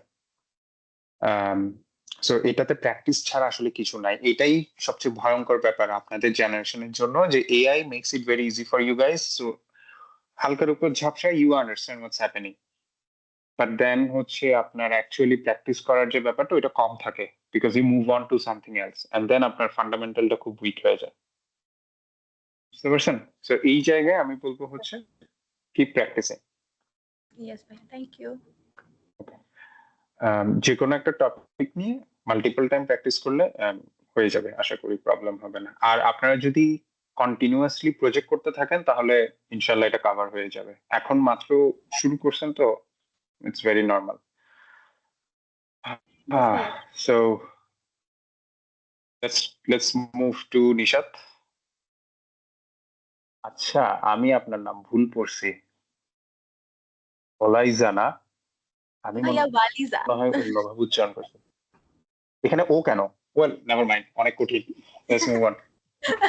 সো এটাতে প্র্যাকটিস ছাড়া আসলে কিছু নাই। এটাই সবচেয়ে ভয়ঙ্কর ব্যাপার আপনাদের জেনারেশনের জন্য, যে AI makes it very easy for you guys. So হালকার উপর ঝাপসা, you understand what's happening, but then হচ্ছে আপনার অ্যাকচুয়ালি প্র্যাকটিস করার যে ব্যাপারটা ওইটা কম থাকে, because you move on to something else and then আপনার ফান্ডামেন্টালটা খুব উইক হয়ে যায়। বুঝতে পারছেন? সো এই জায়গায় আমি বলবো হচ্ছে কিপ প্র্যাকটিসিং।
Yes ভাই, thank you.
যে কোনো একটা টপিক নিয়ে মাল্টিপল টাইম প্র্যাকটিস করলে হয়ে যাবে, আশা করি প্রবলেম হবে না। আর আপনারা যদি কন্টিনিউয়াসলি প্রজেক্ট করতে থাকেন তাহলে ইনশাল্লাহ এটা কভার হয়ে যাবে। এখন মাত্র শুরু করছেন তো, ইটস ভেরি নর্মাল।
Yes ভাইয়া।
So let's move to Nishat. আচ্ছা, আমি আপনার নাম ভুল পড়ছি, ওলাইজা না? আমি মনে
ভাইয়া ওয়ালিজা।
হয় অন্যভাবে উচ্চারণ করছি। এখানে ও কেন? ওয়েল নেভার মাইন্ড, অনেক কঠিন। Let's move on.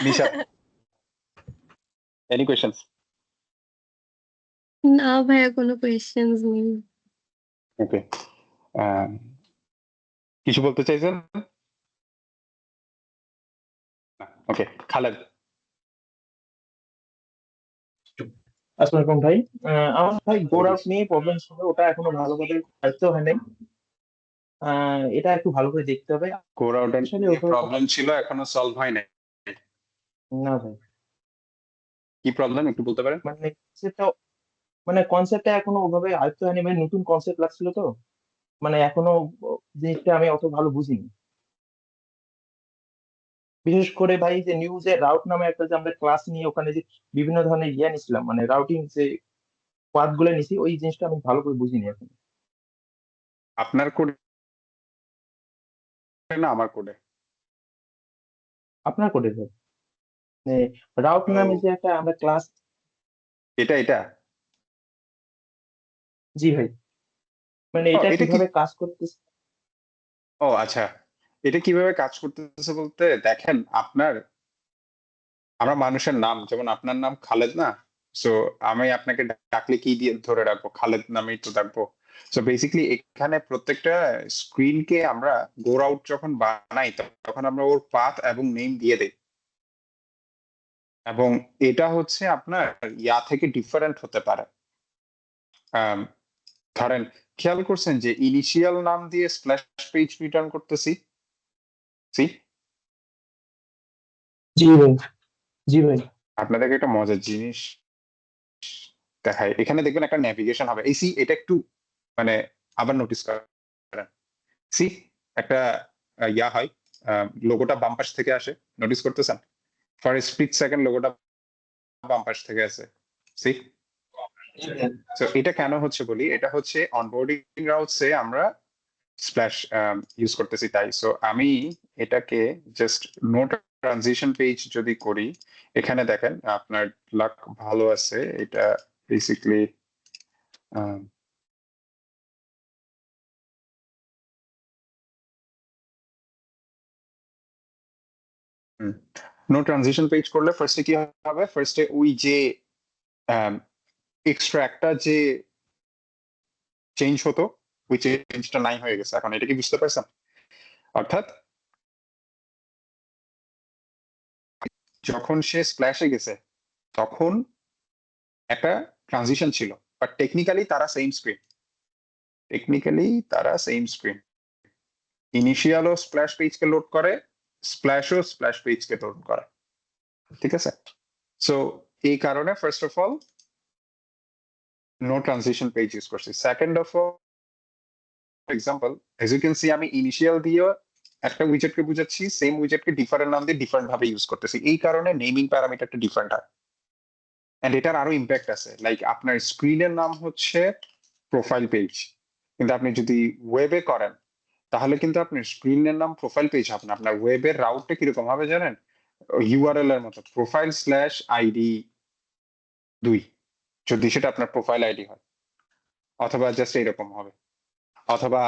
Nishat, any questions?
না ভাইয়া, কোনো কোয়েশ্চেন্স নেই।
ওকে, কিছু বলতে চাইছেন? ওকে, খালেদ।
আসসালামু আলাইকুম ভাই। আমার ভাই গোড আউট নিয়ে প্রবলেম ছিল, ওটা এখনো ভালোভাবে আয়ত্ত হয় নাই। এটা একটু ভালো করে দেখতে হবে।
কোর আউটের
আসলে ওটা
প্রবলেম ছিল, এখনো সলভ হয় নাই।
না ভাই,
কি প্রবলেম একটু বলতে পারেন?
মানে সেটা মানে কনসেপ্টটা এখনো ওভাবে আয়ত্ত হয়নি, মানে নতুন কনসেপ্ট লাগছিল তো, মানে এখনো জিনিসটা আমি অত ভালো বুঝিনি। বিশেষ করে ভাই যে নিউজে রাউট নামে একটা যে আমরা ক্লাস নিয়ে ওখানে যে বিভিন্ন ধরনের ইয়ে নিছিলাম, মানে রাউটিং যে পাথ গুলো নিছি, ওই জিনিসটা আমি ভালো করে বুঝিনি এখন।
আপনার কোডে না আমার কোডে?
আপনার কোডে ভাই রাউট
তো
নামে যে একটা আমরা ক্লাস,
এটা
জি ভাই, মানে
ও
এটা
এটা কি
কিভাবে কাজ করতেছে?
ও আচ্ছা, এটা কিভাবে কাজ করতেছে বলতে দেখেন, আমরা মানুষের নাম, যেমন আপনার নাম খালেদ না, সো আমি আপনাকে ডাকলে কি দিয়ে ধরে রাখবো? খালেদ নামেই তো ডাকবো। সো বেসিক্যালি এখানে প্রত্যেকটা স্ক্রিনকে আমরা গোর আউট যখন বানাই তখন আমরা ওর পাথ এবং নেম দিয়ে দেই, এবং এটা হচ্ছে আপনার ইয়া থেকে ডিফারেন্ট হতে পারে। আম, ধরেন খেয়াল করছেন যে ইনিশিয়াল নাম দিয়ে স্প্ল্যাশ পেজ রিটার্ন করতেছি, সি
জি ভাই, জি ভাই,
আপনাদেরকে একটা মজার জিনিস দেখায়। এখানে দেখবেন একটা নেভিগেশন হবে, এই সি এটা একটু মানে আবার নোটিস করেন, সি একটা ইয়া হয়, লোগোটা বাম পাশ থেকে আসে, নোটিস করতেছেন? ফর স্প্লিট সেকেন্ড লোগোটা বাম পাশ থেকে আসে, সি। তো এটা কেন হচ্ছে বলি, এটা হচ্ছে অনবোর্ডিং রাউটসে আমরা স্প্ল্যাশ ইউজ করতেছি তাই। সো আমি এটাকে জাস্ট নোট ট্রানজিশন পেজ যদি করি, এখানে দেখেন আপনার লাক ভালো আছে, এটা বেসিক্যালি নো ট্রানজিশন পেজ করলে ফার্স্টে কি হবে, ফার্স্টে ওই যে এক্সট্রা একটা যে চেঞ্জ হতো, ওই চেঞ্জটা নাই হয়ে গেছে। এখন এটা কি বুঝতে পারছেন? অর্থাৎ যখন সে স্প্ল্যাশে গেছে তখন একটা ট্রানজিশন ছিল, বাট টেকনিক্যালি তারা সেম স্ক্রিন। ইনিশিয়ালও স্প্ল্যাশ পেজকে লোড করে, স্প্ল্যাশও স্প্ল্যাশ পেজকে লোড করে, ঠিক আছে? সো এই কারণে first of all no transition page use করছি। Second of all example, as you can see আমি ইনিশিয়াল দিয়ে একটা উইজেটকে বুঝাচ্ছি, সেম উইজেটকে ডিফারেন্ট নাম দিয়ে ডিফারেন্ট ভাবে ইউজ করতেছি, এই কারণে নেমিং প্যারামিটারটা ডিফারেন্ট হয়। এন্ড এটার আরো ইম্প্যাক্ট আছে, লাইক আপনার স্ক্রিনের নাম হচ্ছে প্রোফাইল পেজ, কিন্তু আপনি যদি ওয়েবে করেন তাহলে কিন্তু আপনার স্ক্রিনের নাম প্রোফাইল পেজ হবে না, আপনার ওয়েবের রাউটটা কিরকম হবে জানেন? ইউআরএল এর মতো, প্রোফাইল স্ল্যাশ আইডি 2, যদি সেটা আপনার প্রোফাইল আইডি হয়, অথবা জাস্ট এরকম হবে, অথবা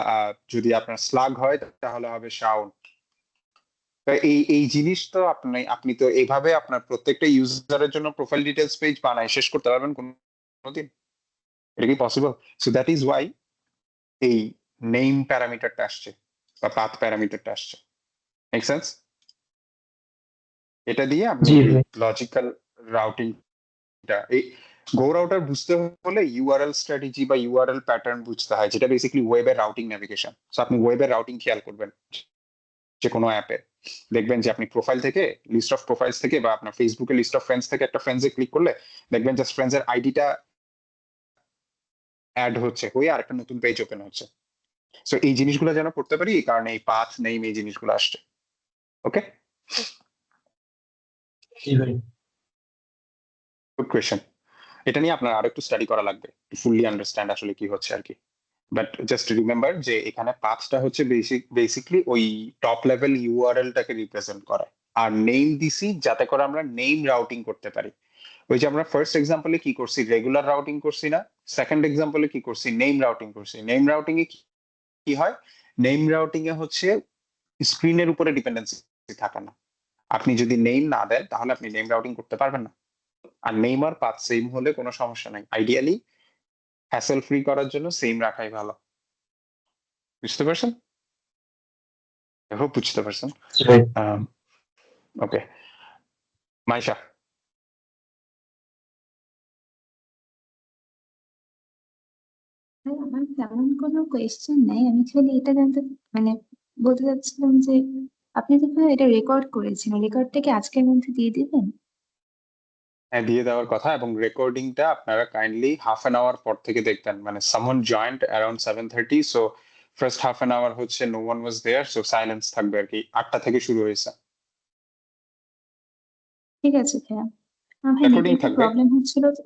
যদি আপনার স্লাগ হয় তাহলে হবে শাউন। এই জিনিস তো আপনি তো এইভাবে আপনার প্রত্যেকটা ইউজারের জন্য প্রোফাইল ডিটেলস পেজ বানায় শেষ করতে পারবেন কোনোদিন? এটা কি possible? So that is Y এই নেম প্যারামিটারটা আসছে বা পাথ প্যারামিটারটা আসছে। Make sense? এটা দিয়ে আপনি
জি
এই
ভাই,
লজিক্যাল রাউটিংটা, এই গো রাউটার বুঝতে হলে ইউআরএল স্ট্র্যাটেজি বা ইউআরএল প্যাটার্ন বুঝতে হয়, যেটা বেসিক্যালি ওয়েবের রাউটিং নেভিগেশন। সো আপনি ওয়েবের রাউটিং খেয়াল করবেন, যে কোনো অ্যাপে দেখবেন যে আপনি প্রোফাইল থেকে, লিস্ট অফ প্রোফাইলস থেকে, বা আপনার ফেসবুকে লিস্ট অফ ফ্রেন্ডস থেকে একটা ফ্রেন্ডসে ক্লিক করলে দেখবেন জাস্ট ফ্রেন্ডসের আইডিটা অ্যাড হচ্ছে, হয়ে আর একটা নতুন পেজ ওপেন হচ্ছে। সো এই জিনিসগুলো যেন করতে পারি, এই কারণে এই পাথ নেম এই জিনিসগুলো আসছে। ওকে,
জি ভাই,
গুড কোয়েশ্চেন। এটা নিয়ে আপনার আরো একটু স্টাডি করা লাগবে টু ফুললি আন্ডারস্ট্যান্ড আসলে কি হচ্ছে আর কি। বাট জাস্ট রিমেম্বার যে এখানে পাথটা হচ্ছে বেসিকলি ওই টপ লেভেল ইউআরএলটাকে রিপ্রেজেন্ট করে, আর নেম দিছি যাতে করে আমরা নেম রাউটিং করতে পারি। ওই যে আমরা ফার্স্ট এক্সাম্পলে কি করছি, রেগুলার রাউটিং করছি না? সেকেন্ড এক্সাম্পলে কি করছি, নেম রাউটিং করছি। নেম রাউটিং এ কি হয়, নেম রাউটিং এ হচ্ছে স্ক্রিনের উপরে ডিপেন্ডেন্সি থাকে না। আপনি যদি নেম না দেন তাহলে আপনি নেম রাউটিং করতে পারবেন না। আর নেম আর পাথ সেম হলে কোনো সমস্যা নাই, আইডিয়ালি হ্যাসেল ফ্রি করার জন্য সেম রাখাই ভালো। বুঝতে পারছেন? হোপ বুঝতে পারছেন।
জি ভাই।
ওকে, মাইশা।
ভাই, আমার তেমন কোনো কোয়েশ্চেন নাই, আমি খালি এটা জানতে মানে বলতে চাচ্ছিলাম যে আপনি তো ভাই এটা রেকর্ড করেছেন, রেকর্ডটা কি আজকের মধ্যে দিয়ে দিবেন?
হ্যাঁ, দিয়ে দেওয়ার কথা, এবং রেকর্ডিংটা আপনারা কাইন্ডলি হাফ অ্যান আওয়ার পর থেকে দেখবেন, মানে someone joined around 7:30, so first half an hour হচ্ছে no one was there, so silence থাকবে আর কি। 8টা থেকে শুরু হয়েছে।
ঠিক আছে ভাইয়া। ভাই
রেকর্ডিং
নেটের একটু
থাকবে,
প্রবলেম হচ্ছিল তো।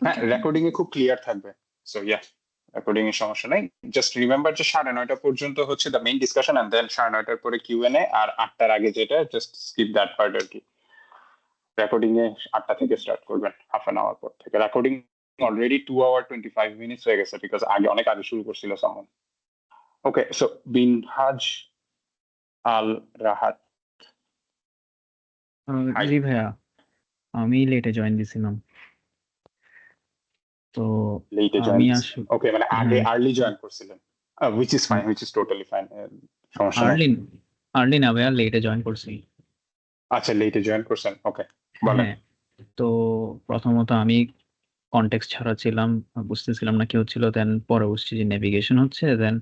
হ্যাঁ
ওকে,
রেকর্ডিং এ খুব ক্লিয়ার থাকবে। সো ইয়া, রেকর্ডিং এর সমস্যা নাই। জাস্ট রিমেম্বার যে 9:30 পর্যন্ত হচ্ছে the main discussion, and then 9:30 পরে কিউএনএ, আর 8টার আগে যেটা জাস্ট স্কিপ দ্যাট পার্ট আর কি। রেকর্ডিং এ 8টা থেকে স্টার্ট করবেন, হাফ অ্যান আওয়ার পর থেকে। রেকর্ডিং অলরেডি 2 hour 25 minutes হয়ে গেছে, বিকজ অনেক আগে শুরু করছিল সামন। ওকে, সো বিনহাজ আল রাহাত। Hi.
জি ভাইয়া, আমি লেটে জয়েন দিছিলাম, তো
লেটে
আমি
জয়েন।
আসলে
ওকে, মানে আগে
হ্যাঁ
আর্লি জয়েন করছিলেন, which is fine, which is totally fine, সমস্যা নাই।
আর্লি আর্লি না ভাইয়া, লেটে জয়েন করছি।
আচ্ছা, লেটে জয়েন করছেন, ওকে বলেন।
হ্যাঁ, তো প্রথমত আমি কনটেক্সট ছাড়া ছিলাম, বুঝতেছিলাম না কি হচ্ছিল। দেন পরে বুঝছি যে নেভিগেশন হচ্ছে। দেন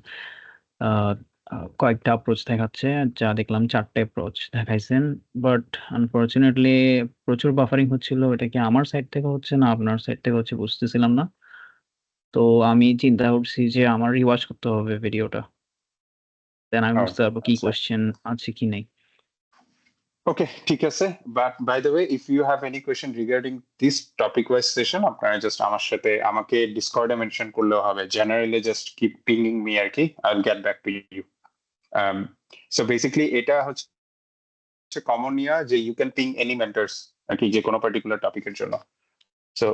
কয়েকটা অ্যাপ্রোচ দেখাচ্ছে, যা দেখলাম 4টে অ্যাপ্রোচ দেখাইছেন। বাট আনফরচুনেটলি প্রচুর বাফারিং হচ্ছিল। এটা কি আমার সাইড থেকে হচ্ছে না আপনার সাইড থেকে হচ্ছে বুঝতেছিলাম না। তো আমি চিন্তা করছি যে আমার রিওয়াচ করতে হবে ভিডিওটা, দেন আমি
ও,
বুঝতে পারবো কি
আচ্ছা।
কোয়েশ্চেন আছে কি নেই।
ওকে, ঠিক আছে। But by the way, if you have any question regarding this topic wise session, আপনারা জাস্ট আমাকে ডিসকর্ডে মেনশন করলেও হবে। Generally just keep pinging me আর কি, I will get back to you. So basically এটা হচ্ছে কমন ইয়া যে you can ping any mentors আর কি, যে কোনো পার্টিকুলার টপিকের জন্য। সো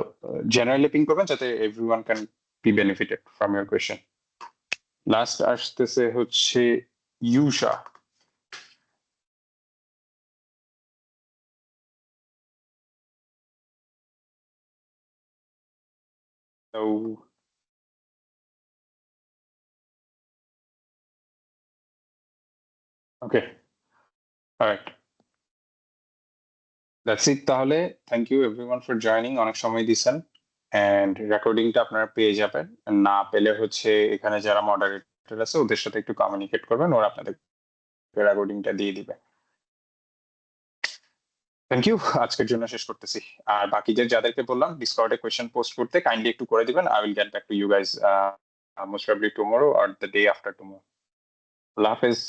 জেনারেলি পিং করবেন যাতে everyone can be benefited from your question. Last আসতেছে হচ্ছে Usha. So, okay, all right. That's it তাহলে। Thank you everyone for joining, অনেক সময় দিচ্ছেন। অ্যান্ড রেকর্ডিংটা আপনারা পেয়ে যাবেন, না পেলে হচ্ছে এখানে যারা মডারেটর আছে ওদের সাথে একটু কমিউনিকেট করবেন, ওরা আপনাদের রেকর্ডিংটা দিয়ে দিবে। থ্যাংক ইউ, আজকের জন্য শেষ করতেছি। আর বাকি যাদেরকে বললাম ডিসকর্ডে কোয়েশ্চেন পোস্ট করতে, কাইন্ডলি একটু করে দিবেন। I will get back to you guys most probably tomorrow or the day after tomorrow. আল্লাহ হাফেজ।